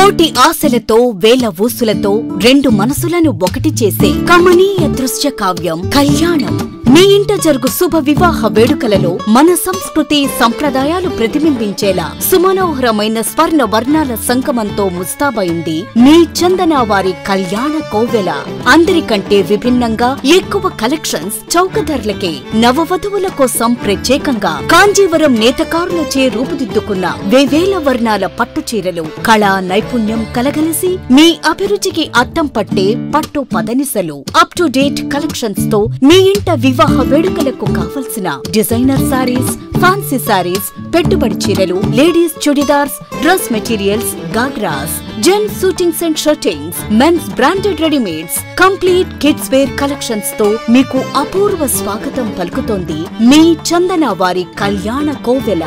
కోటి ఆశలతో వేల ఊసులతో రెండు మనసులను ఒకటి చేసే కమనీయ దృశ్య కావ్యం కళ్యాణం. మీ ఇంట జరుగు శుభ వివాహ వేడుకలలో మన సంస్కృతి సంప్రదాయాలు ప్రతిబింబించేలా సుమనోహరమైన స్వర్ణ వర్ణాల సంగమంతో ముస్తాబైంది మీ చందన వారి కళ్యాణ కోవెల. అందరికంటే విభిన్నంగా ఎక్కువ కలెక్షన్స్ చౌక ధరలకే నవవధువుల కోసం ప్రత్యేకంగా కాంజీవరం నేతకారులచే రూపుదిద్దుకున్న వేవేల వర్ణాల పట్టు చీరలు కళా నైపుణ్యం కలగలిసి మీ అభిరుచికి అద్దం పట్టే పట్టు పదనిసలు అప్ టు డేట్ కలెక్షన్స్ తో మీ ఇంట వివాహ వేడుకలకు కావలసిన డిజైనర్ సారీస్, ఫ్యాన్సీ సారీస్, పెట్టుబడి చీరలు, ladies churidars, dress materials, ghagras, gents suitings and shirtings, men's branded readymades, complete kids wear collections తో మీకు అపూర్వ స్వాగతం పలుకుతోంది మీ చందన వారి కళ్యాణ కోవెల.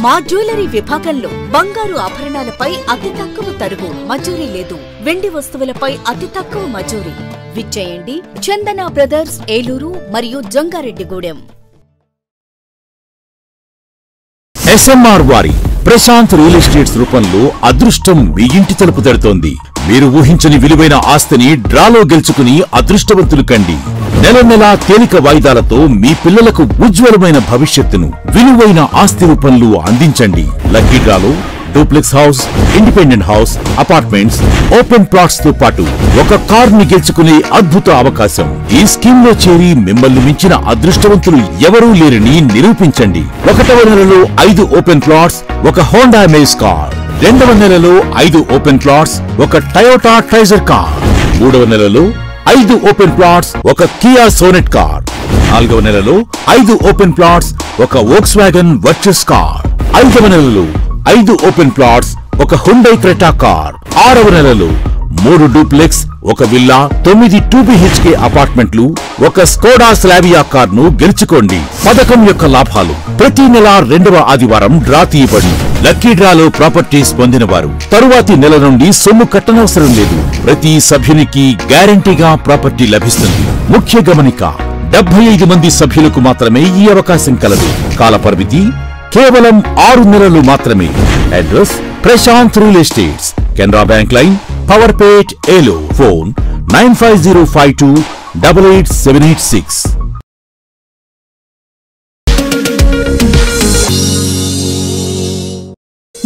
మా జ్యువెలరీ విభాగంలో బంగారు ఆభరణాలపై అతి తక్కువ తరుగు మజూరీ లేదు. వెండి వస్తువులపై అతి తక్కువ మజూరీ. విచ్చేయండి చందన బ్రదర్స్, ఏలూరు మరియు జంగారెడ్డిగూడెం. ఎస్ఎంఆర్ వారి ప్రశాంత్ రియల్ ఎస్టేట్స్ రూపంలో అదృష్టం మీ ఇంటి తలుపు తడుతోంది. మీరు ఊహించని విలువైన ఆస్తిని డ్రాలో గెలుచుకుని అదృష్టవంతులు కండి. నెల నెలా తేలిక వాయిదాలతో మీ పిల్లలకు ఉజ్వలమైన భవిష్యత్తును విలువైన ఆస్తి రూపంలో అందించండి. లక్కీ డ్రాలో duplex house, independent house, apartments, open plots తో పాటు ఒక కార్ ని గెలుచుకునే అద్భుత అవకాశం. ఈ స్కీమ్ లో చేరి మిమ్మల్ని మించిన అదృష్టవంతులు ఎవరూ లేరని నిరూపించండి. 1వ నెలలో 5 ఓపెన్ ప్లాట్స్, ఒక హోండా అమేజ్ కార్. 2వ నెలలో 5 ఓపెన్ ప్లాట్స్, ఒక టయోటా ట్రైజర్ కార్. 3వ నెలలో 5 ఓపెన్ ప్లాట్స్, ఒక కియా సోనెట్ కార్. 4వ నెలలో 5 ఓపెన్ ప్లాట్స్, ఒక వోక్స్వాగన్ వర్చస్ కార్. 5వ నెలలో 5 ఓపెన్ ప్లాట్స్, ఒక హుండై క్రెటా కార్. 6వ నెలలో 3 డూప్లెక్స్, ఒక విల్లా, 9 2BHK అపార్ట్మెంట్లు, ఒక స్కోడా స్లావియా కార్ ను గెలుచుకోండి. పథకం యొక్క లాభాలు: ప్రతి నెల 2వ ఆదివారం డ్రా తీయబడి లక్కీ డ్రాలో ప్రాపర్టీస్ పొందినవారు తరువాతి నెల నుండి సొమ్ము కట్టనవసరం లేదు. ప్రతి సభ్యునికి గ్యారంటీగా ప్రాపర్టీ లభిస్తుంది. ముఖ్య గమనిక: 75 మంది సభ్యులకు మాత్రమే ఈ అవకాశం కలదు. కాల పరిమితి కేవలం 6 నెలలు మాత్రమే. Address: Prashanth real estates, Canara bank line, Powerpet, Eluru. Phone 9505288786.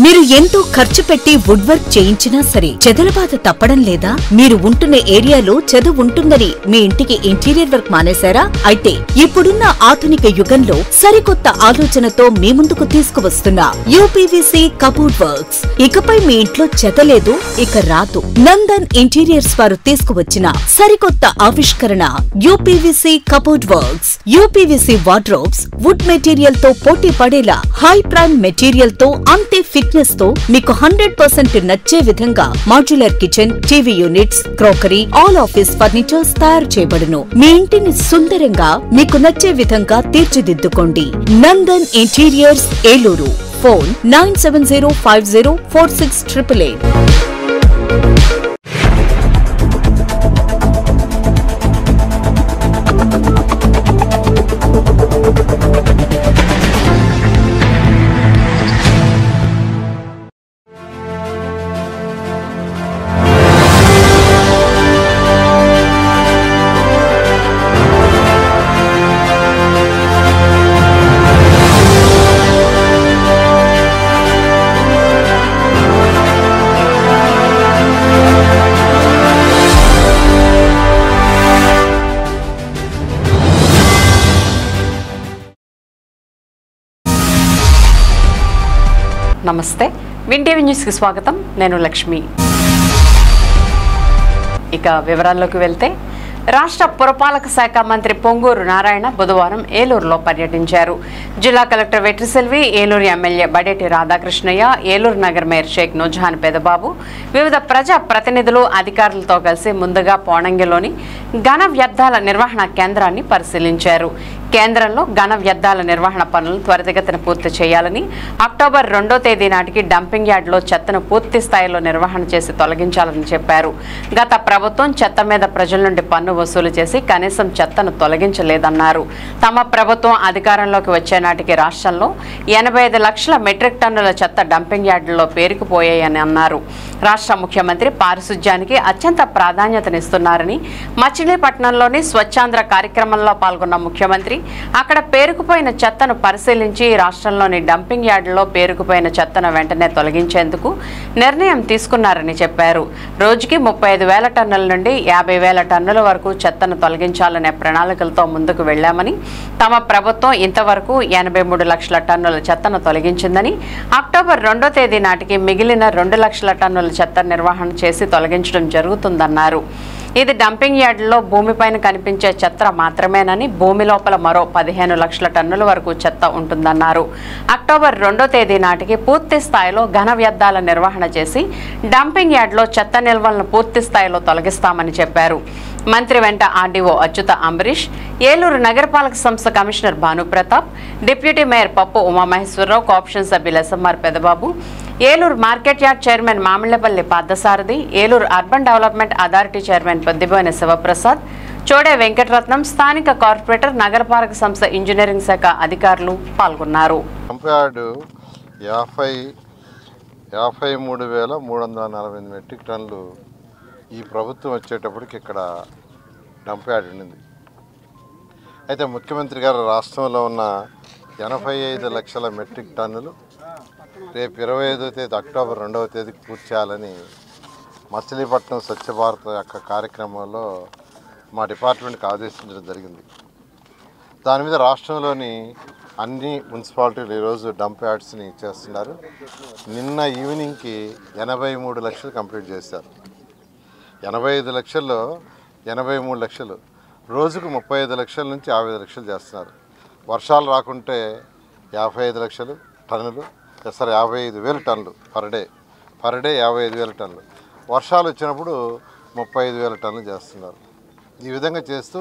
మీరు ఎంతో ఖర్చు పెట్టి వుడ్ వర్క్ చేయించినా సరే చెదలబాధ తప్పడం లేదా? మీరు ఉంటున్న ఏరియాలో చెద ఉంటుందని మీ ఇంటికి ఇంటీరియర్ వర్క్ మానేశారా? అయితే ఇప్పుడున్న ఆధునిక యుగంలో సరికొత్త ఆలోచనతో మీ ముందుకు తీసుకువస్తున్న యూపీవీసీ కబోర్డ్ వర్క్స్. ఇకపై మీ ఇంట్లో చెద లేదు, ఇక రాదు. నందన్ ఇంటీరియర్స్ వారు తీసుకువచ్చిన సరికొత్త ఆవిష్కరణ UPVC cupboard works. UPVC wardrobes wood material తో పోటీ పడేలా హై ప్రైమ్ మెటీరియల్ తో అంతే ఫిట్నెస్ తో మీకు 100% నచ్చే విధంగా modular kitchen, TV units, crockery, all office furnitures తయారు చేయబడును. మీ ఇంటిని సుందరంగా మీకు నచ్చే విధంగా తీర్చిదిద్దుకోండి. నందన్ ఇంటీరియర్స్, ఏలూరు. ఫోన్ 9705046888. నమస్తే, విన్ టీవీ న్యూస్ కి స్వాగతం. నేను లక్ష్మి. ఇక వివరాల్లోకి వెళ్తే, రాష్ట్ర పురపాలక శాఖ మంత్రి పొంగూరు నారాయణ బుధవారం ఏలూరులో పర్యటించారు. జిల్లా కలెక్టర్ వెట్రిసెల్వి, ఏలూరు ఎమ్మెల్యే బడేటి రాధాకృష్ణయ్య, ఏలూరు నగర్ మేయర్ షేక్ నూజహాన్ పెదబాబు, వివిధ ప్రజా ప్రతినిధులు, అధికారులతో కలిసి ముందుగా పోణంగిలోని ఘన వ్యర్థాల నిర్వహణ కేంద్రాన్ని పరిశీలించారు. కేంద్రంలో ఘన వ్యర్థాల నిర్వహణ పనులను త్వరితగతిన పూర్తి చేయాలని, అక్టోబర్ 2వ తేదీ నాటికి డంపింగ్ యార్డులో చెత్తను పూర్తి స్థాయిలో నిర్వహణ చేసి తొలగించాలని చెప్పారు. గత ప్రభుత్వం చెత్త మీద ప్రజల నుండి పన్ను వసూలు చేసి కనీసం చెత్తను తొలగించలేదన్నారు. తమ ప్రభుత్వం అధికారంలోకి వచ్చే నాటికి రాష్ట్రంలో 85 లక్షల మెట్రిక్ టన్నుల చెత్త డంపింగ్ యార్డుల్లో పేరుకుపోయాయని అన్నారు. రాష్ట్ర ముఖ్యమంత్రి పారిశుధ్యానికి అత్యంత ప్రాధాన్యతనిస్తున్నారని, మచిలీపట్నంలోని స్వచ్ఛాంధ్ర కార్యక్రమంలో పాల్గొన్న ముఖ్యమంత్రి అక్కడ పేరుకుపోయిన చెత్తను పరిశీలించి రాష్ట్రంలోని డంపింగ్ యార్డులో పేరుకుపోయిన చెత్తను వెంటనే తొలగించేందుకు నిర్ణయం తీసుకున్నారని చెప్పారు. రోజుకి 35,000 టన్నుల నుండి 50,000 టన్నుల వరకు చెత్తను తొలగించాలనే ప్రణాళికలతో ముందుకు వెళ్లామని, తమ ప్రభుత్వం ఇంతవరకు 83 లక్షల టన్నుల చెత్తను తొలగించిందని, అక్టోబర్ 2వ తేదీ నాటికి మిగిలిన 2 లక్షల టన్నుల చెత్త నిర్వహణ చేసి తొలగించడం జరుగుతుందన్నారు. ఇది డంపింగ్ యార్డులో భూమిపైన కనిపించే చెత్త మాత్రమేనని, భూమి లోపల మరో 15 లక్షల టన్నుల వరకు చెత్త ఉంటుందన్నారు. అక్టోబర్ 2వ తేదీ నాటికి పూర్తి స్థాయిలో ఘన వ్యర్థాల నిర్వహణ చేసి డంపింగ్ యార్డులో చెత్త నిల్వలను పూర్తి స్థాయిలో తొలగిస్తామని చెప్పారు. మంత్రి వెంట ఆర్డీఓ అచ్యుత అంబరీష్, ఏలూరు నగరపాలక సంస్థ commissioner Bhanuprathap, deputy mayor Pappu Umamaheswararao, cooption సభ్యులు SMR Pedababu, Eluru market yard chairman Mamillapalli Parthasarathi, Eluru urban development authority chairman Poddiboina Sivaprasad, Chode Venkataratnam, స్థానిక కార్పొరేటర్, నగరపాలక సంస్థ ఇంజనీరింగ్ శాఖ అధికారులు పాల్గొన్నారు. 53,348 మెట్రిక్ టన్నులు ఈ ప్రభుత్వం వచ్చేటప్పటికి ఇక్కడ డంప్ యార్డ్ ఉండింది. అయితే ముఖ్యమంత్రి గారు రాష్ట్రంలో ఉన్న 85 లక్షల మెట్రిక్ టన్నులు రేపు 25వ తేదీ అక్టోబర్ 2వ తేదీకి పూర్తి చేయాలని మచిలీపట్నం స్వచ్ఛ భారత్ యొక్క కార్యక్రమంలో మా డిపార్ట్మెంట్కి ఆదేశించడం జరిగింది. దాని మీద రాష్ట్రంలోని అన్ని మున్సిపాలిటీలు ఈరోజు డంప్ యార్డ్స్ని చేస్తున్నారు. నిన్న ఈవినింగ్కి 83 లక్షలు కంప్లీట్ చేశారు. 85 లక్షల్లో 83 లక్షలు, రోజుకు 35 లక్షల నుంచి 55 లక్షలు చేస్తున్నారు. వర్షాలు రాకుంటే 55 లక్షలు టన్నులు, 55,000 టన్నులు పర్ డే 55,000 టన్నులు. వర్షాలు వచ్చినప్పుడు 35,000 టన్నులు చేస్తున్నారు. ఈ విధంగా చేస్తూ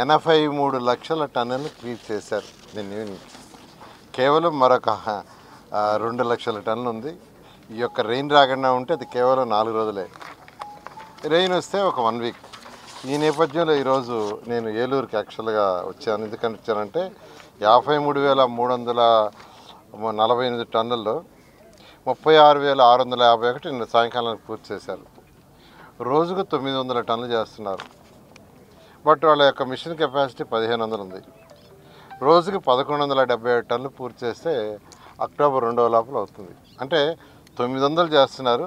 83 లక్షల టన్నులను క్లీన్ చేశారు నిన్న ఈవినింగ్. కేవలం మరొక 2 లక్షల టన్నులు ఉంది. ఈ యొక్క రెయిన్ రాకుండా ఉంటే అది కేవలం 4 రోజులే. రెయిన్ వస్తే ఒక 1 వీక్. ఈ నేపథ్యంలో ఈరోజు నేను ఏలూరుకి యాక్చువల్గా వచ్చాను. ఎందుకని వచ్చానంటే 53,348 టన్నుల్లో 36,651 నిన్న సాయంకాలానికి పూర్తి చేశారు. రోజుకు 900 టన్నులు చేస్తున్నారు. బట్ వాళ్ళ యొక్క మిషన్ కెపాసిటీ 1,500 ఉంది. రోజుకి 1,177 టన్నులు పూర్తి చేస్తే అక్టోబర్ 2వ లోపల అవుతుంది. అంటే 900 చేస్తున్నారు.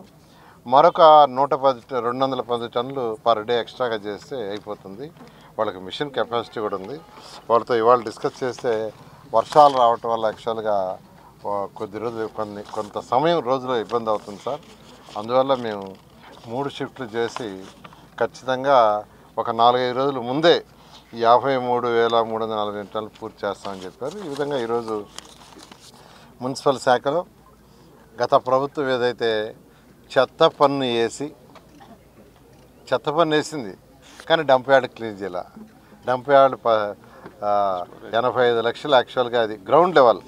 మరొక 210 టన్నులు పర్ డే ఎక్స్ట్రాగా చేస్తే అయిపోతుంది. వాళ్ళకి మిషన్ కెపాసిటీ కూడా ఉంది. వాళ్ళతో ఇవాళ డిస్కస్ చేస్తే వర్షాలు రావటం వల్ల యాక్చువల్గా కొద్ది రోజులు కొంత సమయం రోజులో ఇబ్బంది అవుతుంది సార్. అందువల్ల మేము 3 షిఫ్ట్లు చేసి ఖచ్చితంగా ఒక 4-5 రోజుల ముందే ఈ 53,348 టన్నులు పూర్తి చేస్తామని చెప్పారు. ఈ విధంగా ఈరోజు మున్సిపల్ శాఖలో గత ప్రభుత్వం ఏదైతే చెత్త పన్ను వేసింది కానీ డంప్ యార్డ్ క్లీన్ చేయాల. డంప్ యార్డ్ 85 లక్షలు యాక్చువల్గా అది గ్రౌండ్ లెవెల్.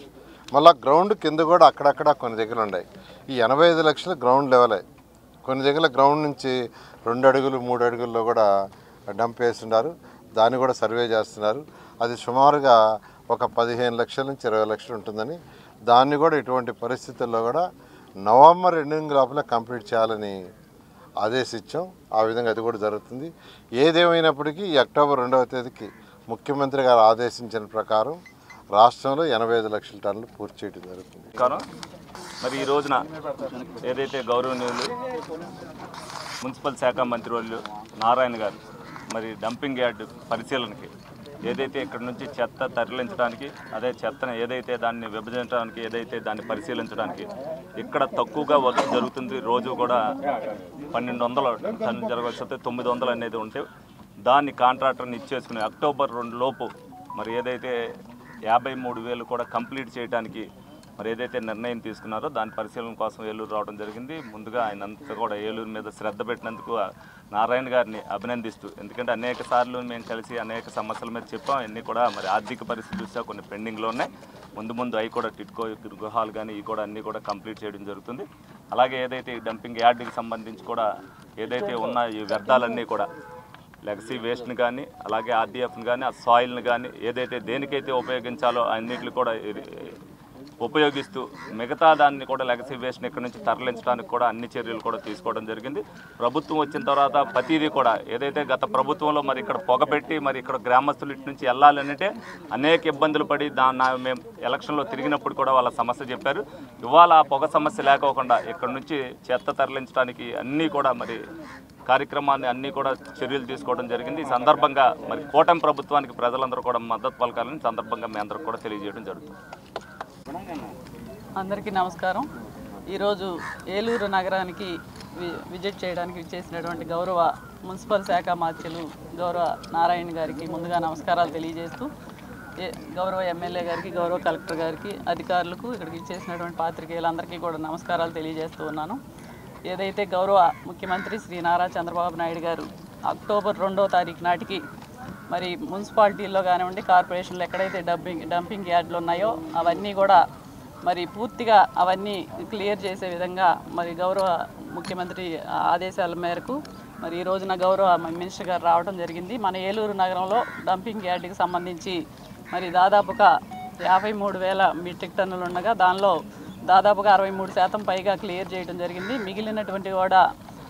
మళ్ళీ గ్రౌండ్ కింద కూడా అక్కడక్కడ కొన్ని దగ్గర ఉన్నాయి. ఈ 85 లక్షలు గ్రౌండ్ లెవెలే. కొన్ని దగ్గర గ్రౌండ్ నుంచి 2 అడుగులు 3 అడుగుల్లో కూడా డంప్ వేస్తున్నారు. దాన్ని కూడా సర్వే చేస్తున్నారు. అది సుమారుగా ఒక 15 లక్షల నుంచి 20 లక్షలు ఉంటుందని, దాన్ని కూడా ఇటువంటి పరిస్థితుల్లో కూడా నవంబర్ ఎండింగ్ లోపల కంప్లీట్ చేయాలని ఆదేశించాం. ఆ విధంగా అది కూడా జరుగుతుంది. ఏదేమైనప్పటికీ ఈ అక్టోబర్ 2వ తేదీకి ముఖ్యమంత్రి గారు ఆదేశించిన ప్రకారం రాష్ట్రంలో 85 లక్షల టన్నులు పూర్తి చేయడం జరుగుతుంది. మరి ఈ రోజున ఏదైతే గౌరవనీయులు మున్సిపల్ శాఖ మంత్రి వాళ్ళు నారాయణ గారు మరి డంపింగ్ యార్డ్ పరిశీలనకి ఏదైతే ఇక్కడ నుంచి చెత్త తరలించడానికి, అదే చెత్తను ఏదైతే దాన్ని విభజించడానికి, ఏదైతే దాన్ని పరిశీలించడానికి ఇక్కడ తక్కువగా వర్క్ జరుగుతుంది. రోజు కూడా 1,200 టన్నులు జరగాల్సి వస్తే 900 అనేది ఉంటే దాన్ని కాంట్రాక్టర్ని ఇచ్చేసుకుని అక్టోబర్ 2 లోపు మరి ఏదైతే 53,000 కూడా కంప్లీట్ చేయడానికి మరి ఏదైతే నిర్ణయం తీసుకున్నారో దాని పరిశీలన కోసం ఏలూరు రావడం జరిగింది. ముందుగా ఆయన అంతా కూడా ఏలూరు మీద శ్రద్ధ పెట్టినందుకు నారాయణ గారిని అభినందిస్తూ, ఎందుకంటే అనేక సార్లు మేము కలిసి అనేక సమస్యల మీద చెప్పాం. అన్నీ కూడా మరి ఆర్థిక పరిస్థితి చూసా కొన్ని పెండింగ్లో ఉన్నాయి. ముందు అవి కూడా టిట్కో గృహాలు కానీ ఇవి కూడా అన్నీ కూడా కంప్లీట్ చేయడం జరుగుతుంది. అలాగే ఏదైతే ఈ డంపింగ్ యార్డ్కి సంబంధించి కూడా ఏదైతే ఉన్న ఈ వ్యర్థాలన్నీ కూడా లెగసీ వేస్ట్ని కానీ అలాగే ఆర్డీఎఫ్ని కానీ ఆ సాయిల్ని కానీ ఏదైతే దేనికైతే ఉపయోగించాలో అన్నిటిని కూడా ఉపయోగిస్తూ మిగతా దాన్ని కూడా లెగసీ వేస్ట్ని ఇక్కడ నుంచి తరలించడానికి కూడా అన్ని చర్యలు కూడా తీసుకోవడం జరిగింది. ప్రభుత్వం వచ్చిన తర్వాత ప్రతిదీ కూడా ఏదైతే గత ప్రభుత్వంలో మరి ఇక్కడ పొగపెట్టి మరి ఇక్కడ గ్రామస్తులు ఇటు నుంచి వెళ్ళాలంటే అనేక ఇబ్బందులు పడి మేము ఎలక్షన్లో తిరిగినప్పుడు కూడా వాళ్ళ సమస్య చెప్పారు. ఇవాళ ఆ పొగ సమస్య లేకోకుండా ఇక్కడ నుంచి చెత్త తరలించడానికి అన్నీ కూడా మరి కార్యక్రమాన్ని అన్నీ కూడా చర్యలు తీసుకోవడం జరిగింది. ఈ సందర్భంగా మరి కూటమి ప్రభుత్వానికి ప్రజలందరూ కూడా మద్దతు పలకాలని సందర్భంగా మీ అందరూ కూడా తెలియజేయడం జరుగుతుంది. అందరికీ నమస్కారం. ఈరోజు ఏలూరు నగరానికి విజిట్ చేయడానికి చేసినటువంటి గౌరవ మున్సిపల్ శాఖ మంత్రులు గౌరవ నారాయణ గారికి ముందుగా నమస్కారాలు తెలియజేస్తూ, గౌరవ ఎమ్మెల్యే గారికి, గౌరవ కలెక్టర్ గారికి, అధికారులకు, ఇక్కడికి ఇచ్చేసినటువంటి పాత్రికేయులందరికీ కూడా నమస్కారాలు తెలియజేస్తూ ఉన్నాను. ఏదైతే గౌరవ ముఖ్యమంత్రి శ్రీ నారా చంద్రబాబు నాయుడు గారు అక్టోబర్ 2వ తారీఖు నాటికి మరి మున్సిపాలిటీల్లో కానివ్వండి, కార్పొరేషన్లు ఎక్కడైతే డంపింగ్ యార్డ్లు ఉన్నాయో అవన్నీ కూడా మరి పూర్తిగా అవన్నీ క్లియర్ చేసే విధంగా మరి గౌరవ ముఖ్యమంత్రి ఆదేశాల మేరకు మరి ఈ రోజున గౌరవ మినిస్టర్ గారు రావడం జరిగింది. మన ఏలూరు నగరంలో డంపింగ్ యార్డ్కి సంబంధించి మరి దాదాపుగా 53,000 మెట్రిక్ టన్నులు ఉండగా దానిలో దాదాపుగా 63% పైగా క్లియర్ చేయడం జరిగింది. మిగిలినటువంటి కూడా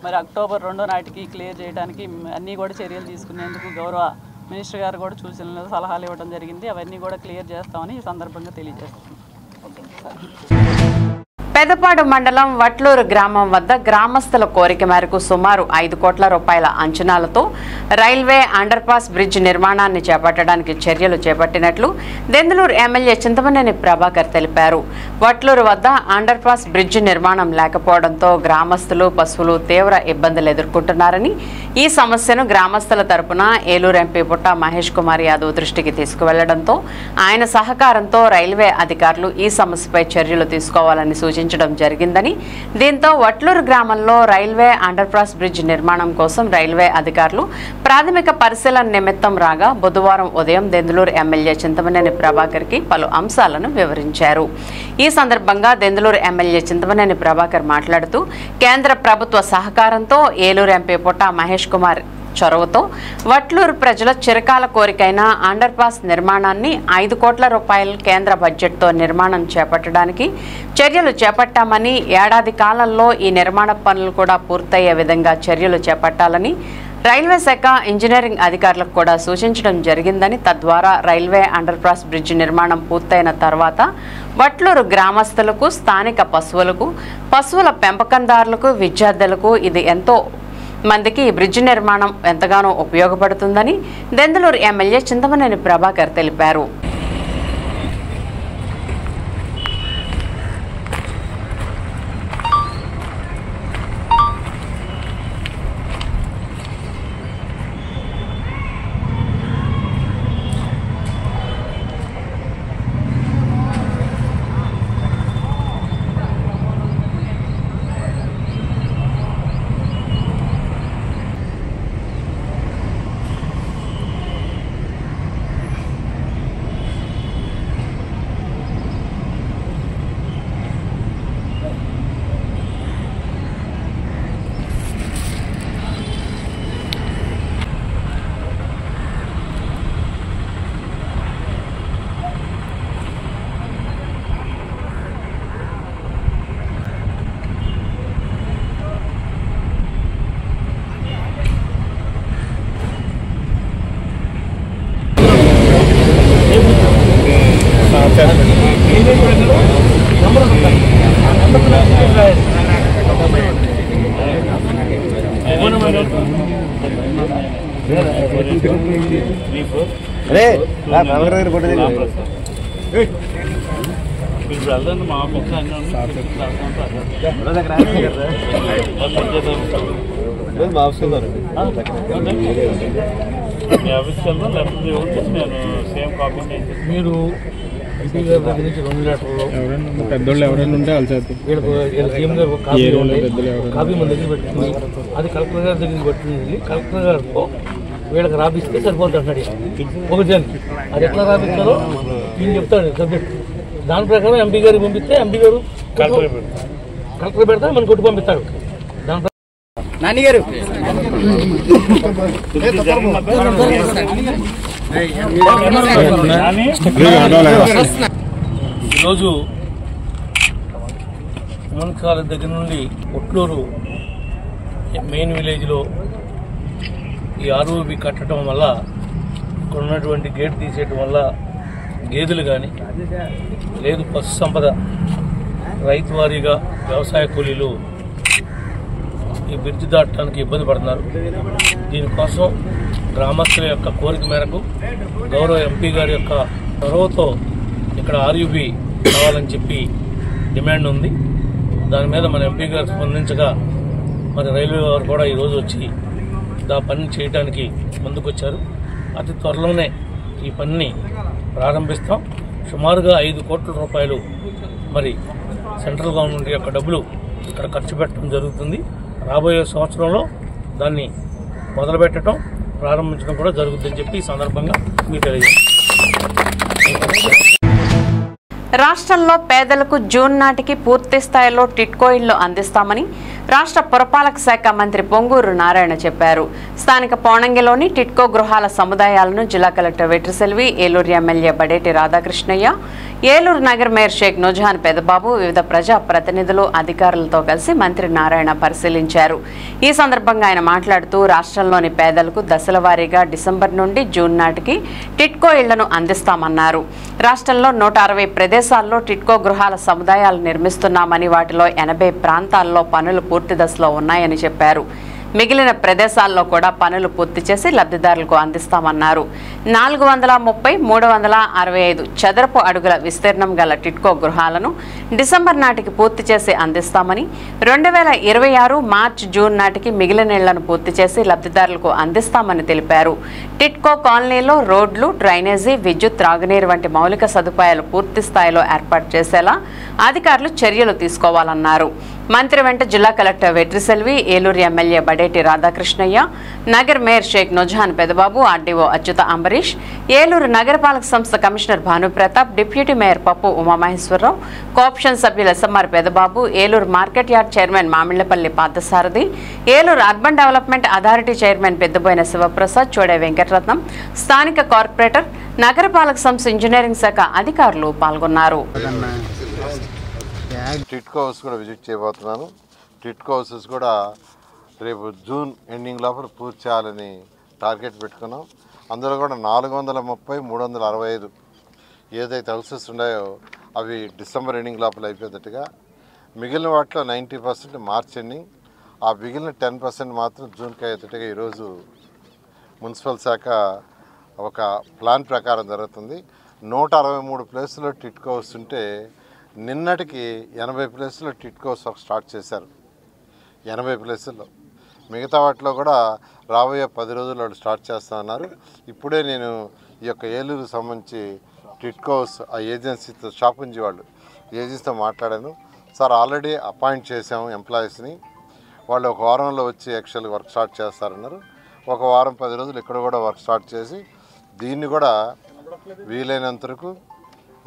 మరి అక్టోబర్ 2వ నాటికి క్లియర్ చేయడానికి అన్నీ కూడా చర్యలు తీసుకునేందుకు గౌరవ మినిస్టర్ గారు కూడా సూచనలు సలహాలు ఇవ్వడం జరిగింది. అవన్నీ కూడా క్లియర్ చేస్తామని ఈ సందర్భంగా తెలియజేస్తున్నాం. పెదపాడు మండలం వట్లూరు గ్రామం వద్ద గ్రామస్తుల కోరిక మేరకు సుమారు 5 కోట్ల రూపాయల అంచనాలతో రైల్వే అండర్ పాస్ బ్రిడ్జ్ నిర్మాణాన్ని చేపట్టడానికి చర్యలు చేపట్టినట్లు దెందులూరు ఎమ్మెల్యే చింతమనేని ప్రభాకర్ తెలిపారు. వట్లూరు వద్ద అండర్ పాస్ బ్రిడ్జ్ నిర్మాణం లేకపోవడంతో గ్రామస్తులు, పశువులు తీవ్ర ఇబ్బందులు ఎదుర్కొంటున్నారని, ఈ సమస్యను గ్రామస్తుల తరపున ఏలూరు ఎంపీ పుట్ట మహేష్ కుమార్ యాదవ్ దృష్టికి తీసుకువెళ్లడంతో ఆయన సహకారంతో రైల్వే అధికారులు ఈ సమస్యపై చర్యలు తీసుకోవాలని సూచించారు జరిగిందని, దీంతో వట్లూరు గ్రామంలో రైల్వే అండర్ పాస్ బ్రిడ్జ్ నిర్మాణం కోసం రైల్వే అధికారులు ప్రాథమిక పరిశీలన నిమిత్తం రాగా బుధవారం ఉదయం దెందులూరు ఎమ్మెల్యే చింతమనేని ప్రభాకర్ కి పలు అంశాలను వివరించారు. ఈ సందర్భంగా దెందులూరు ఎమ్మెల్యే చింతమనేని ప్రభాకర్ మాట్లాడుతూ, కేంద్ర ప్రభుత్వ సహకారంతో ఏలూరు ఎంపీ పుట్ట మహేష్ కుమార్ చొరవతో వట్లూరు ప్రజల చిరకాల కోరికైన అండర్ పాస్ నిర్మాణాన్ని 5 కోట్ల రూపాయల కేంద్ర బడ్జెట్తో నిర్మాణం చేపట్టడానికి చర్యలు చేపట్టామని, ఏడాది కాలంలో ఈ నిర్మాణ పనులు కూడా పూర్తయ్యే విధంగా చర్యలు చేపట్టాలని రైల్వే శాఖ ఇంజనీరింగ్ అధికారులకు కూడా సూచించడం జరిగిందని, తద్వారా రైల్వే అండర్ పాస్ బ్రిడ్జ్ నిర్మాణం పూర్తయిన తర్వాత వట్లూరు గ్రామస్తులకు, స్థానిక పశువుల పెంపకందారులకు, విద్యార్థులకు ఇది ఎంతో మందికి ఈ బ్రిడ్జ్ నిర్మాణం ఎంతగానో ఉపయోగపడుతుందని దెందులూరు ఎమ్మెల్యే చింతమనేని ప్రభాకర్ తెలిపారు. మీరు ఎంపీ గారి దగ్గర నుంచి 2 లెటర్లు పెద్దోళ్ళు ఎవరైనా ఉంటే కాపీ మన దగ్గర పెట్టుకుని అది కలెక్టర్ గారి దగ్గరికి పెట్టుకుని కలెక్టర్ గారితో వీళ్ళకి రాపిస్తే సరిపోతుంది అంటాడు. ఒకటి అది ఎట్లా రాపిస్తారో ఈయన చెప్తాడు సబ్జెక్ట్. దాని ప్రకారం ఎంపీ గారికి పంపిస్తే ఎంపీ గారు కలెక్టర్ పెడితే మన కొట్టు పంపిస్తాడు. దాని నాన్నగారు ఈరోజు ఉమెన్ కాలేజ్ దగ్గర నుండి ఒట్లూరు మెయిన్ విలేజ్లో ఈ ఆర్ఓబి కట్టడం వల్ల ఇక్కడ ఉన్నటువంటి గేట్ తీసేయటం వల్ల గేదెలు కానీ లేదు పశు సంపద రైతు వారీగా వ్యవసాయ కూలీలు ఈ బ్రిడ్జ్ దాటడానికి ఇబ్బంది పడుతున్నారు. దీనికోసం గ్రామస్తుల యొక్క కోరిక మేరకు గౌరవ ఎంపీ గారి యొక్క చొరవతో ఇక్కడ ఆర్యూబీ కావాలని చెప్పి డిమాండ్ ఉంది. దాని మీద మన ఎంపీ గారు స్పందించగా మరి రైల్వే వారు కూడా ఈరోజు వచ్చి ఆ పని చేయడానికి ముందుకొచ్చారు. అతి త్వరలోనే ఈ పనిని ప్రారంభిస్తాం. సుమారుగా 5 కోట్ల రూపాయలు మరి సెంట్రల్ గవర్నమెంట్ యొక్క డబ్బులు ఇక్కడ ఖర్చు పెట్టడం జరుగుతుంది. రాబోయే సంవత్సరంలో దాన్ని మొదలుపెట్టడం ప్రారంభించడం కూడా జరుగుతుందని చెప్పి ఈ సందర్భంగా మీకు తెలియజేస్తాను. రాష్ట్రంలో పేదలకు జూన్ నాటికి పూర్తి స్థాయిలో టిట్కో ఇళ్లు అందిస్తామని రాష్ట్ర పురపాలక శాఖ మంత్రి పొంగూరు నారాయణ చెప్పారు. స్థానిక పోణంగిలోని టిట్కో గృహాల సముదాయాలను జిల్లా కలెక్టర్ వెట్రిసెల్వి, ఏలూరు ఎమ్మెల్యే బడేటి రాధాకృష్ణయ్య, ఏలూరు నగర్ మేయర్ షేక్ నూజహాన్ పెదబాబు, వివిధ ప్రజా ప్రతినిధులు, అధికారులతో కలిసి మంత్రి నారాయణ పరిశీలించారు. ఈ సందర్భంగా ఆయన మాట్లాడుతూ రాష్ట్రంలోని పేదలకు దశల వారీగా డిసెంబర్ నుండి జూన్ నాటికి టిట్కో ఇళ్లను అందిస్తామన్నారు. రాష్ట్రంలో 160 ప్రదేశాల్లో టిట్కో గృహాల సముదాయాలు నిర్మిస్తున్నామని, వాటిలో 80 ప్రాంతాల్లో పనులు పూర్తి దశలో ఉన్నాయని చెప్పారు. మిగిలిన ప్రదేశాల్లో కూడా పనులు పూర్తి చేసి లబ్ధిదారులకు అందిస్తామన్నారు. 430, 365 చదరపు అడుగుల విస్తీర్ణం గల టిట్కో గృహాలను డిసెంబర్ నాటికి పూర్తి చేసి అందిస్తామని, 2026 మార్చి జూన్ నాటికి మిగిలిన ఇళ్లను పూర్తి చేసి లబ్ధిదారులకు అందిస్తామని తెలిపారు. టిట్కో కాలనీలో రోడ్లు, డ్రైనేజీ, విద్యుత్, త్రాగునీరు వంటి మౌలిక సదుపాయాలు పూర్తి స్థాయిలో ఏర్పాటు చేసేలా అధికారులు చర్యలు తీసుకోవాలన్నారు. మంత్రి వెంట జిల్లా కలెక్టర్ వెట్రిసెల్వి, ఏలూరు ఎమ్మెల్యే బడేటి రాధాకృష్ణయ్య, నగర్ మేయర్ షేక్ నూజహాన్ పెదబాబు, ఆర్డీఓ అచ్యుత అంబరీష్, ఏలూరు నగరపాలక సంస్థ commissioner Bhanuprathap, deputy mayor Pappu Umamaheswararao, cooption సభ్యులు SMR Pedababu, Eluru market yard chairman Mamillapalli Parthasarathi, Eluru urban development authority chairman Peddaboina Sivaprasad, Chode Venkataratnam, స్థానిక కార్పొరేటర్, నగరపాలక సంస్థ ఇంజనీరింగ్ శాఖ అధికారులు పాల్గొన్నారు. టిట్కో హౌస్ కూడా విజిట్ చేయబోతున్నాను. టిట్కో హౌసెస్ కూడా రేపు జూన్ ఎండింగ్ లోపల పూర్తి చేయాలని టార్గెట్ పెట్టుకున్నాం. అందులో కూడా 430, 365 ఏదైతే హౌసెస్ ఉన్నాయో అవి డిసెంబర్ ఎండింగ్ లోపల అయిపోయేటట్టుగా, మిగిలిన వాటిలో 90% మార్చ్ ఎండింగ్, ఆ మిగిలిన 10% మాత్రం జూన్కి అయ్యేటట్టుగా ఈరోజు మున్సిపల్ శాఖ ఒక ప్లాన్ ప్రకారం జరుగుతుంది. 163 ప్లేసుల్లో టిట్కో హౌస్ ఉంటే నిన్నటికి 80 ప్లేసుల్లో టిట్కో హౌస్ స్టార్ట్ చేశారు. 80 ప్లేసుల్లో, మిగతా వాటిలో కూడా రాబోయే 10 రోజుల్లో స్టార్ట్ చేస్తామన్నారు. ఇప్పుడే నేను ఈ యొక్క ఏలూరుకు సంబంధించి టిట్కో హౌస్ ఆ ఏజెన్సీతో షాపుంజీ వాళ్ళు ఏజెన్సీతో మాట్లాడాను. సార్ ఆల్రెడీ అపాయింట్ చేసాము ఎంప్లాయీస్ని, వాళ్ళు ఒక వారంలో వచ్చి యాక్చువల్గా వర్క్ స్టార్ట్ చేస్తారన్నారు. ఒక వారం 10 రోజులు ఇక్కడ కూడా వర్క్ స్టార్ట్ చేసి దీన్ని కూడా వీలైనంత వరకు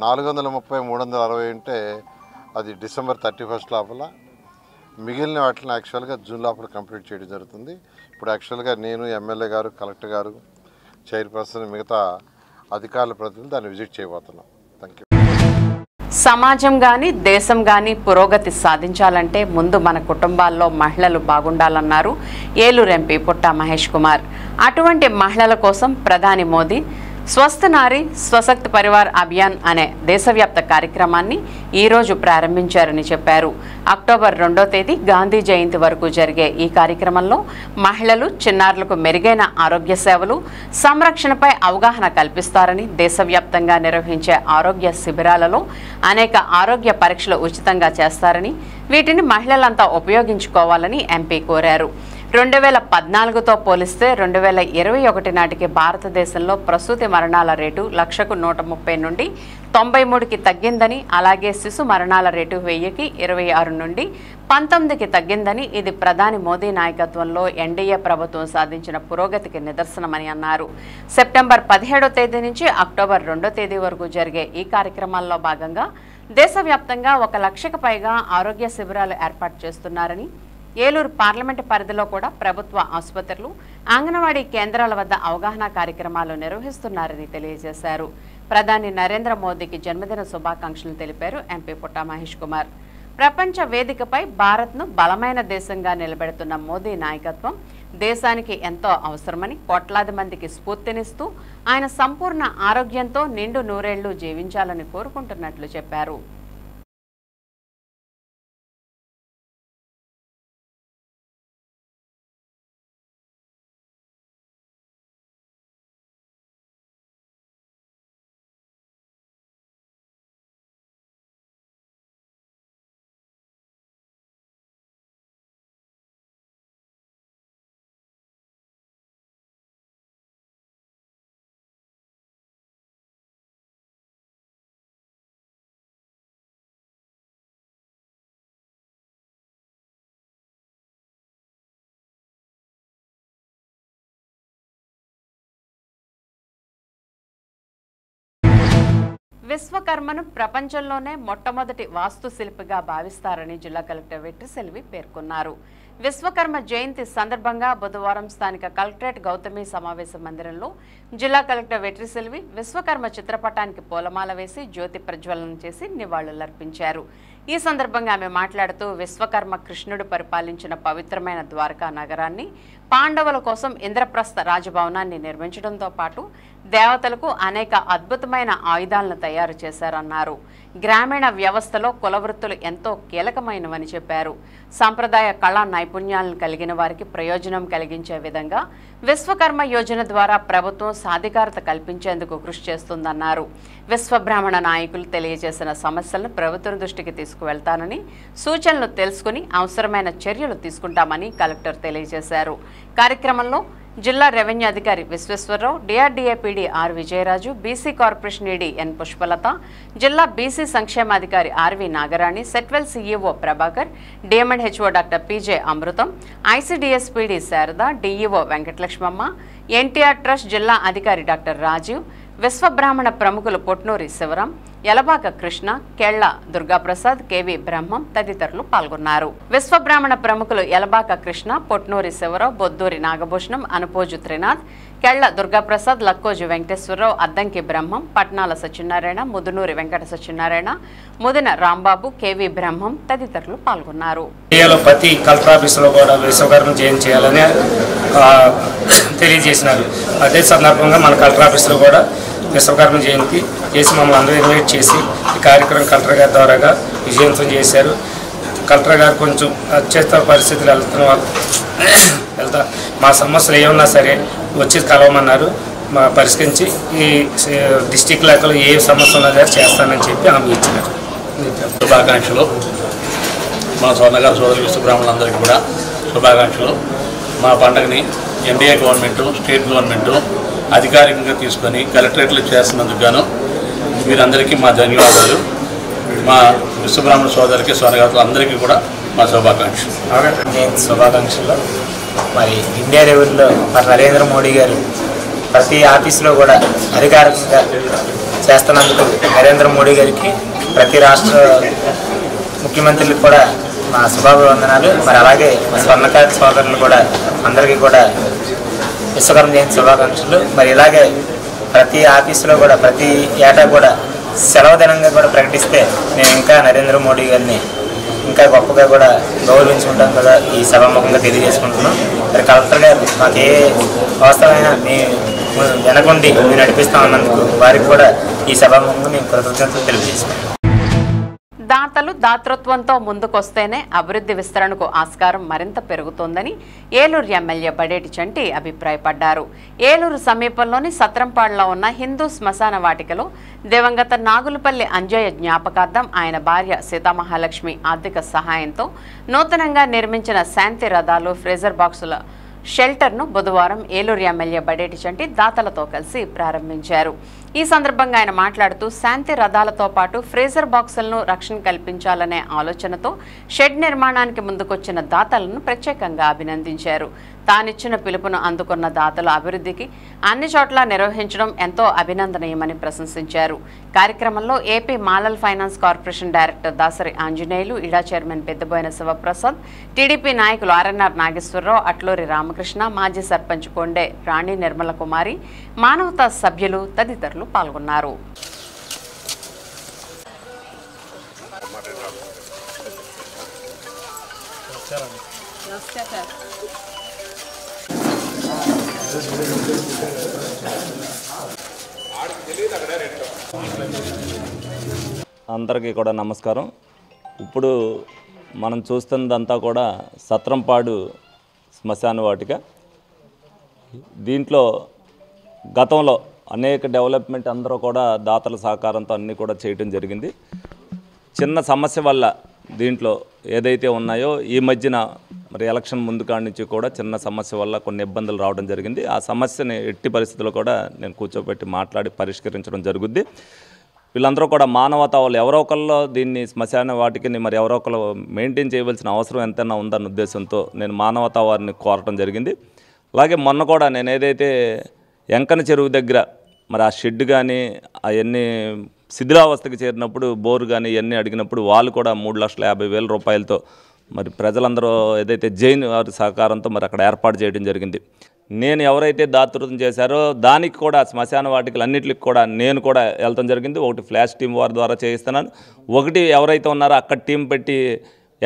430, 360 ఉంటే అది డిసెంబర్ 31 లోపల, మిగిలిన వాటిని యాక్చువల్గా జూన్ లోపల కంప్లీట్ చేయడం జరుగుతుంది. ఇప్పుడు యాక్చువల్గా నేను, ఎమ్మెల్యే గారు, కలెక్టర్ గారు, చైర్పర్సన్, మిగతా అధికారుల ప్రతినిధులు దాన్ని విజిట్ చేయబోతున్నాం. Thank you. సమాజం గాని దేశం గాని పురోగతి సాధించాలంటే ముందు మన కుటుంబాల్లో మహిళలు బాగుండాలన్నారు ఏలూరు ఎంపీ పుట్టా మహేష్ కుమార్. అటువంటి మహిళల కోసం ప్రధాని మోదీ స్వస్థ నారి స్వశక్తి పరివార్ అభియాన్ అనే దేశవ్యాప్త కార్యక్రమాన్ని ఈరోజు ప్రారంభించారని చెప్పారు. అక్టోబర్ 2వ తేదీ గాంధీ జయంతి వరకు జరిగే ఈ కార్యక్రమంలో మహిళలు, చిన్నారులకు మెరుగైన ఆరోగ్య సేవలు, సంరక్షణపై అవగాహన కల్పిస్తారని, దేశవ్యాప్తంగా నిర్వహించే ఆరోగ్య శిబిరాలలో అనేక ఆరోగ్య పరీక్షలు ఉచితంగా చేస్తారని, వీటిని మహిళలంతా ఉపయోగించుకోవాలని ఎంపీ కోరారు. 2014తో పోలిస్తే 2021 నాటికి భారతదేశంలో ప్రసూతి మరణాల రేటు 1,130 నుండి 93కి తగ్గిందని, అలాగే శిశు మరణాల రేటు 1000కి 26 నుండి 19కి తగ్గిందని, ఇది ప్రధాని మోదీ నాయకత్వంలో ఎన్డీఏ ప్రభుత్వం సాధించిన పురోగతికి నిదర్శనమని అన్నారు. సెప్టెంబర్ 17వ తేదీ నుంచి అక్టోబర్ 2వ తేదీ వరకు జరిగే ఈ కార్యక్రమాల్లో భాగంగా దేశవ్యాప్తంగా 1 లక్షకు పైగా ఆరోగ్య శిబిరాలు ఏర్పాటు చేస్తున్నారని, ఏలూరు పార్లమెంటు పరిధిలో కూడా ప్రభుత్వ ఆసుపత్రులు, అంగన్వాడీ కేంద్రాల వద్ద అవగాహన కార్యక్రమాలు నిర్వహిస్తున్నారని తెలియజేశారు. ప్రధాని నరేంద్ర మోదీకి జన్మదిన శుభాకాంక్షలు తెలిపారు ఎంపీ పుట్టా మహేష్ కుమార్. ప్రపంచ వేదికపై భారత్ను బలమైన దేశంగా నిలబెడుతున్న మోదీ నాయకత్వం దేశానికి ఎంతో అవసరమని, కోట్లాది మందికి స్ఫూర్తినిస్తూ ఆయన సంపూర్ణ ఆరోగ్యంతో నిండు నూరేళ్లు జీవించాలని కోరుకుంటున్నట్లు చెప్పారు. విశ్వకర్మను ప్రపంచంలోనే మొట్టమొదటి వాస్తుశిల్పిగా భావిస్తారని జిల్లా కలెక్టర్ వెట్రిసెల్వి పేర్కొన్నారు. విశ్వకర్మ జయంతి సందర్భంగా బుధవారం స్థానిక కలెక్టరేట్ గౌతమి సమావేశ మందిరంలో జిల్లా కలెక్టర్ వెట్రిసెల్వి విశ్వకర్మ చిత్రపటానికి పూలమాల వేసి జ్యోతి ప్రజ్వలనం చేసి నివాళులర్పించారు. ఈ సందర్భంగా ఆమె మాట్లాడుతూ విశ్వకర్మ కృష్ణుడు పరిపాలించిన పవిత్రమైన ద్వారకా నగరాన్ని, పాండవుల కోసం ఇంద్రప్రస్థ రాజభవనాన్ని నిర్మించడంతో పాటు దేవతలకు అనేక అద్భుతమైన ఆయుధాలను తయారు చేశారన్నారు. గ్రామీణ వ్యవస్థలో కులవృత్తులు ఎంతో కీలకమైనవని చెప్పారు. సంప్రదాయ కళా నైపుణ్యాలను కలిగిన వారికి ప్రయోజనం కలిగించే విధంగా విశ్వకర్మ యోజన ద్వారా ప్రభుత్వం సాధికారత కల్పించేందుకు కృషి చేస్తుందన్నారు. విశ్వబ్రాహ్మణ నాయకులు తెలియజేసిన సమస్యలను ప్రభుత్వం దృష్టికి తీసుకువెళ్తానని, సూచనలు తెలుసుకుని అవసరమైన చర్యలు తీసుకుంటామని కలెక్టర్ తెలియజేశారు. కార్యక్రమంలో జిల్లా రెవెన్యూ అధికారి Visweswararao, DRDA PD R Vijayaraju, BC corporation ED N Pushpalatha, జిల్లా బీసీ సంక్షేమాధికారి RV Nagarani, SETWEL CEO Prabhakar, DM and HO doctor PJ Amrutham, ICDS PD Sarada, DEO Venkatalakshmamma, NTR trust జిల్లా అధికారి డాక్టర్ రాజీవ్, విశ్వబ్రాహ్మణ ప్రముఖులు పొట్నూరి శివరాం, యలబాక కృష్ణ, కేళ్ల దుర్గాప్రసాద్, కేవీ బ్రహ్మం తదితరులు పాల్గొన్నారు. విశ్వబ్రాహ్మణ ప్రముఖులు యలబాక కృష్ణ, పొట్నూరి శివరావు, బొద్దూరి నాగభూషణం, అనుపోజు త్రినాథ్, కేళ్ల దుర్గాప్రసాద్, లక్కోజు వెంకటేశ్వరరావు, అద్దంకి బ్రహ్మం, పట్నాల సత్యనారాయణ, ముదునూరి వెంకట సత్యనారాయణ, ముదిన రాంబాబు, కేవీ బ్రహ్మం తదితరులు పాల్గొన్నారు. ప్రతి కలెక్టర్ ఆఫీసులో కూడా విశ్వకర్మ జయంతి చేయాలని తెలియజేసినారు. అదే సందర్భంగా మన కలెక్టర్ ఆఫీసులో కూడా విశ్వకర్మ జయంతి చేసి మమ్మల్ని అందరూ ఇన్వైట్ చేసి ఈ కార్యక్రమం కలెక్టర్ గారి ద్వారాగా విజయవంతం చేశారు. కలెక్టర్ గారు కొంచెం అత్యవసర పరిస్థితులు వెళ్తా మా సమస్యలు ఏమన్నా సరే వచ్చి కలవమన్నారు. మా పరిష్కరించి ఈ డిస్టిక్ లెక్కలో ఏ సమస్య ఉన్నా సరే చేస్తానని చెప్పి హామీ ఇచ్చినారు. శుభాకాంక్షలు. మా స్వర్ణగారు సోదరు విశ్వబ్రాహ్మణులందరికీ కూడా శుభాకాంక్షలు. మా పండుగని ఎన్డీఏ గవర్నమెంటు, స్టేట్ గవర్నమెంటు అధికారికంగా తీసుకొని కలెక్టరేట్లు చేస్తున్నందుకు గాను వీరందరికీ మా ధన్యవాదాలు. మా విశ్వబ్రాహ్మణ సోదరికి స్వర్ణగారు అందరికీ కూడా మా శుభాకాంక్షలు. మరి ఇండియా లెవెల్లో మరి నరేంద్ర మోడీ గారు ప్రతి ఆఫీసులో కూడా అధికారికంగా చేస్తున్నందుకు నరేంద్ర మోడీ గారికి, ప్రతి రాష్ట్ర ముఖ్యమంత్రులకు కూడా మా శుభాభివందనాలు. మరి అలాగే మా స్వర్ణకార సోదరులు కూడా అందరికీ కూడా విశ్వకర్మ జయంతి శుభాకాంక్షలు. మరి ఇలాగే ప్రతి ఆఫీసులో కూడా ప్రతి ఏటా కూడా సెలవు దినంగా కూడా ప్రకటిస్తే మేము ఇంకా నరేంద్ర మోడీ గారిని ఇంకా గొప్పగా కూడా గౌరవించుకుంటాం కదా ఈ సభాముఖంగా తెలియజేసుకుంటున్నాం. మరి కలెక్టర్ గారు మాకు ఏ అవసరమైనా మీ వెనకుండి మేము నడిపిస్తామన్నందుకు వారికి కూడా ఈ సభాముఖంగా మేము కృతజ్ఞతలు తెలియజేసుకుంటాం. దాతలు దాతృత్వంతో ముందుకొస్తేనే అభివృద్ధి విస్తరణకు ఆస్కారం మరింత పెరుగుతోందని ఏలూరు ఎమ్మెల్యే బడేటి చంటి అభిప్రాయపడ్డారు. ఏలూరు సమీపంలోని సత్రంపాడులో ఉన్న హిందూ శ్మశాన వాటికలో దివంగత నాగులపల్లి అంజయ్య జ్ఞాపకార్థం ఆయన భార్య సీతామహాలక్ష్మి ఆర్థిక సహాయంతో నూతనంగా నిర్మించిన శాంతి రథాలు ఫ్రీజర్ బాక్సుల షెల్టర్ను బుధవారం ఏలూరు ఎమ్మెల్యే బడేటి చంటి దాతలతో కలిసి ప్రారంభించారు. ఈ సందర్భంగా ఆయన మాట్లాడుతూ శాంతి రథాలతో పాటు ఫ్రీజర్ బాక్సులను రక్షణ కల్పించాలనే ఆలోచనతో షెడ్ నిర్మాణానికి ముందుకొచ్చిన దాతలను ప్రత్యేకంగా అభినందించారు. తానిచ్చిన పిలుపును అందుకున్న దాతల అభివృద్ధికి అన్ని చోట్ల నిర్వహించడం ఎంతో అభినందనీయమని ప్రశంసించారు. కార్యక్రమంలో ఏపీ మాలల్ finance corporation director Dasari Anjaneyulu, ఇడా చైర్మన్ పెద్దబోయిన శివప్రసాద్, టీడీపీ నాయకులు ఆర్ఎన్ఆర్ నాగేశ్వరరావు, అట్లూరి రామకృష్ణ, మాజీ సర్పంచ్ కొండే రాణి నిర్మల కుమారి, మానవతా సభ్యులు తదితరులు పాల్గొన్నారు. అందరికీ కూడా నమస్కారం. ఇప్పుడు మనం చూస్తున్నదంతా కూడా సత్రంపాడు శ్మశాన వాటిక. దీంట్లో గతంలో అనేక డెవలప్మెంట్ అందరూ కూడా దాతల సహకారంతో అన్నీ కూడా చేయటం జరిగింది. చిన్న సమస్య వల్ల దీంట్లో ఏదైతే ఉన్నాయో ఈ మధ్యన మరి ఎలక్షన్ ముందు కాడి నుంచి కూడా చిన్న సమస్య వల్ల కొన్ని ఇబ్బందులు రావడం జరిగింది. ఆ సమస్యని ఎట్టి పరిస్థితుల్లో కూడా నేను కూర్చోబెట్టి మాట్లాడి పరిష్కరించడం జరుగుద్ది. వీళ్ళందరూ కూడా మానవతా వాళ్ళు ఎవరో ఒకళ్ళు దీన్ని శ్మశాన వాటికి మరి ఎవరో ఒకళ్ళు మెయింటైన్ చేయవలసిన అవసరం ఎంతైనా ఉందన్న ఉద్దేశంతో నేను మానవతా వారిని కోరటం జరిగింది. అలాగే మొన్న కూడా నేను ఏదైతే ఎంకన చెరువు దగ్గర మరి ఆ షెడ్ కానీ అవన్నీ శిథిలావస్థకి చేరినప్పుడు బోరు కానీ ఇవన్నీ అడిగినప్పుడు వాళ్ళు కూడా 3,50,000 రూపాయలతో మరి ప్రజలందరూ ఏదైతే జైన్ వారి సహకారంతో మరి అక్కడ ఏర్పాటు చేయడం జరిగింది. నేను ఎవరైతే దాతృత్వం చేశారో దానికి కూడా శ్మశాన వాటికలు అన్నింటికి కూడా నేను కూడా వెళ్తాం జరిగింది. ఒకటి ఫ్లాష్ టీం వారి ద్వారా చేయిస్తున్నాను, ఒకటి ఎవరైతే ఉన్నారో అక్కడ టీం పెట్టి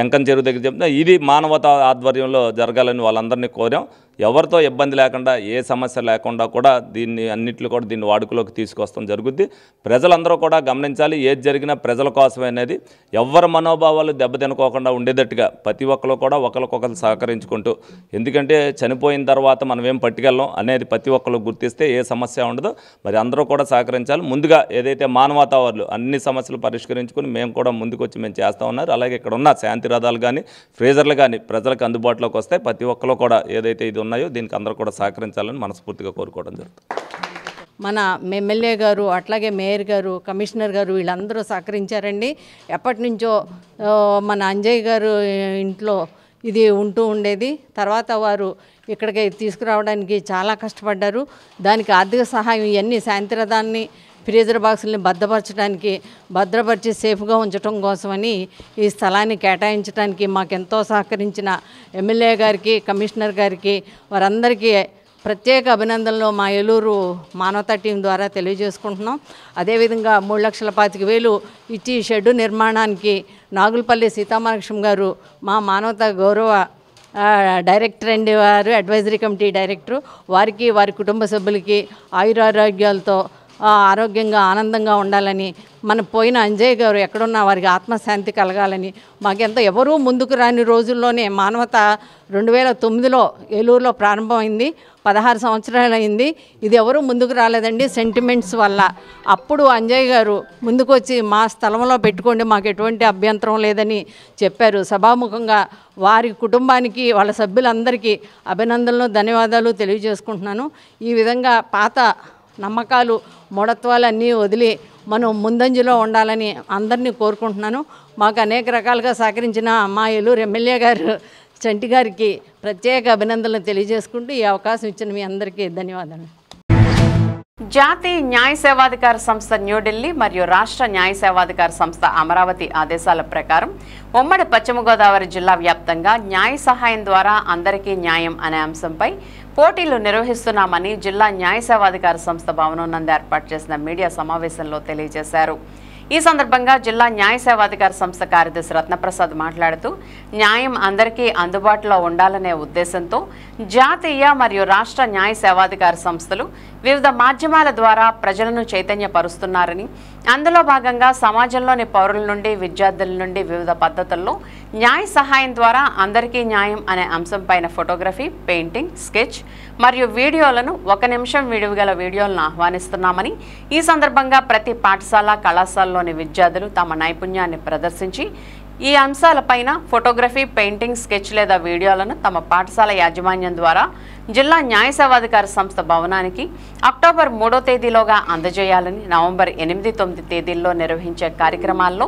ఎంకన్ చెరువు దగ్గర చెప్తున్నా ఇది మానవతా ఆధ్వర్యంలో జరగాలని వాళ్ళందరినీ కోరాం. ఎవరితో ఇబ్బంది లేకుండా ఏ సమస్య లేకుండా కూడా దీన్ని అన్నింటిలో కూడా దీన్ని వాడుకలోకి తీసుకొస్తాం జరుగుద్ది. ప్రజలందరూ కూడా గమనించాలి, ఏది జరిగినా ప్రజల కోసమే అనేది. ఎవరి మనోభావాలు దెబ్బతినుకోకుండా ఉండేటట్టుగా ప్రతి ఒక్కరు కూడా ఒకరికొకరు సహకరించుకుంటూ, ఎందుకంటే చనిపోయిన తర్వాత మనం ఏం పట్టుకెళ్ళం అనేది ప్రతి ఒక్కరు గుర్తిస్తే ఏ సమస్య ఉండదు. మరి అందరూ కూడా సహకరించాలి. ముందుగా ఏదైతే మానవతా వాళ్ళు అన్ని సమస్యలు పరిష్కరించుకుని మేము కూడా ముందుకు వచ్చి మేము చేస్తూ ఉన్నారు. అలాగే ఇక్కడ ఉన్న శాంతి రథాలు కానీ ఫ్రీజర్లు కానీ ప్రజలకు అందుబాటులోకి వస్తాయి. ప్రతి ఒక్కరు కూడా ఏదైతే ఇది ఉన్నాయో దీనికి అందరూ కూడా సహకరించాలని మనస్ఫూర్తిగా కోరుకోవడం జరుగుతుంది. మన ఎమ్మెల్యే గారు, అట్లాగే మేయర్ గారు, కమిషనర్ గారు వీళ్ళందరూ సహకరించారండి. ఎప్పటి నుంచో మన అంజయ్ గారు ఇంట్లో ఇది ఉంటూ ఉండేది. తర్వాత వారు ఇక్కడికి తీసుకురావడానికి చాలా కష్టపడ్డారు. దానికి ఆర్థిక సహాయం ఇవన్నీ శాంతిరథాన్ని ఫ్రీజర్ బాక్సుల్ని భద్రపరిచి సేఫ్గా ఉంచడం కోసమని ఈ స్థలాన్ని కేటాయించడానికి మాకెంతో సహకరించిన ఎమ్మెల్యే గారికి, కమిషనర్ గారికి వారందరికీ ప్రత్యేక అభినందనలు మా ఏలూరు మానవతా టీం ద్వారా తెలియజేసుకుంటున్నాం. అదేవిధంగా 3,25,000 ఇచ్చి షెడ్డు నిర్మాణానికి నాగులపల్లి సీతామహాలక్ష్మి గారు మా మానవతా గౌరవ డైరెక్టర్ అండి, వారు అడ్వైజరీ కమిటీ డైరెక్టరు, వారికి వారి కుటుంబ సభ్యులకి ఆయురారోగ్యాలతో ఆరోగ్యంగా ఆనందంగా ఉండాలని, మన పోయిన అంజయ్ గారు ఎక్కడున్నా వారికి ఆత్మశాంతి కలగాలని, మాకెంత ఎవరూ ముందుకు రాని రోజుల్లోనే మానవత 2009లో ఏలూరులో ప్రారంభమైంది. 16 సంవత్సరాలు అయింది. ఇది ఎవరూ ముందుకు రాలేదండి, సెంటిమెంట్స్ వల్ల. అప్పుడు అంజయ్ గారు ముందుకు వచ్చి మా స్థలంలో పెట్టుకోండి, మాకు ఎటువంటి అభ్యంతరం లేదని చెప్పారు. సభాముఖంగా వారి కుటుంబానికి, వాళ్ళ సభ్యులందరికీ అభినందనలు, ధన్యవాదాలు తెలియజేసుకుంటున్నాను. ఈ విధంగా పాత నమ్మకాలు, మూఢత్వాలు అన్నీ వదిలి మనం ముందంజలో ఉండాలని అందరినీ కోరుకుంటున్నాను. మాకు అనేక రకాలుగా సహకరించిన మా ఏలూరు ఎమ్మెల్యే గారు చంటి గారికి ప్రత్యేక అభినందనలు తెలియజేసుకుంటూ ఈ అవకాశం ఇచ్చిన మీ అందరికీ ధన్యవాదాలు. జాతీయ న్యాయ సేవాధికార సంస్థ న్యూఢిల్లీ మరియు రాష్ట్ర న్యాయ సేవాధికార సంస్థ అమరావతి ఆదేశాల ప్రకారం ఉమ్మడి పశ్చిమ గోదావరి జిల్లా వ్యాప్తంగా న్యాయ సహాయం ద్వారా అందరికీ న్యాయం అనే అంశంపై పోటీలు నిర్వహిస్తున్నామని జిల్లా న్యాయ సేవాధికార సంస్థ భవనం నందు ఏర్పాటు చేసిన మీడియా సమావేశంలో తెలియజేశారు. ఈ సందర్భంగా జిల్లా న్యాయ సేవాధికార సంస్థ కార్యదర్శి రత్నప్రసాద్ మాట్లాడుతూ న్యాయం అందరికీ అందుబాటులో ఉండాలనే ఉద్దేశంతో జాతీయ మరియు రాష్ట్ర న్యాయ సేవాధికార సంస్థలు వివిధ మాధ్యమాల ద్వారా ప్రజలను చైతన్యపరుస్తున్నారని, అందులో భాగంగా సమాజంలోని పౌరుల నుండి విద్యార్థుల నుండి వివిధ పద్ధతుల్లో న్యాయ సహాయం ద్వారా అందరికీ న్యాయం అనే అంశంపైన ఫోటోగ్రఫీ, పెయింటింగ్, స్కెచ్ మరియు వీడియోలను 1 నిమిషం విడువగల వీడియోలను ఆహ్వానిస్తున్నామని, ఈ సందర్భంగా ప్రతి పాఠశాల కళాశాలలోని విద్యార్థులు తమ నైపుణ్యాన్ని ప్రదర్శించి ఈ అంశాలపైన ఫోటోగ్రఫీ, పెయింటింగ్, స్కెచ్ లేదా వీడియోలను తమ పాఠశాల యాజమాన్యం ద్వారా జిల్లా న్యాయ సేవాధికారి సంస్థ భవనానికి అక్టోబర్ 3వ తేదీలోగా అందజేయాలని, నవంబర్ 8, 9 తేదీల్లో నిర్వహించే కార్యక్రమాల్లో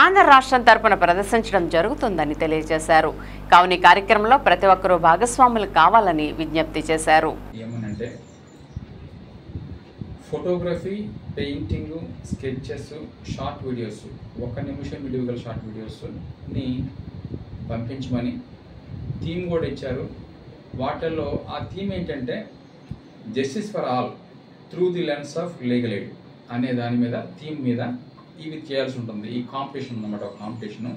ఆంధ్ర రాష్ట్రం తరపున ప్రదర్శించడం జరుగుతుందని తెలియజేశారు. కావున ఈ కార్యక్రమంలో ప్రతి ఒక్కరూ భాగస్వాములు కావాలని విజ్ఞప్తి చేశారు. Photography, painting, sketches, short videos, 1 నిమిషం వీడియోగల షార్ట్ వీడియోస్ని పంపించమని థీమ్ కూడా ఇచ్చారు. వాటిల్లో ఆ థీమ్ ఏంటంటే justice for all through the lens of legal aid అనే దాని మీద థీమ్ మీద ఇవి చేయాల్సి ఉంటుంది. ఈ కాంపిటీషన్ అన్నమాట. ఒక కాంపిటీషను.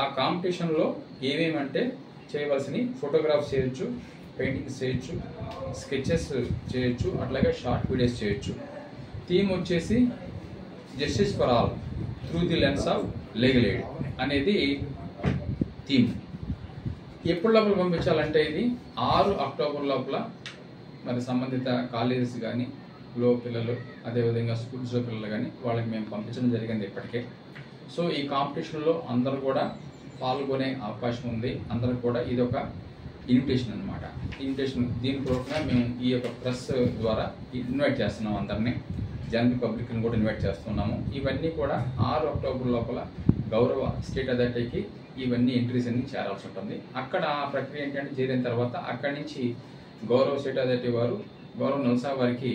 ఆ కాంపిటీషన్లో ఏమేమంటే చేయవలసినవి ఫోటోగ్రాఫ్స్ చేయొచ్చు, పెయింటింగ్స్ చేయొచ్చు, స్కెచెస్ చేయొచ్చు, అట్లాగే షార్ట్ వీడియోస్ చేయొచ్చు. థీమ్ వచ్చేసి justice for all through the lens of legal aid అనేది థీమ్. ఎప్పుడు లోపల పంపించాలంటే ఇది 6 అక్టోబర్ లోపల మరి సంబంధిత కాలేజెస్ కానీ లో పిల్లలు, అదేవిధంగా స్కూల్స్లో పిల్లలు కానీ వాళ్ళకి మేము పంపించడం జరిగింది ఇప్పటికే. సో ఈ కాంపిటీషన్లో అందరూ కూడా పాల్గొనే అవకాశం ఉంది. అందరూ కూడా ఇది ఒక ఇన్విటేషన్ అనమాట. ఇన్విటేషన్ దీని పూర్వకంగా మేము ఈ యొక్క ప్రెస్ ద్వారా ఇన్వైట్ చేస్తున్నాం. అందరినీ, జనరల్ పబ్లిక్ని కూడా ఇన్వైట్ చేస్తున్నాము. ఇవన్నీ కూడా 6 అక్టోబర్ లోపల గౌరవ స్టేట్ అథారిటీకి ఇవన్నీ ఎంట్రీస్ అన్ని చేరాల్సి ఉంటుంది. అక్కడ ఆ ప్రక్రియ ఏంటంటే చేరిన తర్వాత అక్కడి నుంచి గౌరవ స్టేట్ అథారిటీ వారు గౌరవ నల్సా వారికి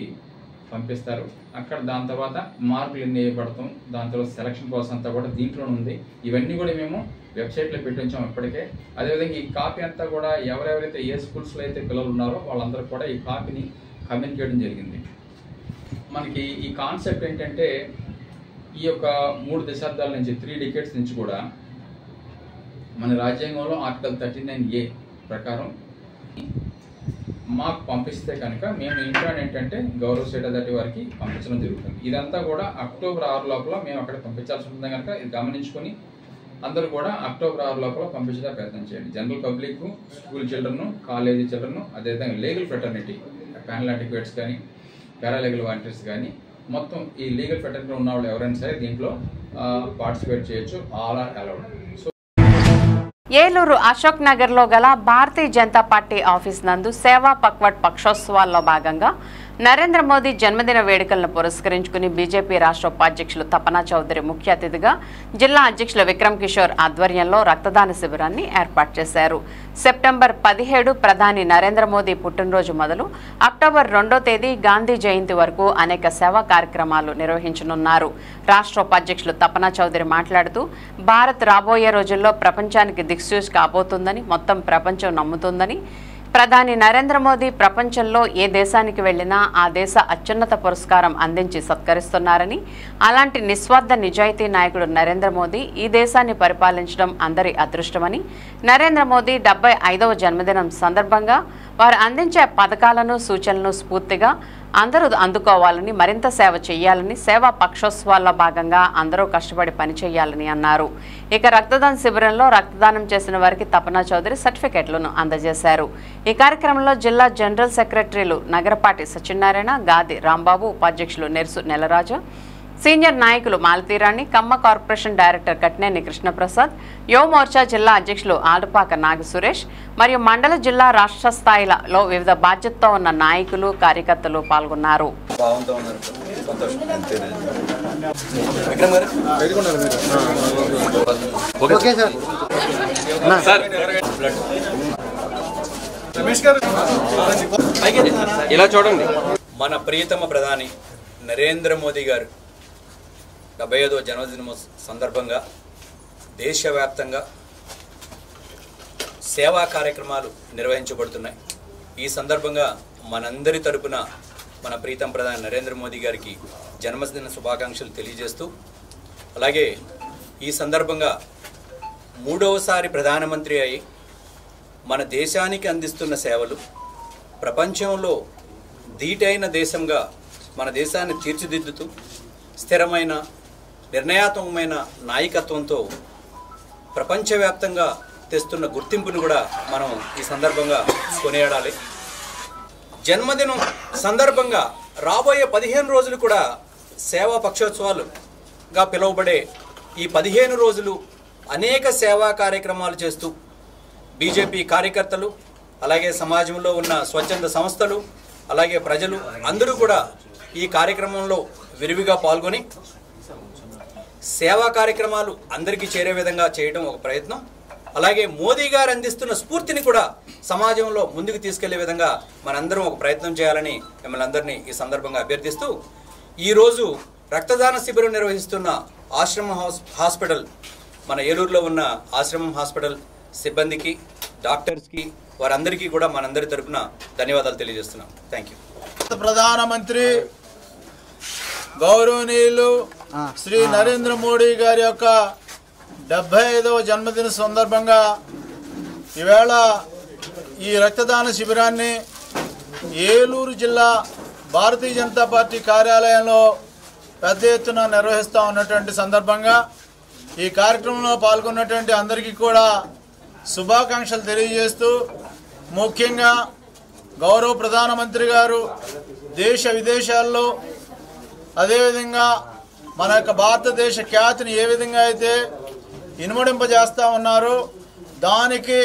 పంపిస్తారు. అక్కడ దాని తర్వాత మార్కులు ఎన్ని వేయబడతాం, దాని తర్వాత సెలక్షన్ ప్రాసెస్ అంతా కూడా దీంట్లోనే ఉంది. ఇవన్నీ కూడా మేము వెబ్సైట్లో పెట్టించాం ఇప్పటికే. అదేవిధంగా ఈ కాపీ అంతా కూడా ఎవరెవరైతే ఏ స్కూల్స్లో అయితే పిల్లలు ఉన్నారో వాళ్ళందరూ కూడా ఈ కాపీని కమ్యూనికేట్ చేయడం జరిగింది. మనకి ఈ కాన్సెప్ట్ ఏంటంటే ఈ యొక్క 3 దశాబ్దాల నుంచి 3 డికేట్స్ నుంచి కూడా మన రాజ్యాంగంలో ఆర్టికల్ 39A ప్రకారం మాకు పంపిస్తే కనుక మేము ఇంట్లో ఏంటంటే గౌరవ స్టేట్ అథారిటీ వారికి పంపించడం జరుగుతుంది. ఇదంతా కూడా అక్టోబర్ 6 లోపల మేము అక్కడ పంపించాల్సి ఉంటుంది కనుక ఇది గమనించుకొని అందరూ కూడా అక్టోబర్ 6 లోపల పంపించడానికి ప్రయత్నం చేయండి. General public, school children, college children, అదేవిధంగా లీగల్ ఫ్రెటర్నిటీ, ప్యానల్ అడ్వకేట్స్ కానీ, పారాలీగల్ వాలంటీర్స్ కానీ, మొత్తం ఈ లీగల్ ఫ్రెటర్నిటీ ఉన్న వాళ్ళు ఎవరైనా సరే దీంట్లో పార్టిసిపేట్ చేయొచ్చు. All are allowed. Eluru Ashok నగర్లో గల భారతీయ జనతా పార్టీ ఆఫీస్ నందు సేవా పక్వాడ్ పక్షోత్సవాల్లో భాగంగా నరేంద్ర మోదీ జన్మదిన వేడుకలను పురస్కరించుకుని బీజేపీ రాష్ట్ర ఉపాధ్యక్షులు తపనా చౌదరి ముఖ్య అతిథిగా జిల్లా అధ్యక్షులు విక్రమ్ కిషోర్ ఆధ్వర్యంలో రక్తదాన శిబిరాన్ని ఏర్పాటు చేశారు. సెప్టెంబర్ 17 ప్రధాని నరేంద్ర మోదీ పుట్టినరోజు మొదలు అక్టోబర్ 2వ తేదీ గాంధీ జయంతి వరకు అనేక సేవా కార్యక్రమాలు నిర్వహించనున్నారు. రాష్ట్ర ఉపాధ్యక్షులు తపనా చౌదరి మాట్లాడుతూ భారత్ రాబోయే రోజుల్లో ప్రపంచానికి దిక్సూచి కాబోతుందని, మొత్తం ప్రపంచం నమ్ముతుందని, ప్రధాని నరేంద్ర మోదీ ప్రపంచంలో ఏ దేశానికి వెళ్లినా ఆ దేశ అత్యున్నత పురస్కారం అందించి సత్కరిస్తున్నారని, అలాంటి నిస్వార్థ నిజాయితీ నాయకుడు నరేంద్ర మోదీ ఈ దేశాన్ని పరిపాలించడం అందరి అదృష్టమని, నరేంద్ర మోదీ 75వ జన్మదినం సందర్భంగా వారు అందించే పథకాలను, సూచనలను స్ఫూర్తిగా అందరూ అందుకోవాలని, మరింత సేవ చేయాలని, సేవా పక్షోత్సవాల్లో భాగంగా అందరూ కష్టపడి పనిచేయాలని అన్నారు. ఇక రక్తదాన శిబిరంలో రక్తదానం చేసిన వారికి తపనా చౌదరి సర్టిఫికెట్లను అందజేశారు. ఈ కార్యక్రమంలో జిల్లా జనరల్ సెక్రటరీలు నగరపాటి సత్యనారాయణ, గాది రాంబాబు, ఉపాధ్యక్షులు నెర్సు నెలరాజు, సీనియర్ నాయకులు మాలతీరాణి, కమ్మ కార్పొరేషన్ డైరెక్టర్ కట్నేని కృష్ణప్రసాద్, యువ మోర్చా జిల్లా అధ్యక్షులు ఆడుపాక నాగ సురేష్ మరియు మండల జిల్లా రాష్ట్ర స్థాయిలో వివిధ బాధ్యతతో ఉన్న నాయకులు, కార్యకర్తలు పాల్గొన్నారు. ఇలా చూడండి, మన ప్రియతమ ప్రధాని నరేంద్ర మోదీ గారు 75వ జన్మదినం సందర్భంగా దేశవ్యాప్తంగా సేవా కార్యక్రమాలు నిర్వహించబడుతున్నాయి. ఈ సందర్భంగా మనందరి తరపున మన ప్రీతం ప్రధాని నరేంద్ర మోదీ గారికి జన్మదిన శుభాకాంక్షలు తెలియజేస్తూ, అలాగే ఈ సందర్భంగా 3వసారి ప్రధానమంత్రి అయి మన దేశానికి అందిస్తున్న సేవలు ప్రపంచంలో ధీటైన దేశంగా మన దేశాన్ని తీర్చిదిద్దుతూ స్థిరమైన నిర్ణయాత్మకమైన నాయకత్వంతో ప్రపంచవ్యాప్తంగా తెస్తున్న గుర్తింపును కూడా మనం ఈ సందర్భంగా కొనియాడాలి. జన్మదినం సందర్భంగా రాబోయే 15 రోజులు కూడా సేవా పక్షోత్సవాలుగా పిలువబడే ఈ 15 రోజులు అనేక సేవా కార్యక్రమాలు చేస్తూ బీజేపీ కార్యకర్తలు, అలాగే సమాజంలో ఉన్న స్వచ్ఛంద సంస్థలు, అలాగే ప్రజలు అందరూ కూడా ఈ కార్యక్రమంలో విరివిగా పాల్గొని సేవా కార్యక్రమాలు అందరికీ చేరే విధంగా చేయడం ఒక ప్రయత్నం. అలాగే మోదీ గారు అందిస్తున్న స్ఫూర్తిని కూడా సమాజంలో ముందుకు తీసుకెళ్లే విధంగా మనందరం ఒక ప్రయత్నం చేయాలని మిమ్మల్ని అందరినీ ఈ సందర్భంగా అభ్యర్థిస్తూ, ఈరోజు రక్తదాన శిబిరం నిర్వహిస్తున్న ఆశ్రమం హాస్పిటల్, మన ఏలూరులో ఉన్న ఆశ్రమం హాస్పిటల్ సిబ్బందికి, డాక్టర్స్కి, వారందరికీ కూడా మనందరి తరపున ధన్యవాదాలు తెలియజేస్తున్నాం. Thank you. ప్రధానమంత్రి గౌరవనీయులు శ్రీ నరేంద్ర మోడీ గారి యొక్క 75వ జన్మదిన సందర్భంగా ఈవేళ ఈ రక్తదాన శిబిరాన్ని ఏలూరు జిల్లా భారతీయ జనతా పార్టీ కార్యాలయంలో పెద్ద ఎత్తున నిర్వహిస్తూ ఉన్నటువంటి సందర్భంగా ఈ కార్యక్రమంలో పాల్గొన్నటువంటి అందరికీ కూడా శుభాకాంక్షలు తెలియజేస్తూ, ముఖ్యంగా గౌరవ ప్రధానమంత్రి గారు దేశ విదేశాల్లో అదేవిధంగా మన యొక్క భారతదేశ ఖ్యాతిని ఏ విధంగా అయితే ఇనుమడింపజేస్తూ ఉన్నారో దానికి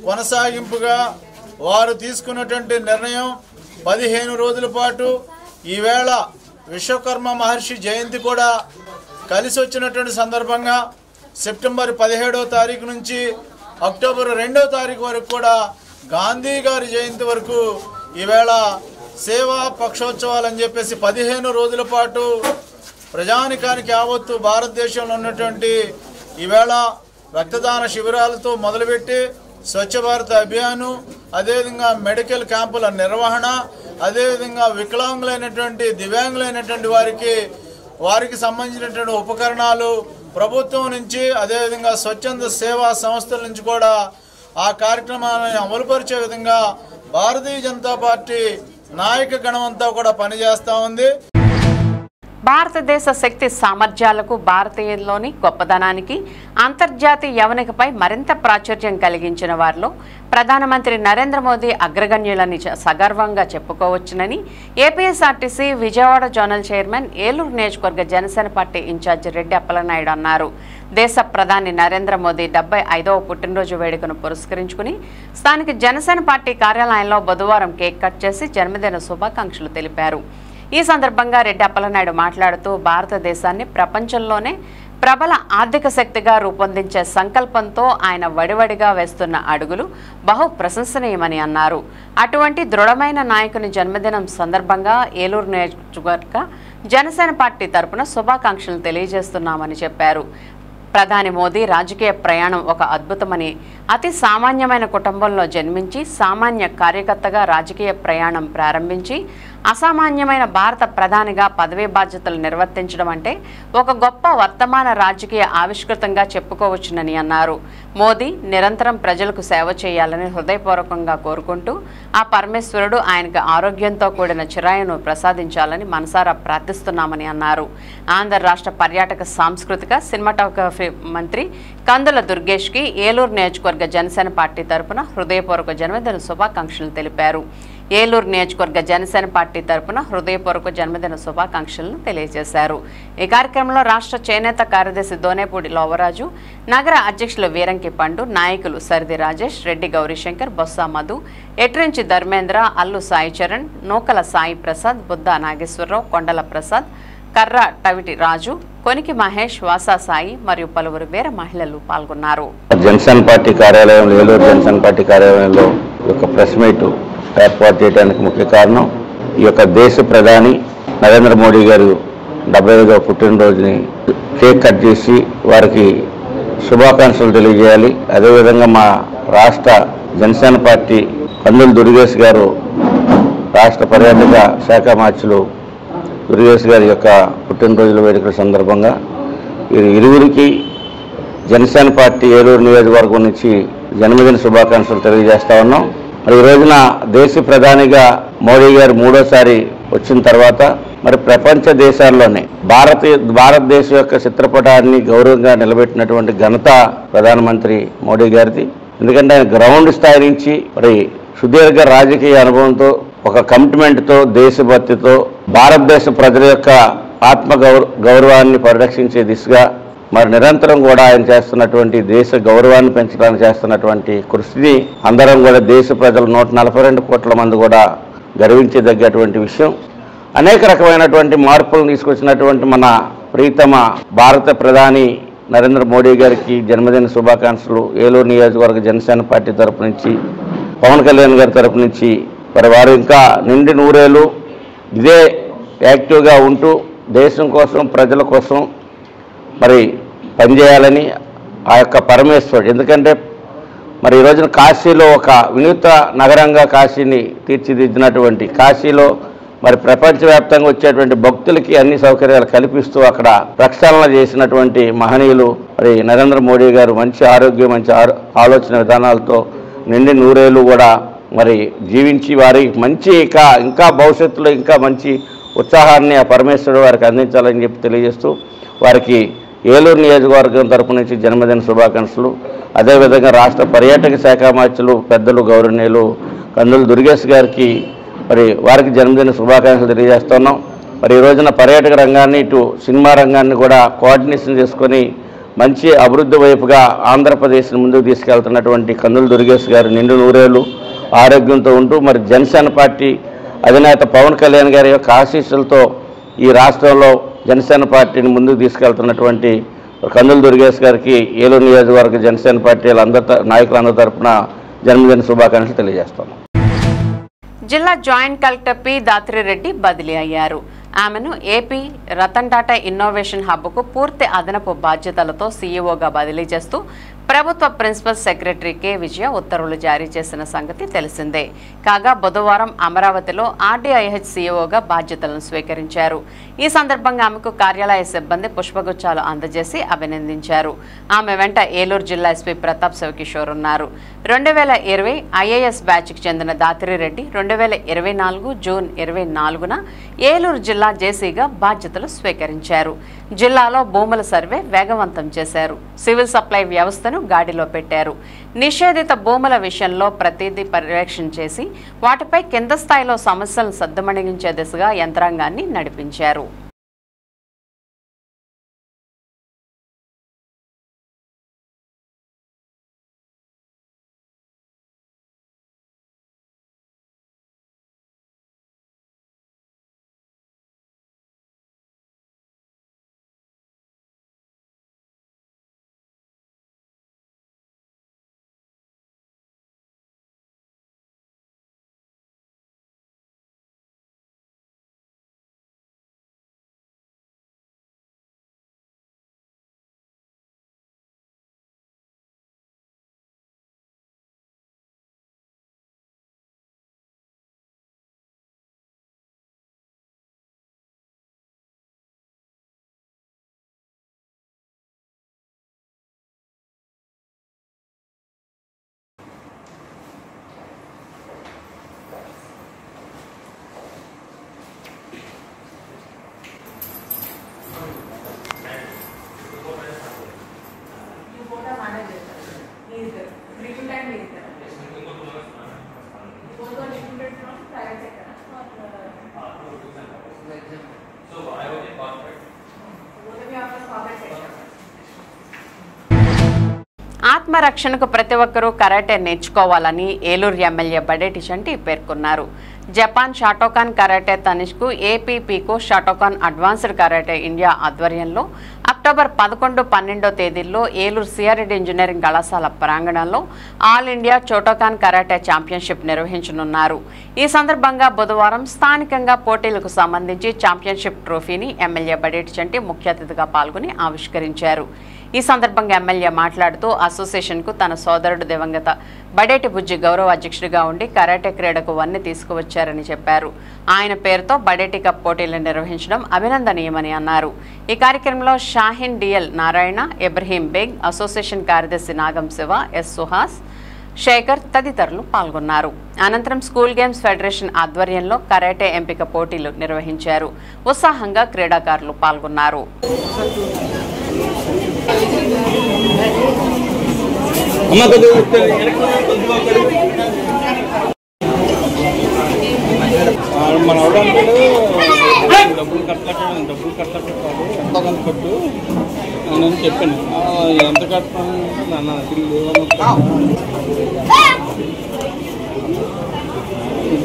కొనసాగింపుగా వారు తీసుకున్నటువంటి నిర్ణయం 15 రోజుల పాటు ఈవేళ విశ్వకర్మ మహర్షి జయంతి కూడా కలిసి వచ్చినటువంటి సందర్భంగా సెప్టెంబర్ 17వ తారీఖు నుంచి అక్టోబర్ 2వ తారీఖు వరకు కూడా గాంధీ గారి జయంతి వరకు ఈవేళ సేవా పక్షోత్సవాలు అని చెప్పేసి 15 రోజుల పాటు ప్రజానికానికి యావత్తు భారతదేశంలో ఉన్నటువంటి ఈవేళ రక్తదాన శిబిరాలతో మొదలుపెట్టి స్వచ్ఛ భారత్ అభియాను, అదేవిధంగా మెడికల్ క్యాంపుల నిర్వహణ, అదేవిధంగా వికలాంగులైనటువంటి దివ్యాంగులైనటువంటి వారికి సంబంధించినటువంటి ఉపకరణాలు ప్రభుత్వం నుంచి, అదేవిధంగా స్వచ్ఛంద సేవా సంస్థల నుంచి కూడా ఆ కార్యక్రమాన్ని అమలుపరిచే విధంగా భారతీయ జనతా పార్టీ నాయక గణమంతా కూడా పనిచేస్తూ ఉంది. భారతదేశ శక్తి సామర్థ్యాలకు, భారతీయుల్లోని గొప్పదనానికి, అంతర్జాతీయ యవనికపై మరింత ప్రాచుర్యం కలిగించిన వారిలో ప్రధానమంత్రి నరేంద్ర మోదీ అగ్రగణ్యులని సగర్వంగా చెప్పుకోవచ్చునని APSRTC Vijayawada zonal chairman, Eluru నియోజకవర్గ జనసేన పార్టీ ఇన్ఛార్జి రెడ్డి అప్పలనాయుడు అన్నారు. దేశ ప్రధాని నరేంద్ర మోదీ 75వ పుట్టినరోజు వేడుకను పురస్కరించుకుని స్థానిక జనసేన పార్టీ కార్యాలయంలో బుధవారం కేక్ కట్ చేసి జన్మదిన శుభాకాంక్షలు తెలిపారు. ఈ సందర్భంగా రెడ్డి అప్పలనాయుడు మాట్లాడుతూ, భారతదేశాన్ని ప్రపంచంలోనే ప్రబల ఆర్థిక శక్తిగా రూపొందించే సంకల్పంతో ఆయన వడివడిగా వేస్తున్న అడుగులు బహు ప్రశంసనీయమని అన్నారు. అటువంటి దృఢమైన నాయకుని జన్మదినం సందర్భంగా ఏలూరు నియోజకవర్గ జనసేన పార్టీ తరపున శుభాకాంక్షలు తెలియజేస్తున్నామని చెప్పారు. ప్రధాని మోదీ రాజకీయ ప్రయాణం ఒక అద్భుతమని, అతి సామాన్యమైన కుటుంబంలో జన్మించి సామాన్య కార్యకర్తగా రాజకీయ ప్రయాణం ప్రారంభించి అసామాన్యమైన భారత ప్రధానిగా పదవీ బాధ్యతలు నిర్వర్తించడం అంటే ఒక గొప్ప వర్తమాన రాజకీయ ఆవిష్కృతంగా చెప్పుకోవచ్చునని అన్నారు. మోదీ నిరంతరం ప్రజలకు సేవ చేయాలని హృదయపూర్వకంగా కోరుకుంటూ ఆ పరమేశ్వరుడు ఆయనకు ఆరోగ్యంతో కూడిన చిరాయును ప్రసాదించాలని మనసారా ప్రార్థిస్తున్నామని అన్నారు. ఆంధ్ర రాష్ట్ర పర్యాటక సాంస్కృతిక సినిమాటోగ్రఫీ మంత్రి కందుల దుర్గేష్కి ఏలూరు నియోజకవర్గ జనసేన పార్టీ తరపున హృదయపూర్వక జన్మదిన శుభాకాంక్షలు తెలిపారు. ఏలూరు నియోజకవర్గ జనసేన పార్టీ తరపున హృదయపూర్వక జన్మదిన శుభాకాంక్షలను తెలియజేశారు. ఈ కార్యక్రమంలో రాష్ట్ర చేనేత కార్యదర్శి దోనేపూడి లోవరాజు, నగర అధ్యక్షులు వీరంకి పండు, నాయకులు సరిది రాజేష్, రెడ్డి గౌరీశంకర్, బొత్స మధు, ఎట్రించి ధర్మేంద్ర, అల్లు సాయి చరణ్, నూకల సాయి ప్రసాద్, బుద్ధ నాగేశ్వరరావు, కొండల ప్రసాద్, కర్ర టవిటి రాజు, కొనికి మహేష్, వాసా సాయి మరియు పలువురు వేరే మహిళలు పాల్గొన్నారు. జనసేన పార్టీ కార్యాలయంలో, ఏలూరు జనసేన పార్టీ కార్యాలయంలో ఒక ప్రెస్ మీట్ ఏర్పాటు చేయడానికి ముఖ్య కారణం, ఈ యొక్క దేశ ప్రధాని నరేంద్ర మోడీ గారు 75వ పుట్టినరోజుని కేక్ కట్ చేసి వారికి శుభాకాంక్షలు తెలియజేయాలి. అదేవిధంగా మా రాష్ట్ర జనసేన పార్టీ కందుల దుర్గేష్ గారు, రాష్ట్ర పర్యాటక శాఖ మార్చులు దుర్గేష్ గారి యొక్క పుట్టినరోజుల వేడుకల సందర్భంగా ఇరువురికి జనసేన పార్టీ ఏలూరు నియోజకవర్గం నుంచి జన్మదిన శుభాకాంక్షలు తెలియజేస్తా ఉన్నాం. మరి ఈ రోజున దేశ ప్రధానిగా మోడీ గారు 3వ సారి వచ్చిన తర్వాత మరి ప్రపంచ దేశాల్లోనే భారతదేశం యొక్క చిత్రపటాన్ని గౌరవంగా నిలబెట్టినటువంటి ఘనత ప్రధానమంత్రి మోడీ గారిది. ఎందుకంటే ఆయన గ్రౌండ్ స్థాయి నుంచి మరి సుదీర్ఘ రాజకీయ అనుభవంతో, ఒక కమిట్మెంట్తో, దేశభక్తితో భారతదేశ ప్రజల యొక్క గౌరవాన్ని పరిరక్షించే దిశగా మరి నిరంతరం కూడా ఆయన చేస్తున్నటువంటి దేశ గౌరవాన్ని పెంచడానికి చేస్తున్నటువంటి కృషిని అందరం కూడా దేశ ప్రజలు 142 కోట్ల మంది కూడా గర్వించదగ్గటువంటి విషయం. అనేక రకమైనటువంటి మార్పులను తీసుకొచ్చినటువంటి మన ప్రీతమ భారత ప్రధాని నరేంద్ర మోడీ గారికి జన్మదిన శుభాకాంక్షలు. ఏలూరు నియోజకవర్గ జనసేన పార్టీ తరపు నుంచి, పవన్ కళ్యాణ్ గారి తరపు నుంచి మరి వారు ఇంకా నిండి నూరేళ్ళు ఇదే యాక్టివ్గా ఉంటూ దేశం కోసం, ప్రజల కోసం మరి పనిచేయాలని ఆ యొక్క పరమేశ్వరుడు, ఎందుకంటే మరి ఈ రోజున కాశీలో ఒక వినూత్న నగరంగా కాశీని తీర్చిదిద్దినటువంటి, కాశీలో మరి ప్రపంచవ్యాప్తంగా వచ్చేటువంటి భక్తులకి అన్ని సౌకర్యాలు కల్పిస్తూ అక్కడ ప్రక్షాళన చేసినటువంటి మహనీయులు మరి నరేంద్ర మోడీ గారు. మంచి ఆరోగ్యం, మంచి ఆలోచన విధానాలతో నిండి నూరేళ్ళు కూడా మరి జీవించి వారి మంచి ఇంకా భవిష్యత్తులో ఇంకా మంచి ఉత్సాహాన్ని ఆ పరమేశ్వరుడు వారికి అందించాలని చెప్పి తెలియజేస్తూ వారికి ఏలూరు నియోజకవర్గం తరపు నుంచి జన్మదిన శుభాకాంక్షలు. అదేవిధంగా రాష్ట్ర పర్యాటక శాఖ మంత్రులు పెద్దలు గౌరవనీయులు కందుల దుర్గేష్ గారికి మరి వారికి జన్మదిన శుభాకాంక్షలు తెలియజేస్తున్నాం. మరి ఈ రోజున పర్యాటక రంగాన్ని, ఇటు సినిమా రంగాన్ని కూడా కోఆర్డినేషన్ చేసుకొని మంచి అభివృద్ధి వైపుగా ఆంధ్రప్రదేశ్ని ముందుకు తీసుకెళ్తున్నటువంటి కందుల దుర్గేష్ గారు నిండు నూరేళ్ళు ఆరోగ్యంతో ఉంటూ మరి జనసేన పార్టీ అధినేత పవన్ కళ్యాణ్ గారి యొక్క ఆశీస్సులతో ఈ రాష్ట్రంలో జనసేన పార్టీని ముందుకు తీసుకెళ్తున్నటువంటి కందుల దుర్గేష్ గారికి ఏలూరు నియోజకవర్గ జనసేన పార్టీ నాయకులందరి తరఫున జన్మదిన శుభాకాంక్షలు తెలియజేస్తున్నాం. జిల్లా జాయింట్ కలెక్టర్ పి దాత్రిరెడ్డి బదిలీ అయ్యారు. ఆమెను ఏపీ రతన్ టాటా ఇన్నోవేషన్ హబ్కు పూర్తి అదనపు బాధ్యతలతో సీఈఓగా బదిలీ చేస్తూ ప్రభుత్వ ప్రిన్సిపల్ సెక్రటరీ కె విజయ ఉత్తర్వులు జారీ చేసిన సంగతి తెలిసిందే. కాగా బుధవారం అమరావతిలో ఆర్డీఐహెచ్ సీఈఓగా బాధ్యతలను స్వీకరించారు. ఈ సందర్భంగా ఆమెకు కార్యాలయ సిబ్బంది పుష్పగుచ్చాలు అందజేసి అభినందించారు. ఆమె వెంట ఏలూరు జిల్లా ఎస్పీ ప్రతాప్ శివకిషోర్ ఉన్నారు. 2020 ఐఏఎస్ బ్యాచ్కి చెందిన దాత్రిరెడ్డి 2024 జూన్ 24న ఏలూరు జిల్లా జేసీగా బాధ్యతలు స్వీకరించారు. జిల్లాలో భూముల సర్వే వేగవంతం చేశారు. సివిల్ సప్లై వ్యవస్థను గాడిలో పెట్టారు. నిషేధిత భూముల విషయంలో ప్రతిదీ పర్యవేక్షణ చేసి వాటిపై కింద స్థాయిలో సమస్యలను సద్దుమణిగించే దిశగా యంత్రాంగాన్ని నడిపించారు. ఆత్మరక్షణకు ప్రతి ఒక్కరూ కరాటే నేర్చుకోవాలని ఏలూరు ఎమ్మెల్యే బడేటి చంటి పేర్కొన్నారు. జపాన్ షాటోకాన్ కరాటే తనిష్కు ఏపీపీకు షాటోకాన్ అడ్వాన్స్డ్ కరాటే ఇండియా ఆధ్వర్యంలో అక్టోబర్ 11, 12 తేదీల్లో ఏలూరు సిఆర్రెడ్డి ఇంజనీరింగ్ కళాశాల ప్రాంగణంలో all India Shotokan karate championship నిర్వహించనున్నారు. ఈ సందర్భంగా బుధవారం స్థానికంగా పోటీలకు సంబంధించి ఛాంపియన్షిప్ ట్రోఫీని ఎమ్మెల్యే బడేటి చంటి ముఖ్య అతిథిగా పాల్గొని ఆవిష్కరించారు. ఈ సందర్భంగా ఎమ్మెల్యే మాట్లాడుతూ అసోసియేషన్కు తన సోదరుడు దివంగత బడేటి బుజ్జి గౌరవ అధ్యక్షుడిగా ఉండి కరాటే క్రీడకు వన్నె తీసుకువచ్చారని చెప్పారు. ఆయన పేరుతో బడేటి కప్ పోటీలు నిర్వహించడం అభినందనీయమని అన్నారు. ఈ కార్యక్రమంలో షాహిన్ డిఎల్ నారాయణ, ఇబ్రహీం బేగ్, అసోసియేషన్ కార్యదర్శి నాగం శివ, ఎస్ సుహాస్, శేఖర్ తదితరులు పాల్గొన్నారు. అనంతరం స్కూల్ గేమ్స్ ఫెడరేషన్ ఆధ్వర్యంలో కరాటే ఎంపిక పోటీలు నిర్వహించారు. ఉత్సాహంగా క్రీడాకారులు పాల్గొన్నారు. డబ్బులు కట్టట్టు కట్టు అని చెప్పాను. ఎంత కట్టాను నాన్న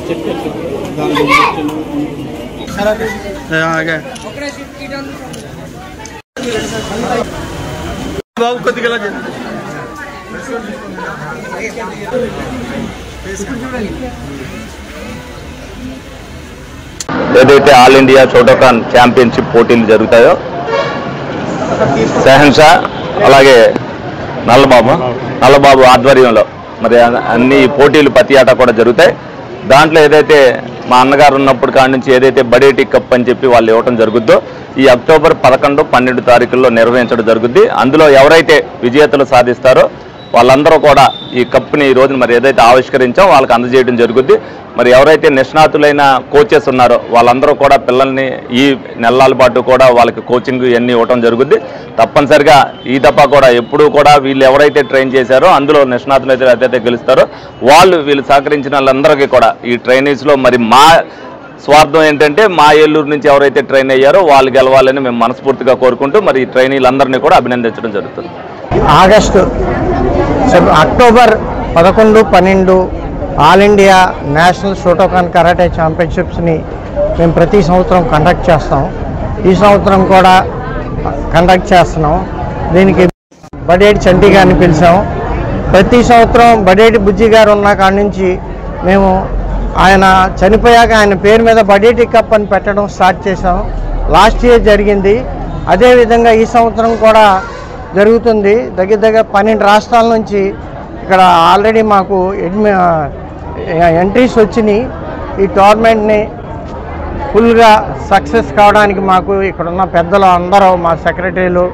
చెప్పాను. బాబు కొద్దిగా ఏదైతే ఆల్ ఇండియా షోటోకాన్ ఛాంపియన్షిప్ పోటీలు జరుగుతాయో సెహన్షా అలాగే నల్లబాబు ఆధ్వర్యంలో మరి అన్ని పోటీలు ప్రతి ఏటా కూడా జరుగుతాయి. దాంట్లో ఏదైతే మా అన్నగారు ఉన్నప్పుడు కాడి నుంచి ఏదైతే బడేటి కప్ అని చెప్పి వాళ్ళు ఇవ్వటం జరుగుద్దో ఈ అక్టోబర్ 11, 12 తారీఖుల్లో నిర్వహించడం జరుగుద్ది. అందులో ఎవరైతే విజేతలు సాధిస్తారో వాళ్ళందరూ కూడా ఈ కప్ని ఈ రోజున మరి ఏదైతే ఆవిష్కరించామో వాళ్ళకి అందజేయడం జరుగుద్ది. మరి ఎవరైతే నిష్ణాతులైన కోచెస్ ఉన్నారో వాళ్ళందరూ కూడా పిల్లల్ని ఈ నెలల పాటు కూడా వాళ్ళకి కోచింగ్ ఇవన్నీ ఇవ్వడం జరుగుద్ది. తప్పనిసరిగా ఈ దఫా కూడా ఎప్పుడూ కూడా వీళ్ళు ఎవరైతే ట్రైన్ చేశారో అందులో నిష్ణాతులు అయితే గెలుస్తారో వీళ్ళు సహకరించిన వాళ్ళందరికీ కూడా ఈ ట్రైనీస్లో మరి మా స్వార్థం ఏంటంటే మా ఏలూరు నుంచి ఎవరైతే ట్రైన్ అయ్యారో వాళ్ళు గెలవాలని మేము మనస్ఫూర్తిగా కోరుకుంటూ మరి ఈ ట్రైనీలందరినీ కూడా అభినందించడం జరుగుతుంది. October 11, 12 all India national Shotokan karate ఛాంపియన్షిప్స్ని మేము ప్రతి సంవత్సరం కండక్ట్ చేస్తాం. ఈ సంవత్సరం కూడా కండక్ట్ చేస్తున్నాం. దీనికి బడేటి చంటి గారిని పిలిచాం. ప్రతి సంవత్సరం బడేటి బుజ్జి గారు ఉన్న కాడి నుంచి మేము ఆయన చనిపోయాక ఆయన పేరు మీద బడేటి కప్ అని పెట్టడం స్టార్ట్ చేసాం. లాస్ట్ ఇయర్ జరిగింది. అదేవిధంగా ఈ సంవత్సరం కూడా జరుగుతుంది. దగ్గర 12 రాష్ట్రాల నుంచి ఇక్కడ ఆల్రెడీ మాకు ఎంట్రీస్ వచ్చినాయి. ఈ టోర్నమెంట్ని ఫుల్గా సక్సెస్ కావడానికి మాకు ఇక్కడున్న పెద్దలు అందరూ మా సెక్రటరీలు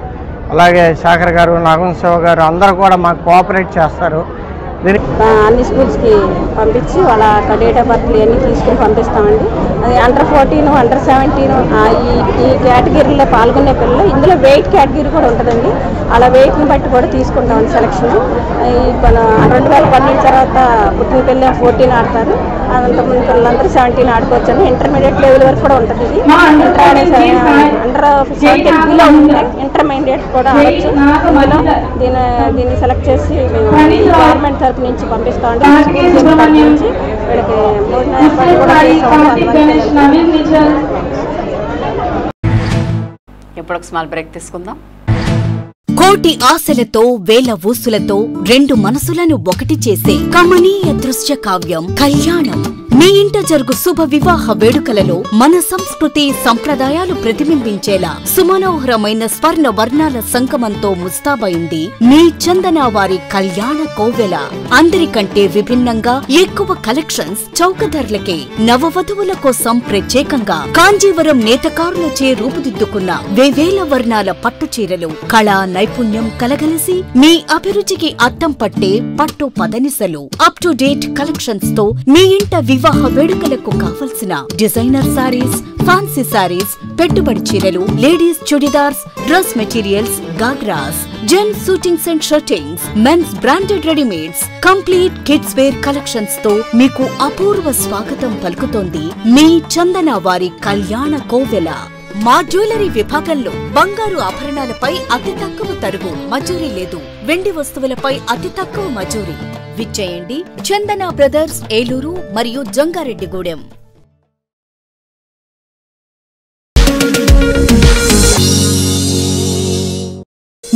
అలాగే శేఖర్ గారు, నాగవంశివ గారు అందరూ కూడా మాకు కోఆపరేట్ చేస్తారు. అన్ని స్కూల్స్కి పంపించి వాళ్ళ డేట్ ఆఫ్ బర్త్లు అన్నీ తీసుకుని పంపిస్తామండి. అది అండర్ 14, అండర్ 17 ఈ కేటగిరీలో పాల్గొనే పిల్లలు. ఇందులో వెయిట్ కేటగిరీ కూడా ఉంటుందండి. అలా వెయిట్ని బట్టి కూడా తీసుకుంటామండి సెలక్షన్. మన 2012 తర్వాత పుట్టిన పిల్లలు 14 ఆడతారు. అంతకుముందు పిల్లలందరూ 17 ఆడుకోవచ్చు అండి. ఇంటర్మీడియట్ లెవెల్ వరకు కూడా ఉంటుంది. ఇది అండర్ 17 బిలో ఉంటే ఇంటర్మీడియట్ కూడా ఆడచ్చు. ఇందులో దీన్ని సెలెక్ట్ చేసి గవర్నమెంట్ తరపు నుంచి పంపిస్తామండి. నుంచి వీళ్ళకి భోజన ఏర్పాటు కూడా చేస్తాం. ఇప్పుడు ఒక స్మాల్ బ్రేక్ తీసుకుందాం. కోటి ఆశలతో వేల ఊసులతో రెండు మనసులను ఒకటి చేసే కమనీయ దృశ్య కావ్యం కళ్యాణం. మీ ఇంట జరుగు శుభ వివాహ వేడుకలలో మన సంస్కృతి సంప్రదాయాలు ప్రతిబింబించేలా సుమనోహరమైన స్వర్ణ వర్ణాల సంగమంతో ముస్తాబైంది మీ చందన వారి కళ్యాణ కోవెల. అందరికంటే విభిన్నంగా ఎక్కువ కలెక్షన్స్ చౌక ధరలకే నవవధువుల కోసం ప్రత్యేకంగా కాంజీవరం నేతకారులచే రూపుదిద్దుకున్న వేవేల వర్ణాల పట్టు చీరలు కళా నైపుణ్యం కలగలిసి మీ అభిరుచికి అద్దం పట్టే పట్టు పదనిసలు అప్ టు డేట్ కలెక్షన్స్ తో మీ ఇంట వివాహ వేడుకలకు కావలసిన డిజైనర్ సారీస్, ఫ్యాన్సీ సారీస్, పెట్టుబడి చీరలు, ladies churidars, dress materials, ghagras, gents suitings and shirtings, men's branded readymades, complete kids wear collections తో మీకు అపూర్వ స్వాగతం పలుకుతోంది మీ చందన వారి కళ్యాణ కోవెల. మా జ్యువెలరీ విభాగంలో బంగారు ఆభరణాలపై అతి తక్కువ తరుగు మజూరీ లేదు. వెండి వస్తువులపై అతి తక్కువ మజూరీ. విచ్చేయండి చందన బ్రదర్స్ ఏలూరు మరియు జంగారెడ్డిగూడెం.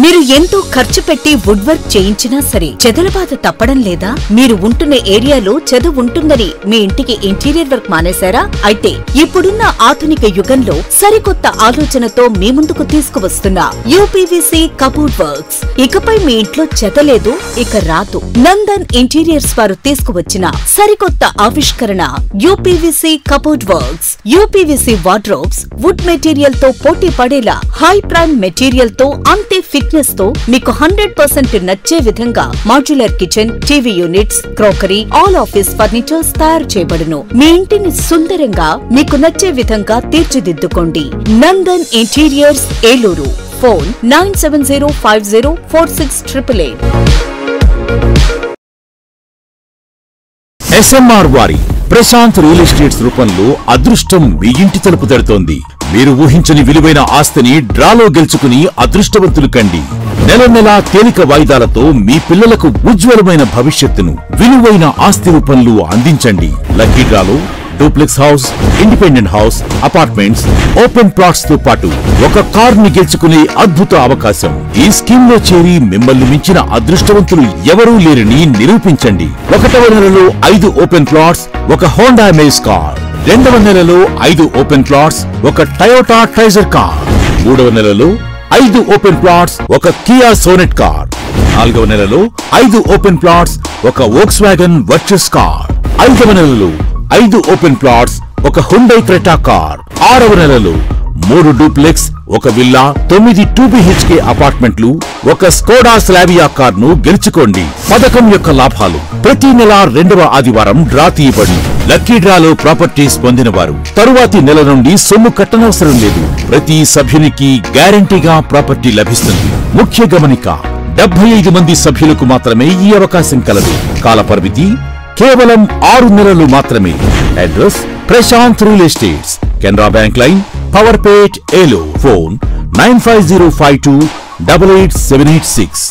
మీరు ఎంతో ఖర్చు పెట్టి వుడ్ వర్క్ చేయించినా సరే చెదలబాధ తప్పడం లేదా? మీరు ఉంటున్న ఏరియాలో చెద ఉంటుందని మీ ఇంటికి ఇంటీరియర్ వర్క్ మానేశారా? అయితే ఇప్పుడున్న ఆధునిక యుగంలో సరికొత్త ఆలోచనతో మీ ముందుకు తీసుకువస్తున్న యూపీవీసీ కబోర్డ్ వర్క్స్. ఇకపై మీ ఇంట్లో చెద లేదు, ఇక రాదు. నందన్ ఇంటీరియర్స్ వారు తీసుకువచ్చిన సరికొత్త ఆవిష్కరణ UPVC cupboard works. UPVC wardrobes wood material తో పోటీ పడేలా హై ప్రైమ్ మెటీరియల్ తో అంతే ఫిట్నెస్ తో మీకు 100% నచ్చే విధంగా modular kitchen, TV units, crockery, all office furnitures తయారు చేయబడును. మీ ఇంటిని సుందరంగా మీకు నచ్చే విధంగా తీర్చిదిద్దుకోండి. Nandan interiors, Eluru. Phone 9705046888. SMR వారి ప్రశాంత్ రియల్ ఎస్టేట్స్ రూపంలో అదృష్టం మీ ఇంటి తలుపు తడుతోంది. మీరు ఊహించని విలువైన ఆస్తిని డ్రాలో గెలుచుకుని అదృష్టవంతులు కండి. నెల నెలా తేలిక వాయిదాలతో మీ పిల్లలకు ఉజ్వలమైన భవిష్యత్తును విలువైన ఆస్తి రూపంలో అందించండి. లక్కీ డ్రాలో duplex house, independent house, apartments, open plots తో పాటు ఒక కార్ ని గెలుచుకునే అద్భుత అవకాశం. ఈ స్కీమ్ లో చేరి మిమ్మల్ని మించిన అదృష్టవంతులు ఎవరూ లేరని నిరూపించండి. 1వ నెలలో 5 ఓపెన్ ప్లాట్స్, ఒక హోండా అమేజ్ కార్. 2వ నెలలో 5 ఓపెన్ ప్లాట్స్, ఒక టయోటా ట్రైజర్ కార్. 3వ నెలలో 5 ఓపెన్ ప్లాట్స్, ఒక కియా సోనెట్ కార్. 4వ నెలలో 5 ఓపెన్ ప్లాట్స్, ఒక వోక్స్వాగన్ వర్చస్ కార్. 5వ నెలలో 5 ఓపెన్ ప్లాట్స్, ఒక హుండై క్రెటా కార్. 6వ నెలలో 3 డూప్లెక్స్, ఒక విల్లా, 9 2BHK అపార్ట్మెంట్లు, ఒక స్కోడా స్లావియా కార్ ను గెలుచుకోండి. పథకం యొక్క లాభాలు: ప్రతి నెల 2వ ఆదివారం డ్రా తీయబడి లక్కీ డ్రాలో ప్రాపర్టీస్ పొందిన వారు తరువాతి నెల నుండి సొమ్ము కట్టనవసరం లేదు. ప్రతి సభ్యునికి గ్యారంటీగా ప్రాపర్టీ లభిస్తుంది. ముఖ్య గమనిక: 75 మంది సభ్యులకు మాత్రమే ఈ అవకాశం కలదు. కాల పరిమితి కేవలం 6 నెలలు మాత్రమే. Address: Prashanth real estates, Canara bank line, Powerpet, Eluru. Phone 9505288786.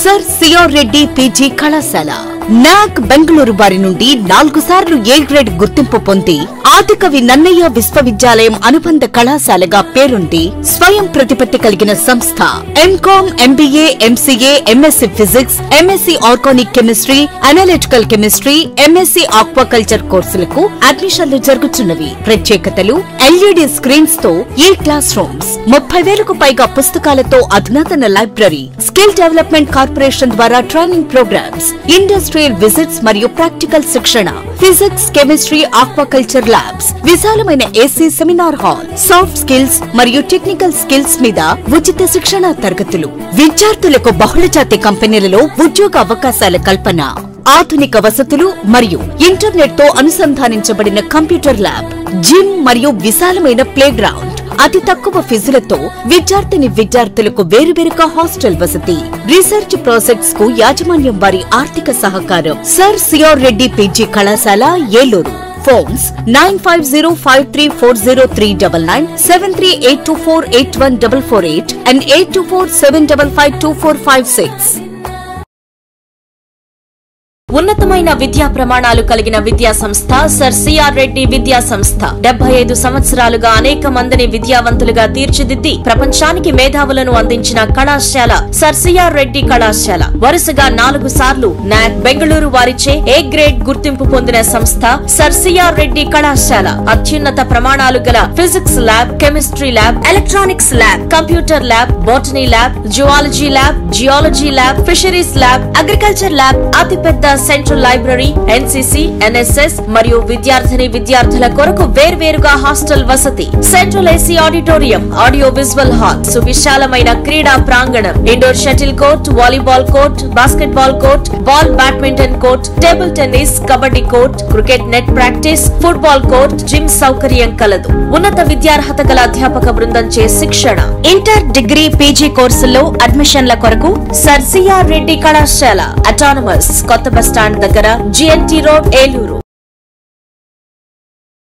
Sir CR Reddy PG కళాశాల నాక్ బెంగళూరు వారి నుండి 4 సార్లు ఏ గ్రేడ్ గుర్తింపు పొంది ఆదికవి నన్నయ్య విశ్వవిద్యాలయం అనుబంధ కళాశాలగా పేరుంది. స్వయం ప్రతిపత్తి కలిగిన సంస్థ. MCom, MBA, MCA, MSc physics, MSc organic chemistry, analytical chemistry, MSc aquaculture కోర్సులకు అడ్మిషన్లు జరుగుతున్నవి. ప్రత్యేకతలు: ఎల్ఈడి స్క్రీన్స్ తో ఈ క్లాస్ రూమ్స్, 30,000కు పైగా పుస్తకాలతో అధునాతన లైబ్రరీ, స్కిల్ డెవలప్మెంట్ కార్పొరేషన్ ద్వారా ట్రైనింగ్ ప్రోగ్రామ్స్, ఇండస్ట్రియల్ విజిట్స్ మరియు ప్రాక్టికల్ శిక్షణ, ఫిజిక్స్, కెమిస్ట్రీ, ఆక్వాకల్చర్ ల్యాబ్స్, విశాలమైన AC seminar hall, soft skills మరియు టెక్నికల్ స్కిల్స్ మీద ఉచిత శిక్షణ తరగతులు, విద్యార్థులకు బహుళజాతి కంపెనీలలో ఉద్యోగ అవకాశాల కల్పన, ఆధునిక వసతులు మరియు ఇంటర్నెట్ తో అనుసంధానించబడిన కంప్యూటర్ ల్యాబ్, జిమ్ మరియు విశాలమైన ప్లే గ్రౌండ్, అతి తక్కువ ఫీజులతో విద్యార్థులకు వేరువేరుగా హాస్టల్ వసతి, రీసెర్చ్ ప్రాజెక్ట్స్ కు యాజమాన్యం వారి ఆర్థిక సహకారం. సర్ సిఆర్ రెడ్డి పీజీ కళాశాల, ఏలూరు. Phones 9505340399, 7382481448 and 8247552456. ఉన్నతమైన విద్యా ప్రమాణాలు కలిగిన విద్యా సంస్థ సర్ సిఆర్ రెడ్డి విద్యా సంస్థ 75 సంవత్సరాలుగా అనేక మందిని విద్యావంతులుగా తీర్చిదిద్ది ప్రపంచానికి మేధావులను అందించిన కళాశాల సర్ సిఆర్ రెడ్డి కళాశాల. వరుసగా 4 సార్లు నాక్ బెంగళూరు వారిచే ఏ గ్రేడ్ గుర్తింపు పొందిన సంస్థ సర్ సిఆర్ రెడ్డి కళాశాల. అత్యున్నత ప్రమాణాలు గల physics lab, chemistry lab, electronics lab, computer lab, botany lab, zoology lab, geology lab, fisheries lab, agriculture lab, అతిపెద్ద సెంట్రల్ లైబ్రరీ, ఎన్సీసీ, ఎన్ఎస్ఎస్ మరియు విద్యార్థుల కొరకు వేర్వేరుగా హాస్టల్ వసతి, central AC auditorium, audio visual hall, సువిశాలమైన క్రీడా ప్రాంగణం, indoor shuttle court, volleyball court, basketball court, ball badminton court, table tennis, kabaddi court, cricket net practice, football court, gym సౌకర్యం కలదు. ఉన్నత విద్యార్హత గల అధ్యాపక బృందం చే శిక్షణ. ఇంటర్, డిగ్రీ, పీజీ కోర్సుల్లో అడ్మిషన్ల కొరకు సర్ సిఆర్ రెడ్డి కళాశాల. అటానమస్, కొత్త బస్ స్టాండ్ దగ్గర, GNT road, Eluru.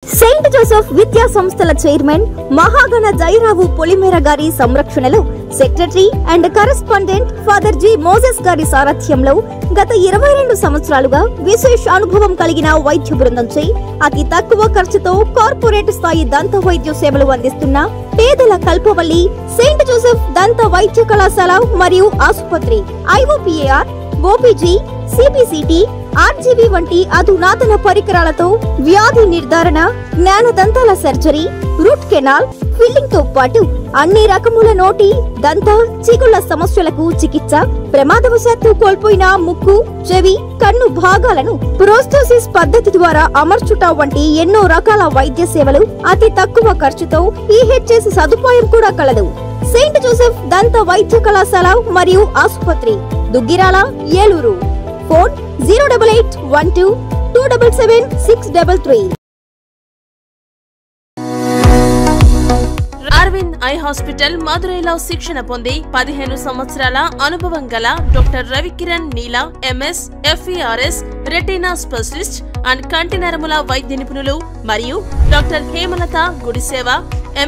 Saint Joseph విద్యా సంస్థల చైర్మన్ మహాగణ జైరావు పొలిమేర గారి సంరక్షణలో secretary and correspondent father G Moses గారి సారథ్యంలో గత 22 సంవత్సరాలుగా విశేష అనుభవం కలిగిన వైద్య బృందంచే అతి తక్కువ ఖర్చుతో కార్పొరేట్ స్థాయి దంత వైద్య సేవలు అందిస్తున్న పేదల కల్పవల్లి సెయింట్ జోసెఫ్ దంత వైద్య కళాశాల మరియు ఆసుపత్రి. ఐఓపీఏఆర్, ఓపీజీ, సిబిసిటి, ఆర్జీబీ వంటి అధునాతన పరికరాలతో వ్యాధి నిర్ధారణ, జ్ఞానదంతాల సర్జరీ, రూట్ కెనాల్, ఫిల్లింగ్ తో పాటు అన్ని రకముల నోటి, దంత, చిగుళ్ల సమస్యలకు చికిత్స, ప్రమాదవశాత్తు కోల్పోయిన ముక్కు, చెవి, కన్ను భాగాలను ప్రోస్తోసిస్ పద్ధతి ద్వారా అమర్చుట వంటి ఎన్నో రకాల వైద్య సేవలు అతి తక్కువ ఖర్చుతో ఈహెచ్ఎస్ సదుపాయం కూడా కలదు. సెయింట్ జోసెఫ్ దంత వైద్య కళాశాల మరియు ఆసుపత్రి, Duggirala, Eluru. Phone 08812277633. Aravind eye hospital మదురైలో శిక్షణ పొంది 15 సంవత్సరాల అనుభవం గల doctor Ravikiran Neela MS, FERS, retina specialist and కంటి నరముల వైద్య నిపుణులు మరియు doctor Hemalatha Gudiseva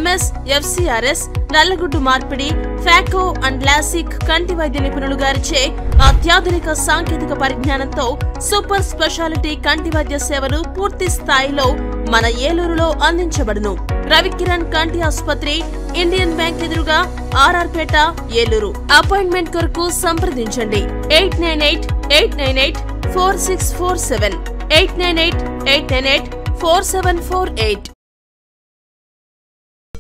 MS, FCRS, నల్లగుడ్డు మార్పిడి, ఫాకో అండ్ లాసిక్ కంటి వైద్య నిపుణులు గారిచే అత్యాధునిక సాంకేతిక పరిజ్ఞానంతో సూపర్ స్పెషాలిటీ కంటి వైద్య సేవలు పూర్తి స్థాయిలో మన ఏలూరులో అందించబడును. రవికిరణ్ కంటి ఆసుపత్రి, ఇండియన్ బ్యాంక్ ఎదురుగా, RR పేట, ఏలూరు. అపాయింట్మెంట్ కొరకు సంప్రదించండి 898-898-4647, 898-898-4748.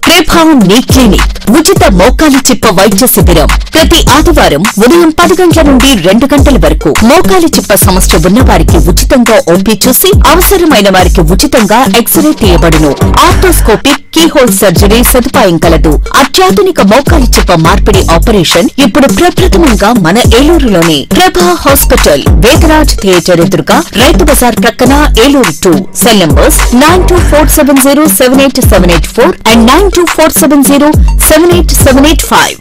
ప్రభావం నీ క్లినిక్ ఉచిత మోకాలి చిప్ప వైద్య శిబిరం ప్రతి ఆదివారం ఉదయం 10 గంటల నుండి 2 గంటల వరకు. మోకాలి చిప్ప సమస్య ఉన్న వారికి ఉచితంగా ఓపీ చూసి అవసరమైన వారికి ఉచితంగా ఎక్స్రే తీయబడును. ఆర్థోస్కోపిక్ కీహోల్ సర్జరీ సదుపాయం కలదు. అత్యాధునిక మోకాలి చిప్ప మార్పిడి ఆపరేషన్ ఇప్పుడు ప్రప్రథమంగా మన ఏలూరులోనే. ప్రభా హాస్పిటల్, వేదరాజ్ థియేటర్ ఎదురుగా, రైతు బజార్ ప్రక్కన, Eluru 2. Cell numbers 9247078784 and 9247078785.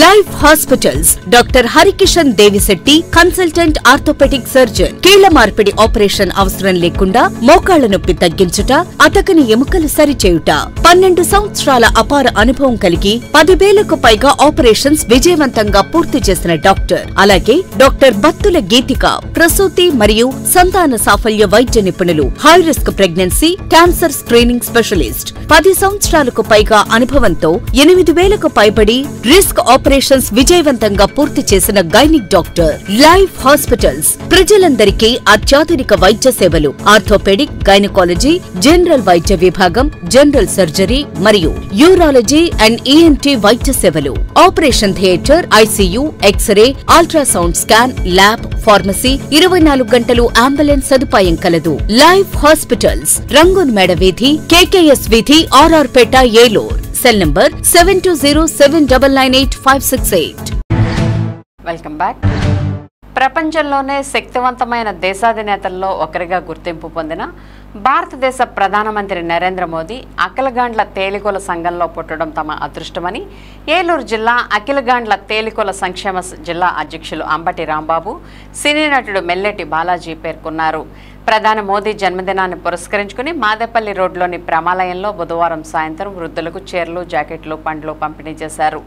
Life hospitals doctor Harikishan Devisetti, consultant orthopedic surgeon. కీళ్ల మార్పిడి ఆపరేషన్ అవసరం లేకుండా మోకాళ్ల నొప్పి తగ్గించుట, అతకని ఎముకలు సరిచేయుట. 12 సంవత్సరాల అపార అనుభవం కలిగి 10,000కు పైగా ఆపరేషన్స్ విజయవంతంగా పూర్తి చేసిన డాక్టర్. అలాగే డాక్టర్ బత్తుల గీతిక, ప్రసూతి మరియు సంతాన సాఫల్య వైద్య నిపుణులు. High risk pregnancy, cancer screening specialist. 10 సంవత్సరాలకు పైగా అనుభవంతో 8,000కు పైబడి రిస్క్ ఆపరేషన్స్ విజయవంతంగా పూర్తి చేసిన గైనిక్ డాక్టర్. లైఫ్ హాస్పిటల్స్ ప్రజలందరికీ అత్యాధునిక వైద్య సేవలు. ఆర్థోపెడిక్, గైనకాలజీ, జనరల్ వైద్య విభాగం, జనరల్ సర్జరీ మరియు యూరాలజీ అండ్ ENT వైద్య సేవలు. Operation theatre, ICU, xray, ultrasound scan, lab, pharmacy, 24 గంటలు అంబులెన్స్ సదుపాయం కలదు. లైఫ్ హాస్పిటల్స్, రంగూన్ మేడ వీధి, KKS వీధి, RR పేట, Eluru. Cell number 7207998568. Welcome back. ప్రపంచంలోనే శక్తివంతమైన దేశాధినేతల్లో ఒకరిగా గుర్తింపు పొందిన భారతదేశ ప్రధానమంత్రి నరేంద్ర మోదీ అఖిలగాండ్ల తేలికల సంఘంలో పుట్టడం తమ అదృష్టమని ఏలూరు జిల్లా అఖిలగాండ్ల తేలికల సంక్షేమ జిల్లా అధ్యక్షులు అంబటి రాంబాబు, సినీ నటుడు మెల్లెటి బాలాజీ పేర్కొన్నారు. ప్రధాని మోదీ జన్మదినాన్ని పురస్కరించుకుని మాదేపల్లి రోడ్లోని ప్రమాలయంలో బుధవారం సాయంత్రం వృద్ధులకు చీరలు, జాకెట్లు, పండ్లు పంపిణీ చేశారు.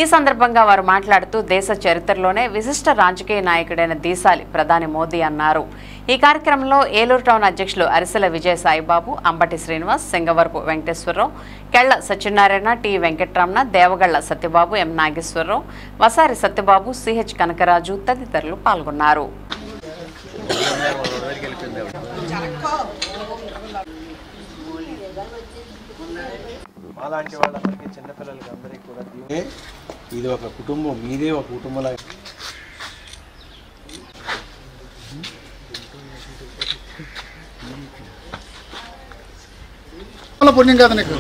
ఈ సందర్భంగా వారు మాట్లాడుతూ దేశ చరిత్రలోనే విశిష్ట రాజకీయ నాయకుడైన దీశాలి ప్రధాని మోదీ అన్నారు. ఈ కార్యక్రమంలో ఏలూరు టౌన్ అధ్యక్షులు అరిసెల విజయ సాయిబాబు, అంబటి శ్రీనివాస్, సింగవరపు వెంకటేశ్వరరావు, కెళ్ల సత్యనారాయణ, టి వెంకట్రమణ, దేవగళ్ల సత్యబాబు, ఎం నాగేశ్వరరావు, వసారి సత్యబాబు, CH కనకరాజు తదితరులు పాల్గొన్నారు. అలాంటి వాళ్ళందరికీ, చిన్నపిల్లలకి అందరికీ కూడా ఇది ఒక కుటుంబం, మీదే ఒక కుటుంబంలా. పుణ్యం కాదు నీకు,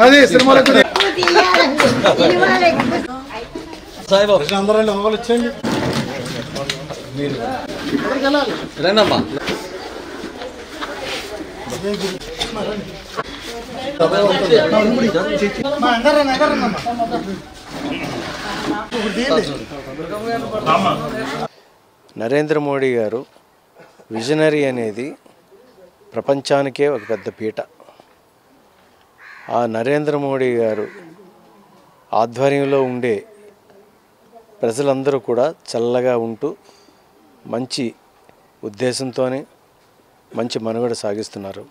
అది సినిమాలకు అందరూ లోపల వచ్చేయండి. మీరు రండమ్మా. నరేంద్ర మోడీ గారు విజనరీ అనేది ప్రపంచానికే ఒక పెద్ద పీట. ఆ నరేంద్ర మోడీ గారు ఆధ్వర్యంలో ఉండే ప్రజలందరూ కూడా చల్లగా ఉంటూ మంచి ఉద్దేశంతోనే మంచి మనుగడ సాగిస్తున్నారు.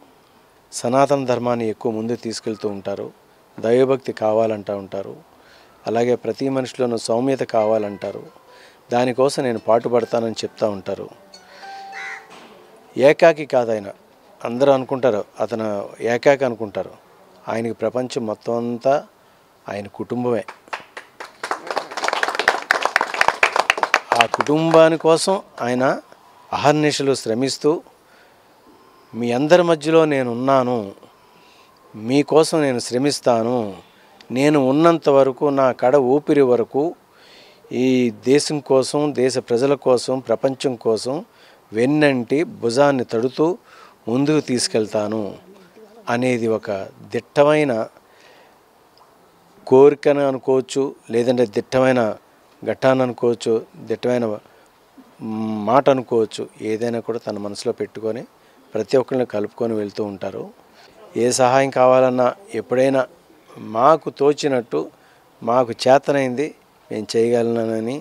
సనాతన ధర్మాన్ని ఎక్కువ ముందు తీసుకెళ్తూ ఉంటారు. దైవభక్తి కావాలంటూ ఉంటారు. అలాగే ప్రతి మనిషిలోనూ సౌమ్యత కావాలంటారు. దానికోసం నేను పాటుపడతానని చెప్తూ ఉంటారు. ఏకాకి కాదు ఆయన. అందరూ అనుకుంటారు అతను ఏకాకి అనుకుంటారు. ఆయనకి ప్రపంచం మొత్తం అంతా ఆయన కుటుంబమే. ఆ కుటుంబాని కోసం ఆయన అహర్నిశలు శ్రమిస్తూ మీ అందరి మధ్యలో నేనున్నాను, మీకోసం నేను శ్రమిస్తాను, నేను ఉన్నంత వరకు నా కడ ఊపిరి వరకు ఈ దేశం కోసం, దేశ ప్రజల కోసం, ప్రపంచం కోసం వెన్నంటి భుజాన్ని తడుతూ ముందుకు తీసుకెళ్తాను అనేది ఒక దిట్టమైన కోరికను అనుకోవచ్చు, లేదంటే దిట్టమైన ఘట్టాన్ని అనుకోవచ్చు, దిట్టమైన మాట అనుకోవచ్చు. ఏదైనా కూడా తన మనసులో పెట్టుకొని ప్రతి ఒక్కరిని కలుపుకొని వెళ్తూ ఉంటారు. ఏ సహాయం కావాలన్నా ఎప్పుడైనా మాకు తోచినట్టు, మాకు చేతనైంది నేను చేయగలనని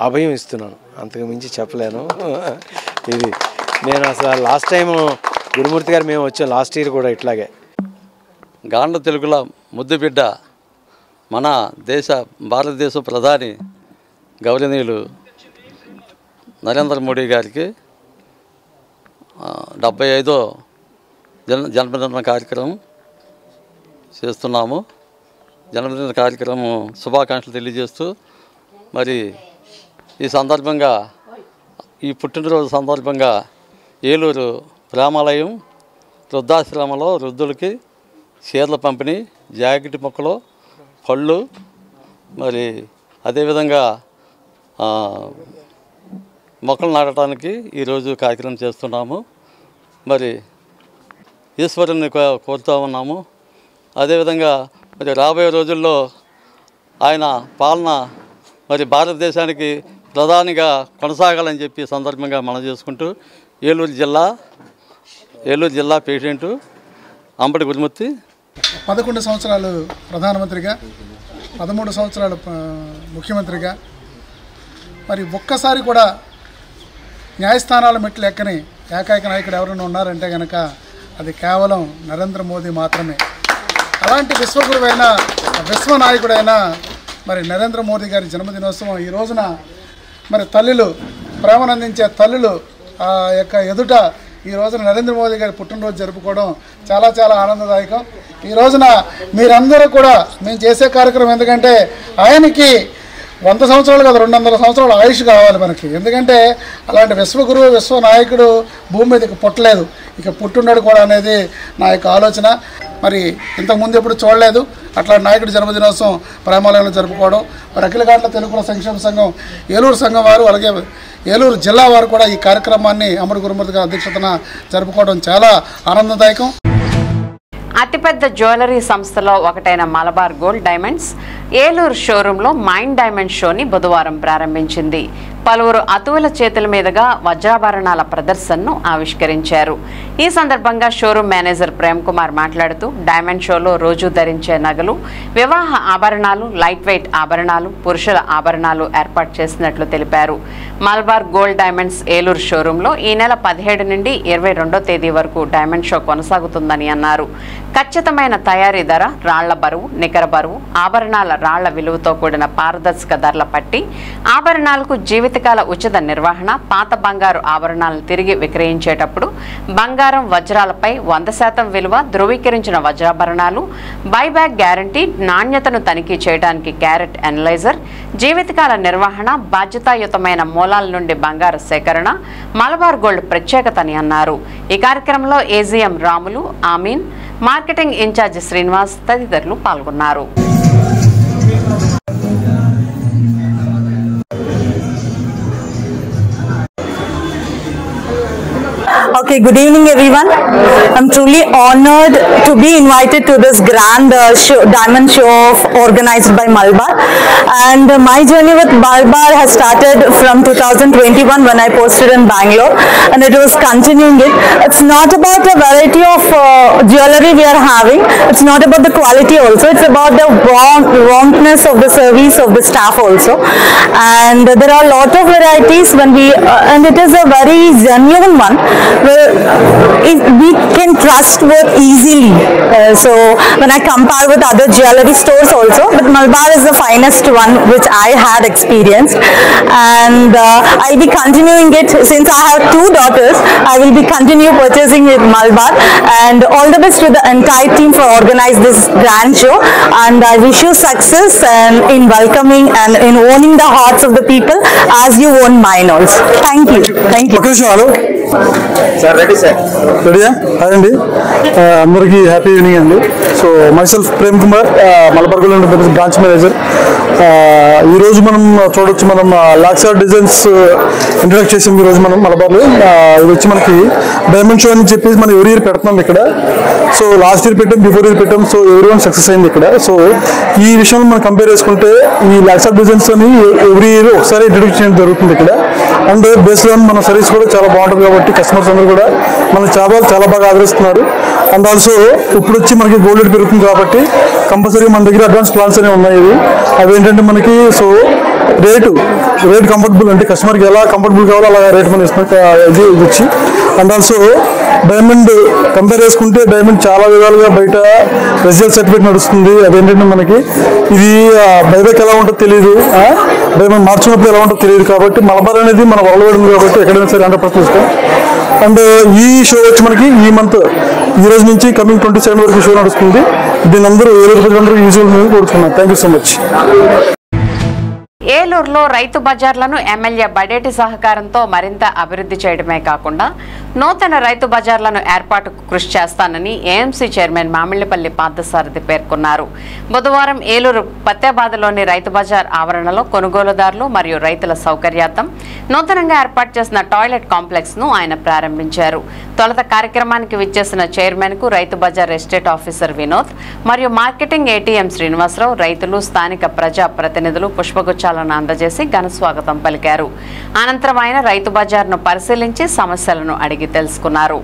అభయం ఇస్తున్నాను. అంతకు మించి చెప్పలేను. ఇది నేను అసలు లాస్ట్ టైం గురుమూర్తి గారు మేము వచ్చాం లాస్ట్ ఇయర్ కూడా ఇట్లాగే. గాండ్ల తెలుగుల ముద్దుబిడ్డ మన భారతదేశ ప్రధాని గౌరవనీయులు నరేంద్ర మోడీ గారికి 75వ జన్మదిన కార్యక్రమం చేస్తున్నాము. జన్మదిన కార్యక్రమం శుభాకాంక్షలు తెలియజేస్తూ, మరి ఈ సందర్భంగా, ఈ పుట్టినరోజు సందర్భంగా ఏలూరు ప్రేమాలయం వృద్ధాశ్రమంలో వృద్ధులకి చీరల పంపిణీ, జాకెట్ మొక్కలు, పళ్ళు, మరి అదేవిధంగా మొక్కలు నాటడానికి ఈరోజు కార్యక్రమం చేస్తున్నాము. మరి ఈశ్వరుని కోరుతూ ఉన్నాము. అదేవిధంగా మరి రాబోయే రోజుల్లో ఆయన పాలన మరి భారతదేశానికి ప్రధానిగా కొనసాగాలని చెప్పి సందర్భంగా మనం చేసుకుంటూ ఏలూరు జిల్లా పేషెంటు అంబటి గురుమూర్తి. 11 సంవత్సరాలు ప్రధానమంత్రిగా, 13 సంవత్సరాలు ముఖ్యమంత్రిగా, మరి ఒక్కసారి కూడా న్యాయస్థానాల మెట్లు ఎక్కని ఏకైక నాయకుడు ఎవరైనా ఉన్నారంటే కనుక అది కేవలం నరేంద్ర మోదీ మాత్రమే. అలాంటి విశ్వగురువైన, విశ్వనాయకుడైన మరి నరేంద్ర మోదీ గారి జన్మదినోత్సవం ఈ రోజున మరి తల్లులు, ప్రేమనందించే తల్లులు ఆ యొక్క ఎదుట ఈ రోజున నరేంద్ర మోదీ గారి పుట్టినరోజు జరుపుకోవడం చాలా చాలా ఆనందదాయకం. ఈ రోజున మీరందరూ కూడా మేము చేసే కార్యక్రమం, ఎందుకంటే ఆయనకి 100 సంవత్సరాలు కాదు 200 సంవత్సరాల ఆయుష్ కావాలి మనకి. ఎందుకంటే అలాంటి విశ్వగురువు, విశ్వనాయకుడు భూమి మీదకి పుట్టలేదు, ఇక పుట్టున్నాడు కూడా అనేది నా యొక్క ఆలోచన. మరి ఇంతకుముందు ఎప్పుడు చూడలేదు అట్లాంటి నాయకుడి జన్మదినోత్సవం ప్రేమాలయంలో జరుపుకోవడం. మరి అఖిల గాండ్ల తెలుగుల సంక్షేమ సంఘం ఏలూరు సంఘం వారు, అలాగే ఏలూరు జిల్లా వారు కూడా ఈ కార్యక్రమాన్ని అంబటి గురుమూర్తి గారి అధ్యక్షతన జరుపుకోవడం చాలా ఆనందదాయకం. అతిపెద్ద జ్యువెలరీ సంస్థలో ఒకటైన మలబార్ గోల్డ్ డైమండ్స్ ఏలూరు షోరూంలో మైండ్ డైమండ్ షోని బుధవారం ప్రారంభించింది. పలువురు అతువుల చేతుల మీదుగా వజ్రాభరణాల ప్రదర్శనను ఆవిష్కరించారు. ఈ సందర్భంగా షోరూం మేనేజర్ ప్రేమ్ కుమార్ మాట్లాడుతూ డైమండ్ షోలో రోజు ధరించే నగలు, వివాహ ఆభరణాలు, లైట్ వెయిట్ ఆభరణాలు, పురుషుల ఆభరణాలు ఏర్పాటు చేసినట్లు తెలిపారు. మలబార్ గోల్డ్ డైమండ్స్ ఏలూరు షోరూంలో ఈ నెల 17 నుండి 22వ తేదీ వరకు డైమండ్ షో కొనసాగుతుందని అన్నారు. ఖచ్చితమైన తయారీ ధర, రాళ్ల బరువు, నికర బరువు, ఆభరణాల రాళ్ల విలువతో కూడిన పారదర్శక ధరల పట్టి, ఆభరణాలకు జీవితకాల ఉచిత నిర్వహణ, పాత బంగారు ఆభరణాలను తిరిగి విక్రయించేటప్పుడు బంగారం, వజ్రాలపై 100% విలువ, ధృవీకరించిన వజ్రాభరణాలు, బైబ్యాక్ గ్యారంటీ, నాణ్యతను తనిఖీ చేయడానికి క్యారెట్ అనలైజర్, జీవితకాల నిర్వహణ, బాధ్యతాయుతమైన మూలాల నుండి బంగారు సేకరణ మలబార్ గోల్డ్ ప్రత్యేకతని అన్నారు. ఈ కార్యక్రమంలో ఏజీఎం రాములు, ఆమీన్, మార్కెటింగ్ ఇన్ఛార్జి శ్రీనివాస్ తదితరులు పాల్గొన్నారు. Okay, good evening everyone. I'm truly honored to be invited to this grand diamond show organized by Malabar, and my journey with Malabar has started from 2021 when I posted in Bangalore, and it was continuing it. It's not about the variety of jewelry we are having, it's not about the quality also, it's about the warmthness of the service of the staff also, and there are a lot of varieties when we and it is a very genuine one where we can trust work easily. So when I compare with other jewelry stores also, but Malabar is the finest one which I had experienced, and I'll be continuing it. Since I have 2 daughters, I will be continue purchasing with Malabar, and all the best to the entire team for organize this grand show, and I wish you success and in welcoming and in owning the hearts of the people as you own mine also. Thank you. Thank you. Sir ready sir రెడీయా? Hi అండి, అందరికీ happy evening అండి. So myself Prem Kumar, మలబార్లో branch manager. ఈరోజు మనం చూడొచ్చు, మనం లాక్సార్ designs ఇంట్రడక్ట్ చేసాం ఈరోజు మనం మలబార్లో. ఇది వచ్చి మనకి డైమండ్ షో అని చెప్పేసి మనం ఎవ్రీ ఇయర్ పెడుతున్నాం ఇక్కడ. సో లాస్ట్ ఇయర్ పెట్టాం, బిఫోర్ ఇయర్ పెట్టాం. సో ఎవ్రీ వన్ సక్సెస్ అయింది ఇక్కడ. సో ఈ విషయంలో మనం కంపేర్ చేసుకుంటే ఈ లాక్సార్ డిజైన్స్ అని ఎవ్రీ ఇయర్ ఒకసారి ఇంట్రడ్యూస్ చేయడం జరుగుతుంది ఇక్కడ. అండ్ బేస్డ్ ఆన్ మన సర్వీస్ కూడా చాలా బాగుంటుంది కాబట్టి కస్టమర్స్ అందరూ కూడా మన చాలా బాగా ఆదరిస్తున్నారు. అండ్ ఆల్సో ఇప్పుడు వచ్చి మనకి గోల్డ్ రేట్ పెరుగుతుంది కాబట్టి కంపల్సరీ మన దగ్గర అడ్వాన్స్ ప్లాన్స్ అనేవి ఉన్నాయి. అవి ఏంటంటే మనకి సో రేట్ కంఫర్టబుల్, అంటే కస్టమర్కి ఎలా కంఫర్టబుల్ కావాలో అలా రేట్ మనం ఇస్తున్నాం ఇది వచ్చి. అండ్ ఆల్సో డైమండ్ కంపేర్ చేసుకుంటే డైమండ్ చాలా విధాలుగా బయట రెసిడెన్స్ సర్టిఫికేట్ నడుస్తుంది. అదేంటంటే మనకి ఇది బైబ్యాక్ ఎలా ఉంటుందో తెలియదు, డైమండ్ మార్చినప్పుడు ఎలా ఉంటుందో తెలియదు. కాబట్టి మలబార్ అనేది మన వరల్డ్ ఉంది కాబట్టి ఎక్కడైనా సరే 100% ఇస్తాం. అండ్ ఈ షో వచ్చి మనకి ఈ మంత్ ఈ రోజు నుంచి కమింగ్ 27 వరకు షో నడుస్తుంది. దీని అందరూ అందరూ యూజువల్ కోరుతున్నాను. Thank you so much. ఏలూరులో రైతు బజార్లను ఎమ్మెల్యే బడేటి సహకారంతో మరింత అభివృద్ధి చేయడమే కాకుండా నూతన రైతు బజార్లను ఏర్పాటుకు కృషి చేస్తానని ఏఎంసీ చైర్మన్ మామిళ్లపల్లి పార్థసారథి పేర్కొన్నారు. బుధవారం ఏలూరు పత్తేబాదలోని రైతు బజార్ ఆవరణలో కొనుగోలుదారులు మరియు రైతుల సౌకర్యార్థం నూతనంగా ఏర్పాటు చేసిన టాయిలెట్ కాంప్లెక్స్ ను ఆయన ప్రారంభించారు. తొలుత కార్యక్రమానికి విచ్చేసిన చైర్మన్ కు రైతు బజార్ ఎస్టేట్ ఆఫీసర్ వినోద్ మరియు మార్కెటింగ్ ఏటీఎం శ్రీనివాసరావు, రైతులు, స్థానిక ప్రజా ప్రతినిధులు పుష్పగుచ్చాలను అందజేసి ఘన స్వాగతం పలికారు. అనంతరం ఆయన రైతు బజార్ను పరిశీలించి సమస్యలను అడిగి తెలుసుకున్నారు.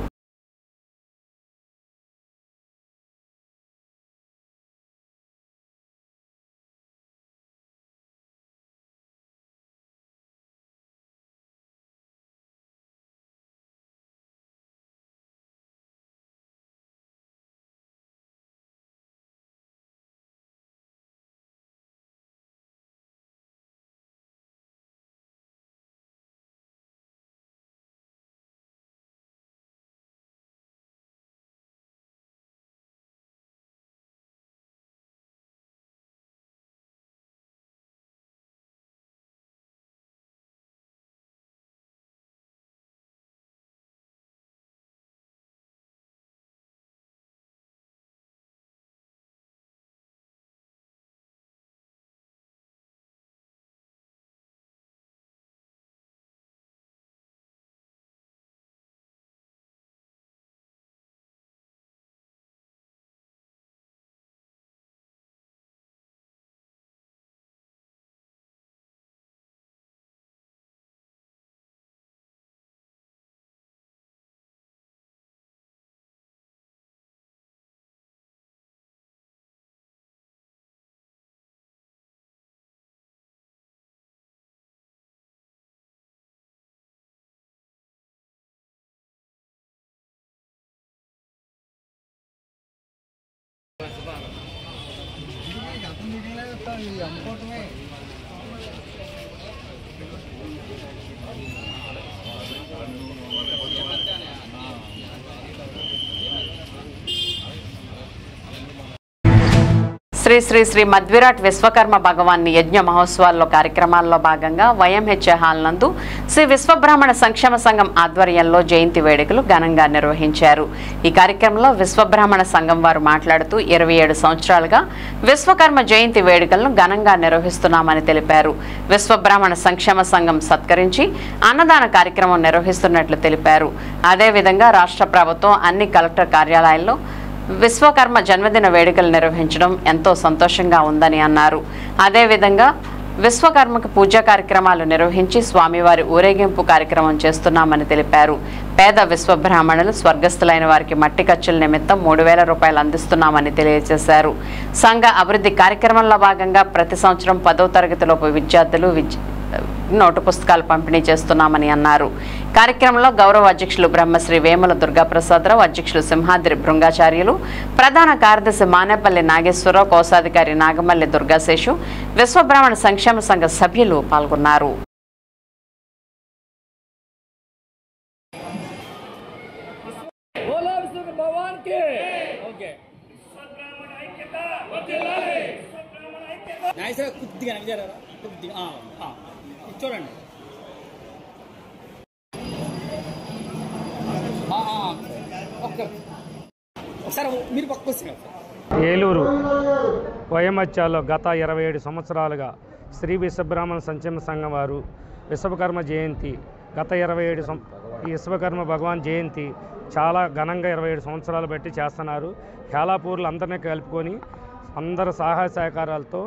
శ్రీ శ్రీ శ్రీ మధ్విరాట్ విశ్వకర్మ భగవాన్ని యజ్ఞ మహోత్సవాల్లో కార్యక్రమాల్లో భాగంగా వైఎంహెచ్ఏ హాల్ నందు శ్రీ విశ్వబ్రాహ్మణ సంక్షేమ సంఘం ఆధ్వర్యంలో జయంతి వేడుకలు ఘనంగా నిర్వహించారు. ఈ కార్యక్రమంలో విశ్వబ్రాహ్మణ సంఘం వారు మాట్లాడుతూ 27 సంవత్సరాలుగా విశ్వకర్మ జయంతి వేడుకలను ఘనంగా నిర్వహిస్తున్నామని తెలిపారు. విశ్వబ్రాహ్మణ సంక్షేమ సంఘం సత్కరించి అన్నదాన కార్యక్రమం నిర్వహిస్తున్నట్లు తెలిపారు. అదేవిధంగా రాష్ట్ర ప్రభుత్వం అన్ని కలెక్టర్ కార్యాలయాల్లో విశ్వకర్మ జన్మదిన వేడుకలు నిర్వహించడం ఎంతో సంతోషంగా ఉందని అన్నారు. అదేవిధంగా విశ్వకర్మకు పూజా కార్యక్రమాలు నిర్వహించి స్వామివారి ఊరేగింపు కార్యక్రమం చేస్తున్నామని తెలిపారు. పేద విశ్వబ్రాహ్మణులు స్వర్గస్థులైన వారికి మట్టి ఖర్చుల నిమిత్తం 3,000 రూపాయలు అందిస్తున్నామని తెలియజేశారు. సంఘ అభివృద్ధి కార్యక్రమంలో భాగంగా ప్రతి సంవత్సరం 10వ తరగతిలోపు విద్యార్థులు నోటు పుస్తకాలు పంపిణీ చేస్తున్నామని అన్నారు. కార్యక్రమంలో గౌరవ అధ్యక్షులు బ్రహ్మశ్రీ వేముల దుర్గాప్రసాదరావు, అధ్యక్షులు సింహాద్రి భృంగాచార్యులు, ప్రధాన కార్యదర్శి మానేపల్లి నాగేశ్వరరావు, కోశాధికారి నాగమల్లి దుర్గాశేషు, విశ్వబ్రాహ్మణ సంక్షేమ సంఘ సభ్యులు పాల్గొన్నారు. చూడండి ఏలూరు వైఎంహెచ్ఆర్లో గత 27 సంవత్సరాలుగా శ్రీ విశ్వబ్రాహ్మణ సంక్షేమ సంఘం వారు విశ్వకర్మ జయంతి గత 27 ఈ విశ్వకర్మ భగవాన్ జయంతి చాలా ఘనంగా 27 సంవత్సరాలు బట్టి చేస్తున్నారు. హేలాపూర్లు అందరినీ కలుపుకొని అందరు సహాయ సహకారాలతో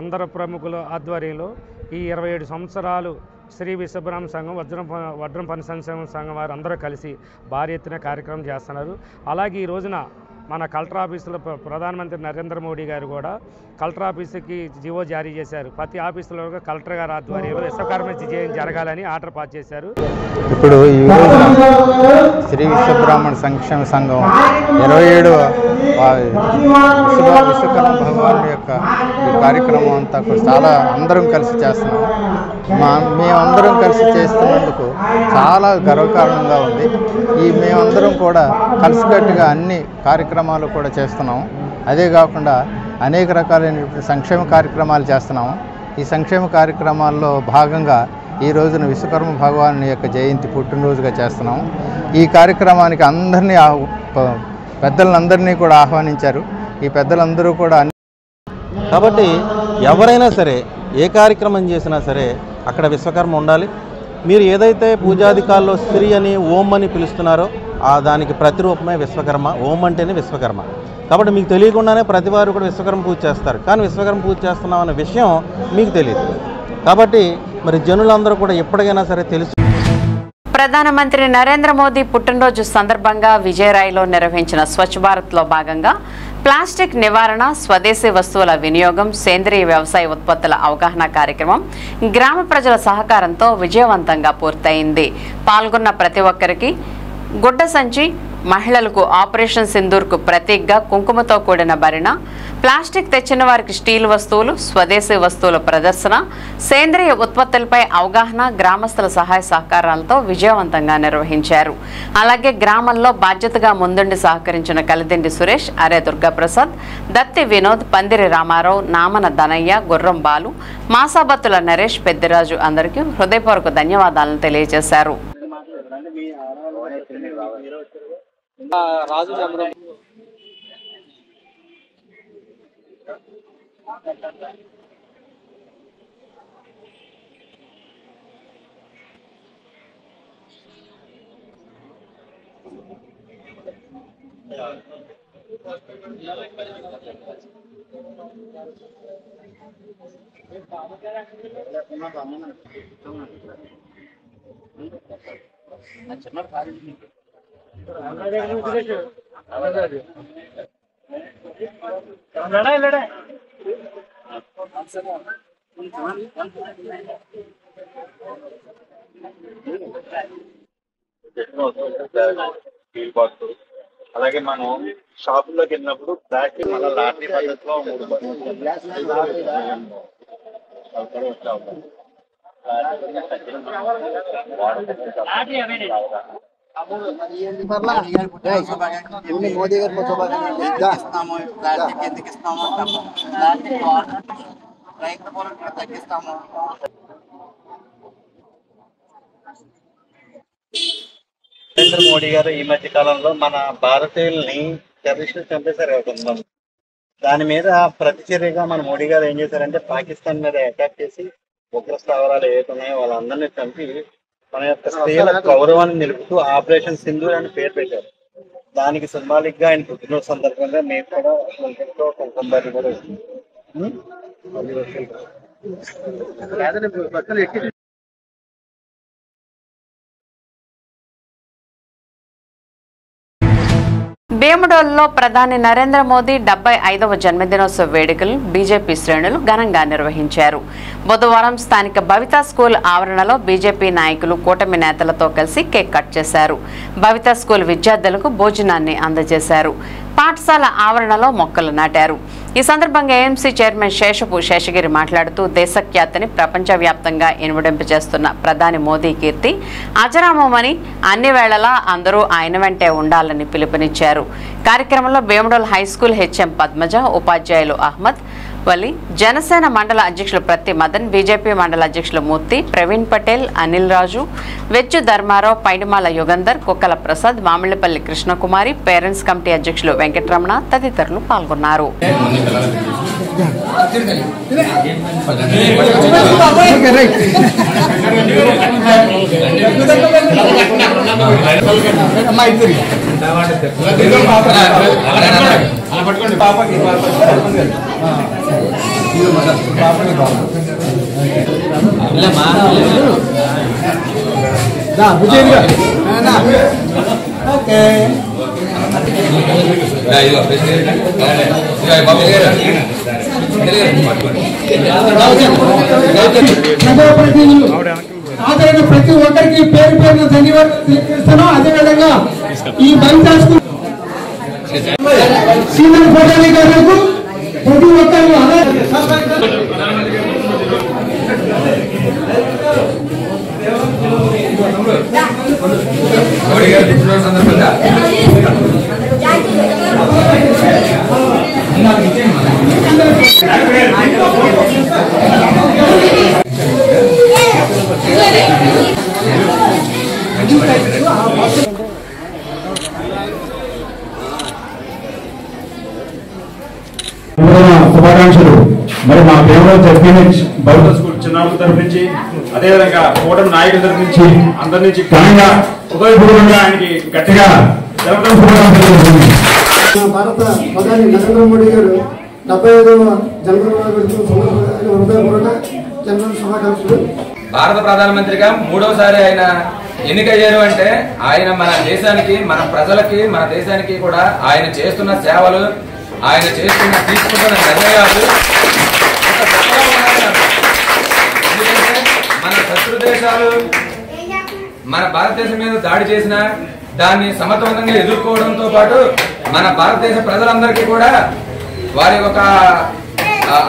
అందరు ప్రముఖుల ఆధ్వర్యంలో ఈ 27 సంవత్సరాలు శ్రీ విశ్వబ్రాహ్మణ సంఘం వడ్రం పని సంక్షేమ సంఘం వారు అందరూ కలిసి భారీ ఎత్తున కార్యక్రమం చేస్తున్నారు. అలాగే ఈ రోజున మన కలెక్టర్ ఆఫీసులో ప్రధానమంత్రి నరేంద్ర మోడీ గారు కూడా కలెక్టర్ ఆఫీసుకి జీవో జారీ చేశారు. ప్రతి ఆఫీసులో కలెక్టర్ గారి ఆధ్వర్యంలో విశ్వకర్మ జయంతి జరగాలని ఆర్డర్ పాస్ చేశారు. ఇప్పుడు ఈ రోజున శ్రీ విశ్వబ్రాహ్మణ సంక్షేమ సంఘం 27వ విశ్వకర్మ భగవానుడి యొక్క ఈ కార్యక్రమం అంతా చాలా అందరం కలిసి చేస్తున్నాం. మేమందరం కలిసి చేస్తున్నందుకు చాలా గర్వకారణంగా ఉంది. మేమందరం కూడా కలిసికట్టుగా అన్ని కార్యక్రమాలు కూడా చేస్తున్నాము. అదే కాకుండా అనేక రకాలైన సంక్షేమ కార్యక్రమాలు చేస్తున్నాము. ఈ సంక్షేమ కార్యక్రమాల్లో భాగంగా ఈ రోజున విశ్వకర్మ భగవాను యొక్క జయంతి పుట్టినరోజుగా చేస్తున్నాము. ఈ కార్యక్రమానికి అందరినీ పెద్దలందరినీ కూడా ఆహ్వానించారు. ఈ పెద్దలందరూ కూడా కాబట్టి ఎవరైనా సరే ఏ కార్యక్రమం చేసినా సరే అక్కడ విశ్వకర్మ ఉండాలి. మీరు ఏదైతే పూజాధికాల్లో స్త్రీ అని ఓం అని పిలుస్తున్నారో దానికి ప్రతిరూపమే విశ్వకర్మ. ఓం అంటేనే విశ్వకర్మ. కాబట్టి మీకు తెలియకుండానే ప్రతి వారు కూడా విశ్వకర్మ పూజ చేస్తారు. కానీ విశ్వకర్మ పూజ చేస్తున్నాం అనే విషయం మీకు తెలియదు. కాబట్టి మరి జనులందరూ కూడా ఎప్పటికైనా సరే తెలుసు. ప్రధానమంత్రి నరేంద్ర మోదీ పుట్టినరోజు సందర్భంగా విజయరాయ్లో నిర్వహించిన స్వచ్ఛ భారత్లో భాగంగా ప్లాస్టిక్ నివారణ, స్వదేశీ వస్తువుల వినియోగం, సేంద్రీయ వ్యవసాయ ఉత్పత్తుల అవగాహన కార్యక్రమం గ్రామ ప్రజల సహకారంతో విజయవంతంగా పూర్తయింది. పాల్గొన్న ప్రతి ఒక్కరికి గుడ్డ సంచి, మహిళలకు ఆపరేషన్ సింధూర్కు ప్రతీకగా కుంకుమతో కూడిన భరిణ, ప్లాస్టిక్ తెచ్చిన వారికి స్టీల్ వస్తువులు, స్వదేశీ వస్తువుల ప్రదర్శన, సేంద్రియ ఉత్పత్తులపై అవగాహన గ్రామస్తుల సహాయ సహకారాలతో విజయవంతంగా నిర్వహించారు. అలాగే గ్రామంలో బాధ్యతగా ముందుండి సహకరించిన కలిదిండి సురేష్, అరే దుర్గాప్రసాద్, దత్తి వినోద్, పందిరి రామారావు, నామన ధనయ్య, గుర్రం బాలు, మాసాబత్తుల నరేష్, పెద్దిరాజు అందరికీ హృదయపూర్వక ధన్యవాదాలను తెలియజేశారు. రాజు చంద్రం అలాగే మనం షాపుల్లోకి వెళ్ళినప్పుడు ప్లాస్టిక్ మళ్ళీ లాటరీ పద్ధతిలో 3 మోదీ గారు ఇస్తాము, ప్లాస్టిక్ ఎందుకు ఇస్తాము అంటాము, ప్లాస్టిక్ రైతు కూడా తగ్గిస్తాము. నరేంద్ర మోడీ గారు ఈ మధ్య కాలంలో మన భారతీయుల్ని టెర్రరిస్టులు చంపేశారు కదా కొంతమంది. దాని మీద ప్రతిచర్యగా మన మోడీ గారు ఏం చేశారంటే పాకిస్తాన్ మీద అటాక్ చేసి ఉగ్ర స్థావరాలు ఏవైతే ఉన్నాయో వాళ్ళందరినీ చంపి మన యొక్క స్త్రీల గౌరవాన్ని నిలుపుతూ ఆపరేషన్ సింధూర్ అని పేరు పెట్టారు. దానికి సింబాలిక్ గా ఆయన పుట్టినరోజు సందర్భంగా మేము కూడా కుంకుమబరి కూడా భీమడోల్లో ప్రధాని నరేంద్ర మోదీ 75వ జన్మదినోత్సవ వేడుకలు బీజేపీ శ్రేణులు ఘనంగా నిర్వహించారు. బుధవారం స్థానిక భవితా స్కూల్ ఆవరణలో బీజేపీ నాయకులు కూటమి నేతలతో కలిసి కేక్ కట్ చేశారు. భవితా స్కూల్ విద్యార్థులకు భోజనాన్ని అందజేశారు. పాఠశాల ఆవరణలో మొక్కలు నాటారు. ఈ సందర్భంగా ఏఎంసీ చైర్మన్ శేషపు శేషగిరి మాట్లాడుతూ దేశఖ్యాతిని ప్రపంచవ్యాప్తంగా ఇనుమడింపజేస్తున్న ప్రధాని మోదీ కీర్తి అజరామమని, అన్ని వేళలా అందరూ ఆయన వెంటే ఉండాలని పిలుపునిచ్చారు. కార్యక్రమంలో భీమడోల్ హైస్కూల్ హెచ్ఎం పద్మజ, ఉపాధ్యాయులు అహ్మద్, వలి, జనసేన మండల అధ్యక్షులు ప్రతి మదన్, బీజేపీ మండల అధ్యక్షులు మూర్తి, ప్రవీణ్ పటేల్, అనిల్ రాజు, వెచ్చు ధర్మారావు, పైడిమాల యుగంధర్, కుక్కల ప్రసాద్, మామిళ్లపల్లి కృష్ణకుమారి, పేరెంట్స్ కమిటీ అధ్యక్షులు వెంకటరమణ తదితరులు పాల్గొన్నారు. ఆదరణ ప్రతి ఒక్కరికి పేరు పేరున ధన్యవాదాలు తెలియజేస్తాను. అదేవిధంగా ఈ బైపాస్ సీనియర్ పోటీ గారులకు ప్రతి ఒక్కరు శుభాకాంక్షలు. మరి మా పేరు జడ్పీహెచ్ బౌద్ధ స్కూల్ చిన్నారుల తరఫు నుంచి, అదేవిధంగా కూటమి నాయకుల తరఫు నుంచి, అందరి నుంచి ఘనంగా హృదయపూర్వకంగా ఆయనకి గట్టిగా భారత ప్రధాని నరేంద్ర మోడీ గారు 75వ జన్మదిన శుభాకాంక్షలు. భారత ప్రధానమంత్రిగా 3వ సారి ఆయన ఎన్నికయ్యారు అంటే ఆయన మన దేశానికి, మన ప్రజలకి, మన దేశానికి కూడా ఆయన చేస్తున్న సేవలు, ఆయన చేస్తున్న తీసుకుంటున్న నిర్ణయాలు ఎందుకంటే మన శత్రు దేశాలు మన భారతదేశం మీద దాడి చేసిన దాన్ని సమర్థవంతంగా ఎదుర్కోవడంతో పాటు మన భారతదేశ ప్రజలందరికీ కూడా వారి ఒక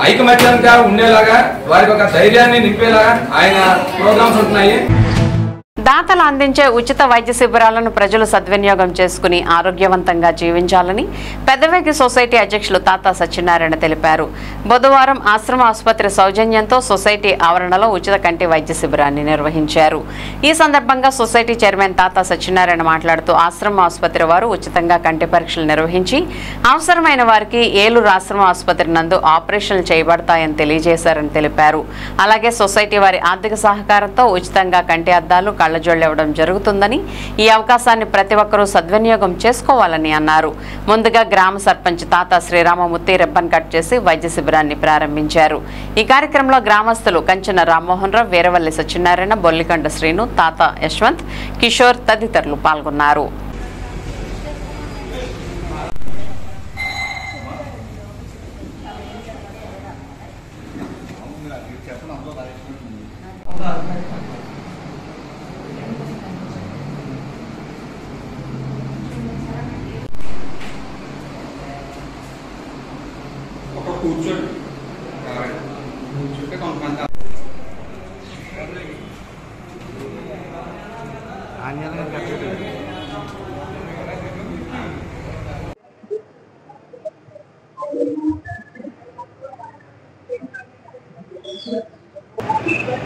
ఐకమత్యంగా ఉండేలాగా, వారికి ఒక ధైర్యాన్ని నింపేలాగా ఆయన ప్రోగ్రామ్స్ ఉంటున్నాయి. దాతలు అందించే ఉచిత వైద్య శిబిరాలను ప్రజలు సద్వినియోగం చేసుకుని ఆరోగ్యవంతంగా జీవించాలని పెద్దవేగి సొసైటీ అధ్యక్షులు తాతా సత్యనారాయణ తెలిపారు. బుధవారం ఆశ్రమ ఆసుపత్రి సౌజన్యంతో సొసైటీ ఆవరణలో ఉచిత కంటి వైద్య శిబిరాన్ని నిర్వహించారు. ఈ సందర్భంగా సొసైటీ చైర్మన్ తాతా సత్యనారాయణ మాట్లాడుతూ ఆశ్రమ ఆసుపత్రి వారు ఉచితంగా కంటి పరీక్షలు నిర్వహించి అవసరమైన వారికి ఏలూరు ఆశ్రమ ఆసుపత్రి నందు ఆపరేషన్లు చేయబడతాయని తెలియజేశారని తెలిపారు. అలాగే సొసైటీ వారి ఆర్థిక సహకారంతో ఉచితంగా కంటి అద్దాలు, కళ్లజోళ్లు ఇవ్వడం జరుగుతుందని, ఈ అవకాశాన్ని ప్రతి ఒక్కరూ సద్వినియోగం చేసుకోవాలని అన్నారు. ముందుగా గ్రామ సర్పంచ్ తాతా శ్రీరామమూర్తి రిబ్బన్ కట్ చేసి వైద్య శిబిరాన్ని ప్రారంభించారు. ఈ కార్యక్రమంలో గ్రామస్తులు కంచన రామ్మోహన్ రావు, వీరవల్లి సత్యనారాయణ, బొల్లికండ శ్రీను, తాత యశ్వంత్, కిషోర్ తదితరులు పాల్గొన్నారు.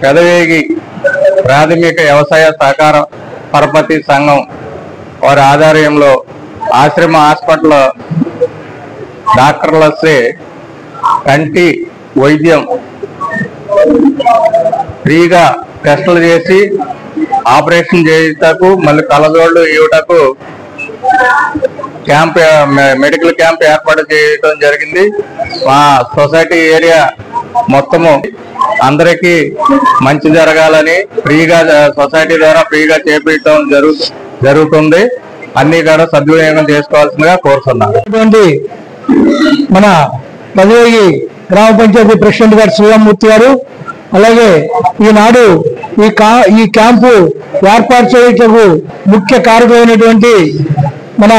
పెదవేగి ప్రాథమిక వ్యవసాయ సహకార పరపతి సంఘం వారి ఆధ్వర్యంలో ఆశ్రమ హాస్పిటల్ డాక్టర్లసే కంటి వైద్యం ఫ్రీగా టెస్టులు చేసి ఆపరేషన్ చేయుటకు, మళ్ళీ కళ్ళజోళ్ళు ఇవ్వటకు క్యాంప్, మెడికల్ క్యాంప్ ఏర్పాటు చేయడం జరిగింది. మా సొసైటీ ఏరియా మొత్తము అందరికీ మంచి జరగాలని ఫ్రీగా సొసైటీ ద్వారా ఫ్రీగా చేపించడం జరుగుతుంది. అన్ని కూడా సద్వినియోగం చేసుకోవాల్సిందిగా కోరుతున్నాను. మన పెదవేగి గ్రామ పంచాయతీ ప్రెసిడెంట్ గారు శ్రీరామమూర్తి గారు, అలాగే ఈనాడు ఈ క్యాంపు ఏర్పాటు చేయటకు ముఖ్య కారకులైనటువంటి మన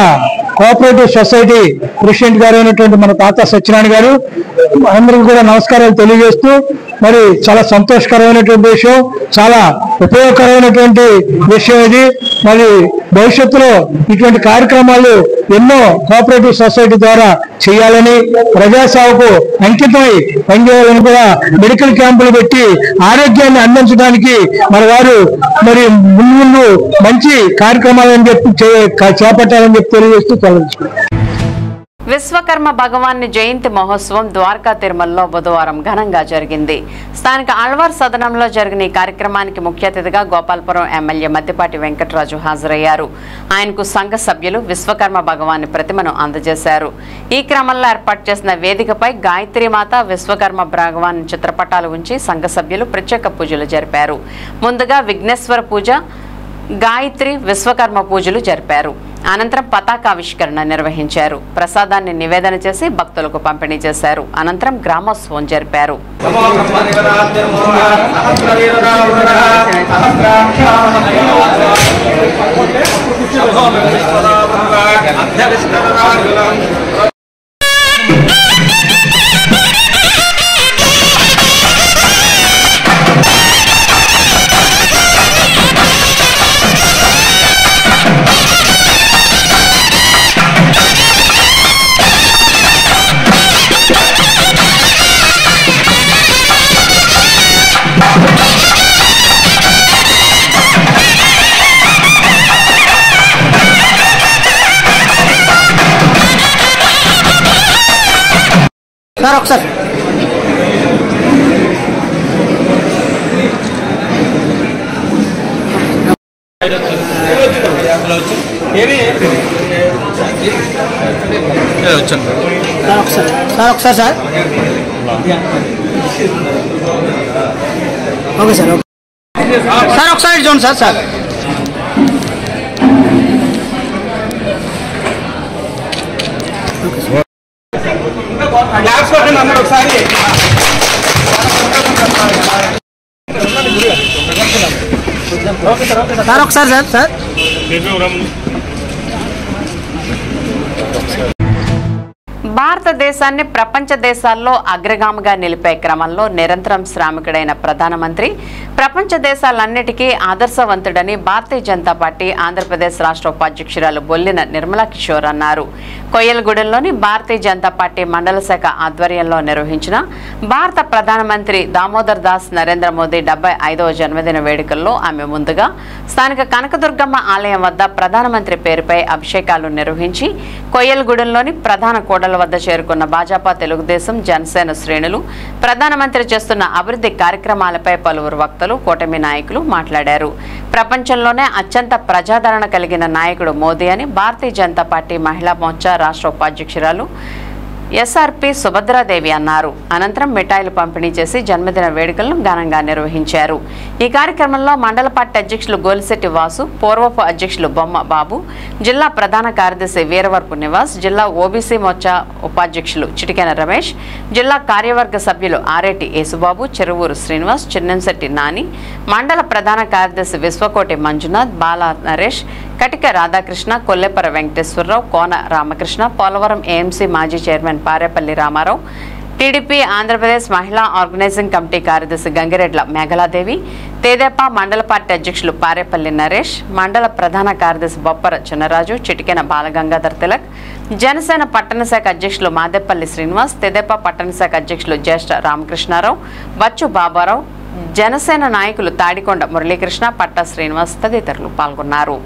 కోఆపరేటివ్ సొసైటీ ప్రెసిడెంట్ గారు అయినటువంటి మన తాత సత్యనారాయణ గారు అందరికీ కూడా నమస్కారాలు తెలియజేస్తూ, మరి చాలా సంతోషకరమైనటువంటి విషయం, చాలా ఉపయోగకరమైనటువంటి విషయం ఇది. మరి భవిష్యత్తులో ఇటువంటి కార్యక్రమాలు ఎన్నో కోఆపరేటివ్ సొసైటీ ద్వారా చేయాలని, ప్రజాసేవకు అంకితమై పనిచేయాలని కూడా మెడికల్ క్యాంపులు పెట్టి ఆరోగ్యాన్ని అందించడానికి మరి వారు మరి ముందు మంచి కార్యక్రమాలని చెప్పి చేపట్టాలని చెప్పి తెలియజేస్తూ తొలగించుకుంటారు. విశ్వకర్మ భగవాన్ జయంతి మహోత్సవం ద్వారకా తిరుమలలో బుధవారం ఘనంగా జరిగింది. స్థానిక ఆళ్వార్ సదనంలో జరిగిన ఈ కార్యక్రమానికి ముఖ్య అతిథిగా గోపాలపురం ఎమ్మెల్యే మద్దిపాటి వెంకటరాజు హాజరయ్యారు. ఆయనకు సంఘ సభ్యులు విశ్వకర్మ భగవాన్ ప్రతిమను అందజేశారు. ఈ క్రమంలో ఏర్పాటు చేసిన వేదికపై గాయత్రీమాత, విశ్వకర్మ భగవాన్ చిత్రపటాలు ఉంచి సంఘ సభ్యులు ప్రత్యేక పూజలు జరిపారు. ముందుగా విఘ్నేశ్వర పూజ, గాయత్రి, విశ్వకర్మ పూజలు జరిపారు. అనంతరం పతాకావిష్కరణ నిర్వహించారు. ప్రసాదాన్ని నివేదన చేసి భక్తులకు పంపిణీ చేశారు. అనంతరం గ్రామోత్సవం జరిపారు. సార్ ఒకసారి ఒకసారి సార్ ఓకే సార్ సార్ ఒకసారి చూడండి సార్ సార్ సార్ ఒకసారి సార్ సార్ భారతదేశాన్ని ప్రపంచ దేశాల్లో అగ్రగామిగా నిలిపే క్రమంలో నిరంతరం శ్రామికుడైన ప్రధానమంత్రి ప్రపంచ దేశాలన్నిటికీ ఆదర్శవంతుడని భారతీయ జనతా పార్టీ ఆంధ్రప్రదేశ్ రాష్ట్ర ఉపాధ్యక్షురాలు బొల్లిన నిర్మలా కిషోర్ అన్నారు. కొయ్యలగూడెంలోని భారతీయ జనతా పార్టీ మండల శాఖ ఆధ్వర్యంలో నిర్వహించిన భారత ప్రధానమంత్రి దామోదర్ దాస్ నరేంద్ర మోదీ 75వ జన్మదిన వేడుకల్లో ఆమె ముందుగా స్థానిక కనకదుర్గమ్మ ఆలయం వద్ద ప్రధానమంత్రి పేరుపై అభిషేకాలు నిర్వహించి కొయ్యలగూడెంలోని ప్రధాన కోడల వద్ద చేరుకున్న భాజపా, తెలుగుదేశం, జనసేన శ్రేణులు ప్రధానమంత్రి చేస్తున్న అభివృద్ధి కార్యక్రమాలపై పలువురు వక్తలు, కూటమి నాయకులు మాట్లాడారు. ప్రపంచంలోనే అత్యంత ప్రజాదరణ కలిగిన నాయకుడు మోదీ అని భారతీయ జనతా పార్టీ మహిళా మోర్చా రాష్ట్ర ఉపాధ్యక్షురాలు ఎస్ఆర్పి సుభద్రాదేవి అన్నారు. అనంతరం మిఠాయిలు పంపిణీ చేసి జన్మదిన వేడుకలను ఘనంగా నిర్వహించారు. ఈ కార్యక్రమంలో మండల పార్టీ అధ్యక్షులు గోలిశెట్టి వాసు, పూర్వపు అధ్యక్షులు బొమ్మ బాబు, జిల్లా ప్రధాన కార్యదర్శి వీరవరపు నివాస్, జిల్లా ఓబీసీ మోర్చా ఉపాధ్యక్షులు చిటికెన రమేష్, జిల్లా కార్యవర్గ సభ్యులు ఆరేటి యేసుబాబు, చెరువూరు శ్రీనివాస్, చిన్నంశెట్టి నాని, మండల ప్రధాన కార్యదర్శి విశ్వకోటి మంజునాథ్, బాలా నరేష్, కటిక రాధాకృష్ణ, కొల్లేపర వెంకటేశ్వరరావు, కోన రామకృష్ణ, పోలవరం ఏఎంసీ మాజీ చైర్మన్ పారేపల్లి రామారావు, టీడీపీ ఆంధ్రప్రదేశ్ మహిళా ఆర్గనైజింగ్ కమిటీ కార్యదర్శి గంగిరెడ్ల మేఘలాదేవి, తేదేపా మండల పార్టీ అధ్యక్షులు పారేపల్లి నరేష్, మండల ప్రధాన కార్యదర్శి బొప్పర చిన్నరాజు, చిటికెన బాలగంగాధర్ తిలక్, జనసేన పట్టణ శాఖ అధ్యక్షులు మాదేపల్లి శ్రీనివాస్, తెదేపా పట్టణ శాఖ అధ్యక్షులు జ్యేష్ఠ రామకృష్ణారావు, బచ్చు బాబారావు, జనసేన నాయకులు తాడికొండ మురళీకృష్ణ, పట్టా శ్రీనివాస్ తదితరులు పాల్గొన్నారు.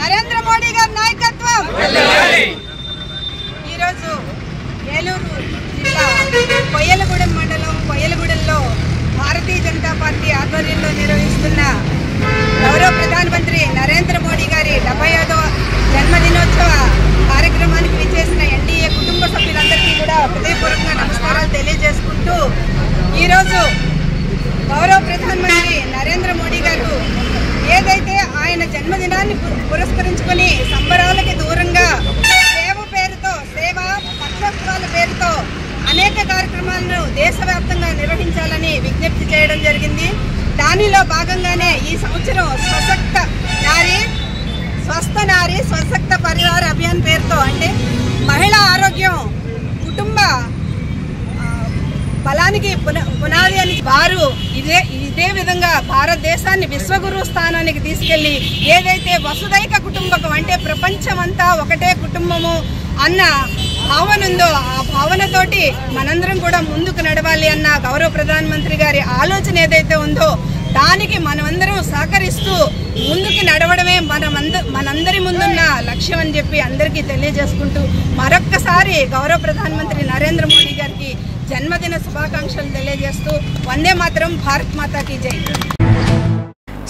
నరేంద్ర మోడీ గారి నాయకత్వం. ఈరోజు ఏలూరు జిల్లా కొయ్యలగూడెం మండలం కొయ్యలగూడెంలో భారతీయ జనతా పార్టీ ఆధ్వర్యంలో నిర్వహిస్తున్న గౌరవ ప్రధానమంత్రి నరేంద్ర మోడీ గారి 75వ జన్మదినోత్సవ కార్యక్రమానికి విచ్చేసిన ఎన్డీఏ కుటుంబ సభ్యులందరికీ కూడా హృదయపూర్వకంగా నమస్కారాలు తెలియజేసుకుంటూ, ఈరోజు గౌరవ ప్రధానమంత్రి నరేంద్ర మోడీ గారు ఏదైతే ఆయన జన్మదినాన్ని పురస్కరించుకొని సంబరాలకి దూరంగా సేవ పేరుతో సేవ, పక్షపాత కార్యక్రమాలను దేశవ్యాప్తంగా నిర్వహించాలని విజ్ఞప్తి చేయడం జరిగింది. దానిలో భాగంగానే ఈ సంవత్సరం స్వస్థ నారీ స్వశక్త పరివార అభియాన్ పేరుతో, అంటే మహిళా ఆరోగ్యం కుటుంబ బలానికి పునాది అని వారు ఇదే విధంగా భారతదేశాన్ని విశ్వగురు స్థానానికి తీసుకెళ్లి ఏదైతే వసుదైక కుటుంబకం అంటే ప్రపంచమంతా ఒకటే కుటుంబము అన్న భావన ఉందో ఆ భావనతోటి మనందరం కూడా ముందుకు నడవాలి అన్న గౌరవ ప్రధానమంత్రి గారి ఆలోచన ఏదైతే ఉందో దానికి మనమందరం సహకరిస్తూ ముందుకు నడవడమే మనందరి ముందున్న లక్ష్యం అని చెప్పి అందరికీ తెలియజేసుకుంటూ మరొక్కసారి గౌరవ ప్రధానమంత్రి నరేంద్ర మోడీ గారికి జన్మదిన శుభాకాంక్షలు తెలియజేస్తూ వందే మాతరం, భారత్ మాతాకి జై.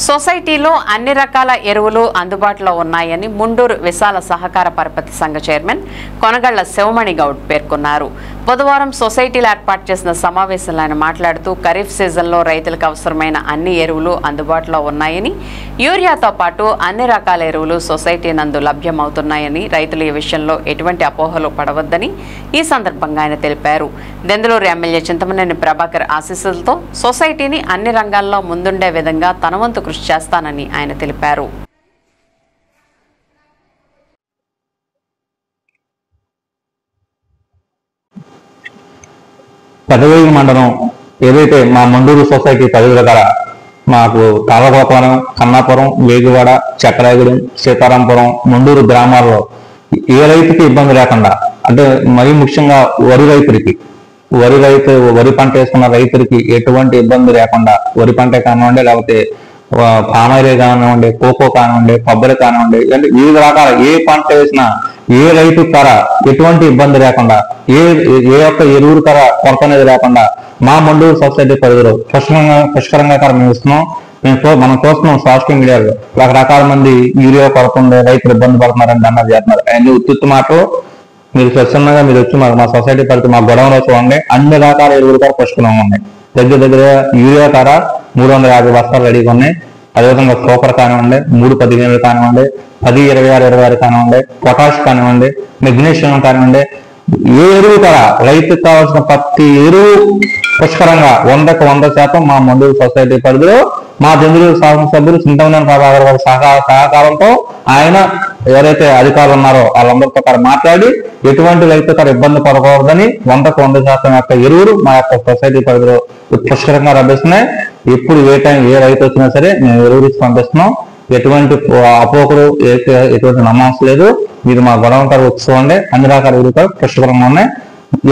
సొసైటీలో అన్ని రకాల ఎరువులు అందుబాటులో ఉన్నాయని ముండూరు విశాల సహకార పరపతి సంఘ చైర్మన్ కొనగళ్ల శివమణి గౌడ్ పేర్కొన్నారు. బుధవారం సొసైటీలో ఏర్పాటు చేసిన సమావేశంలో ఆయన మాట్లాడుతూ ఖరీఫ్ సీజన్లో రైతులకు అవసరమైన అన్ని ఎరువులు అందుబాటులో ఉన్నాయని, యూరియాతో పాటు అన్ని రకాల ఎరువులు సొసైటీ నందు లభ్యమవుతున్నాయని, రైతులు ఈ విషయంలో ఎటువంటి అపోహలు పడవద్దని ఈ సందర్భంగా ఆయన తెలిపారు. దెందులూరు ఎమ్మెల్యే చింతమనేని ప్రభాకర్ ఆశీస్సులతో సొసైటీని అన్ని రంగాల్లో ముందుండే విధంగా తన వంతు కృషి చేస్తానని ఆయన తెలిపారు. పెదవేగి మండలం ఏదైతే మా మండూరు సొసైటీ పరిధిలో గల మాకు తాళగోపాలం, కన్నాపురం, వేగివాడ, చక్రాయగూడెం, సీతారాంపురం, మండూరు గ్రామాల్లో ఏ రైతుకి ఇబ్బంది లేకుండా, అంటే మరీ ముఖ్యంగా వరి పంట వేసుకున్న రైతులకి ఎటువంటి ఇబ్బంది లేకుండా, వరి పంట కానివ్వండి, లేకపోతే పామాయిల్ కానివ్వండి, కోకో కానివ్వండి, కొబ్బరి కానివ్వండి, అంటే వివిధ రకాల ఏ పంట వేసినా ఏ రైతు ధర ఎటువంటి ఇబ్బంది లేకుండా, ఏ ఒక్క ఎరువుల ధర కొరత అనేది లేకుండా మా మండూరు సొసైటీ పరిధిలో పుష్కరంగా మేము ఇస్తున్నాం. మనం చూస్తున్నాం సోషల్ మీడియాలో రకరకాల మంది యూరియా కొరత ఉంది, రైతులు ఇబ్బంది పడుతున్నారని అన్నది చేస్తున్నారు. అన్ని ఉత్తుత్తు మాటలు. మీరు స్వచ్ఛందంగా మీరు వచ్చి మా సొసైటీ పరిధి మా గొడవలో చూడండి, అన్ని రకాల ఎరువులు ధర పుష్కలంగా ఉన్నాయి. దగ్గర యూరియా ధర 350 బస్తాలు రెడీగా ఉన్నాయి. అదేవిధంగా సూపర్ కానివ్వండి, 3-15 కానివ్వండి, 10-26 కానివ్వండి, పొటాష్ కానివ్వండి, మెగ్నీషియం కానివ్వండి, ఏ ఎరువు కూడా రైతుకు కావాల్సిన ప్రతి ఎరువు పుష్కరంగా 100% మా మండూరు సొసైటీ పరిధిలో మా దెందులూరు శాసనసభ్యులు చింతమనేని ప్రభాకర్ గారి సహకారంతో ఆయన ఎవరైతే అధికారులు ఉన్నారో వాళ్ళందరితో కూడా మాట్లాడి ఎటువంటి రైతు కూడా ఇబ్బంది పడకూడదని 100% యొక్క ఎరువులు మా యొక్క సొసైటీ పరిధిలో పుష్కరంగా లభిస్తున్నాయి. ఎప్పుడు ఏ రైతు వచ్చినా సరే మేము ఎరువులు ఇచ్చి పంపిస్తున్నాం. ఎటువంటి అపోకలు ఎటువంటి నమాన్స్ లేదు. మీరు మా గొడవ వచ్చి చూడండి, అన్ని రకాల ఎరువులు కూడా పుష్కరంగా ఉన్నాయి.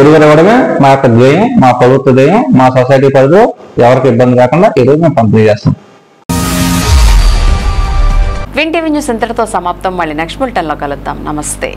ఎరువులు ఇవ్వడమే మా యొక్క ధ్యేయం, మా ప్రభుత్వ ధ్యేయం. మా సొసైటీ పరిధిలో ఎవరికి ఇబ్బంది లేకుండా ఎరువులు మేము పంపిణీ చేస్తాం. విన్ టీవీ న్యూస్ ఇంతటితో సమాప్తం. మళ్ళీ నెక్స్ట్ బులెటిన్లో కలుద్దాం. నమస్తే.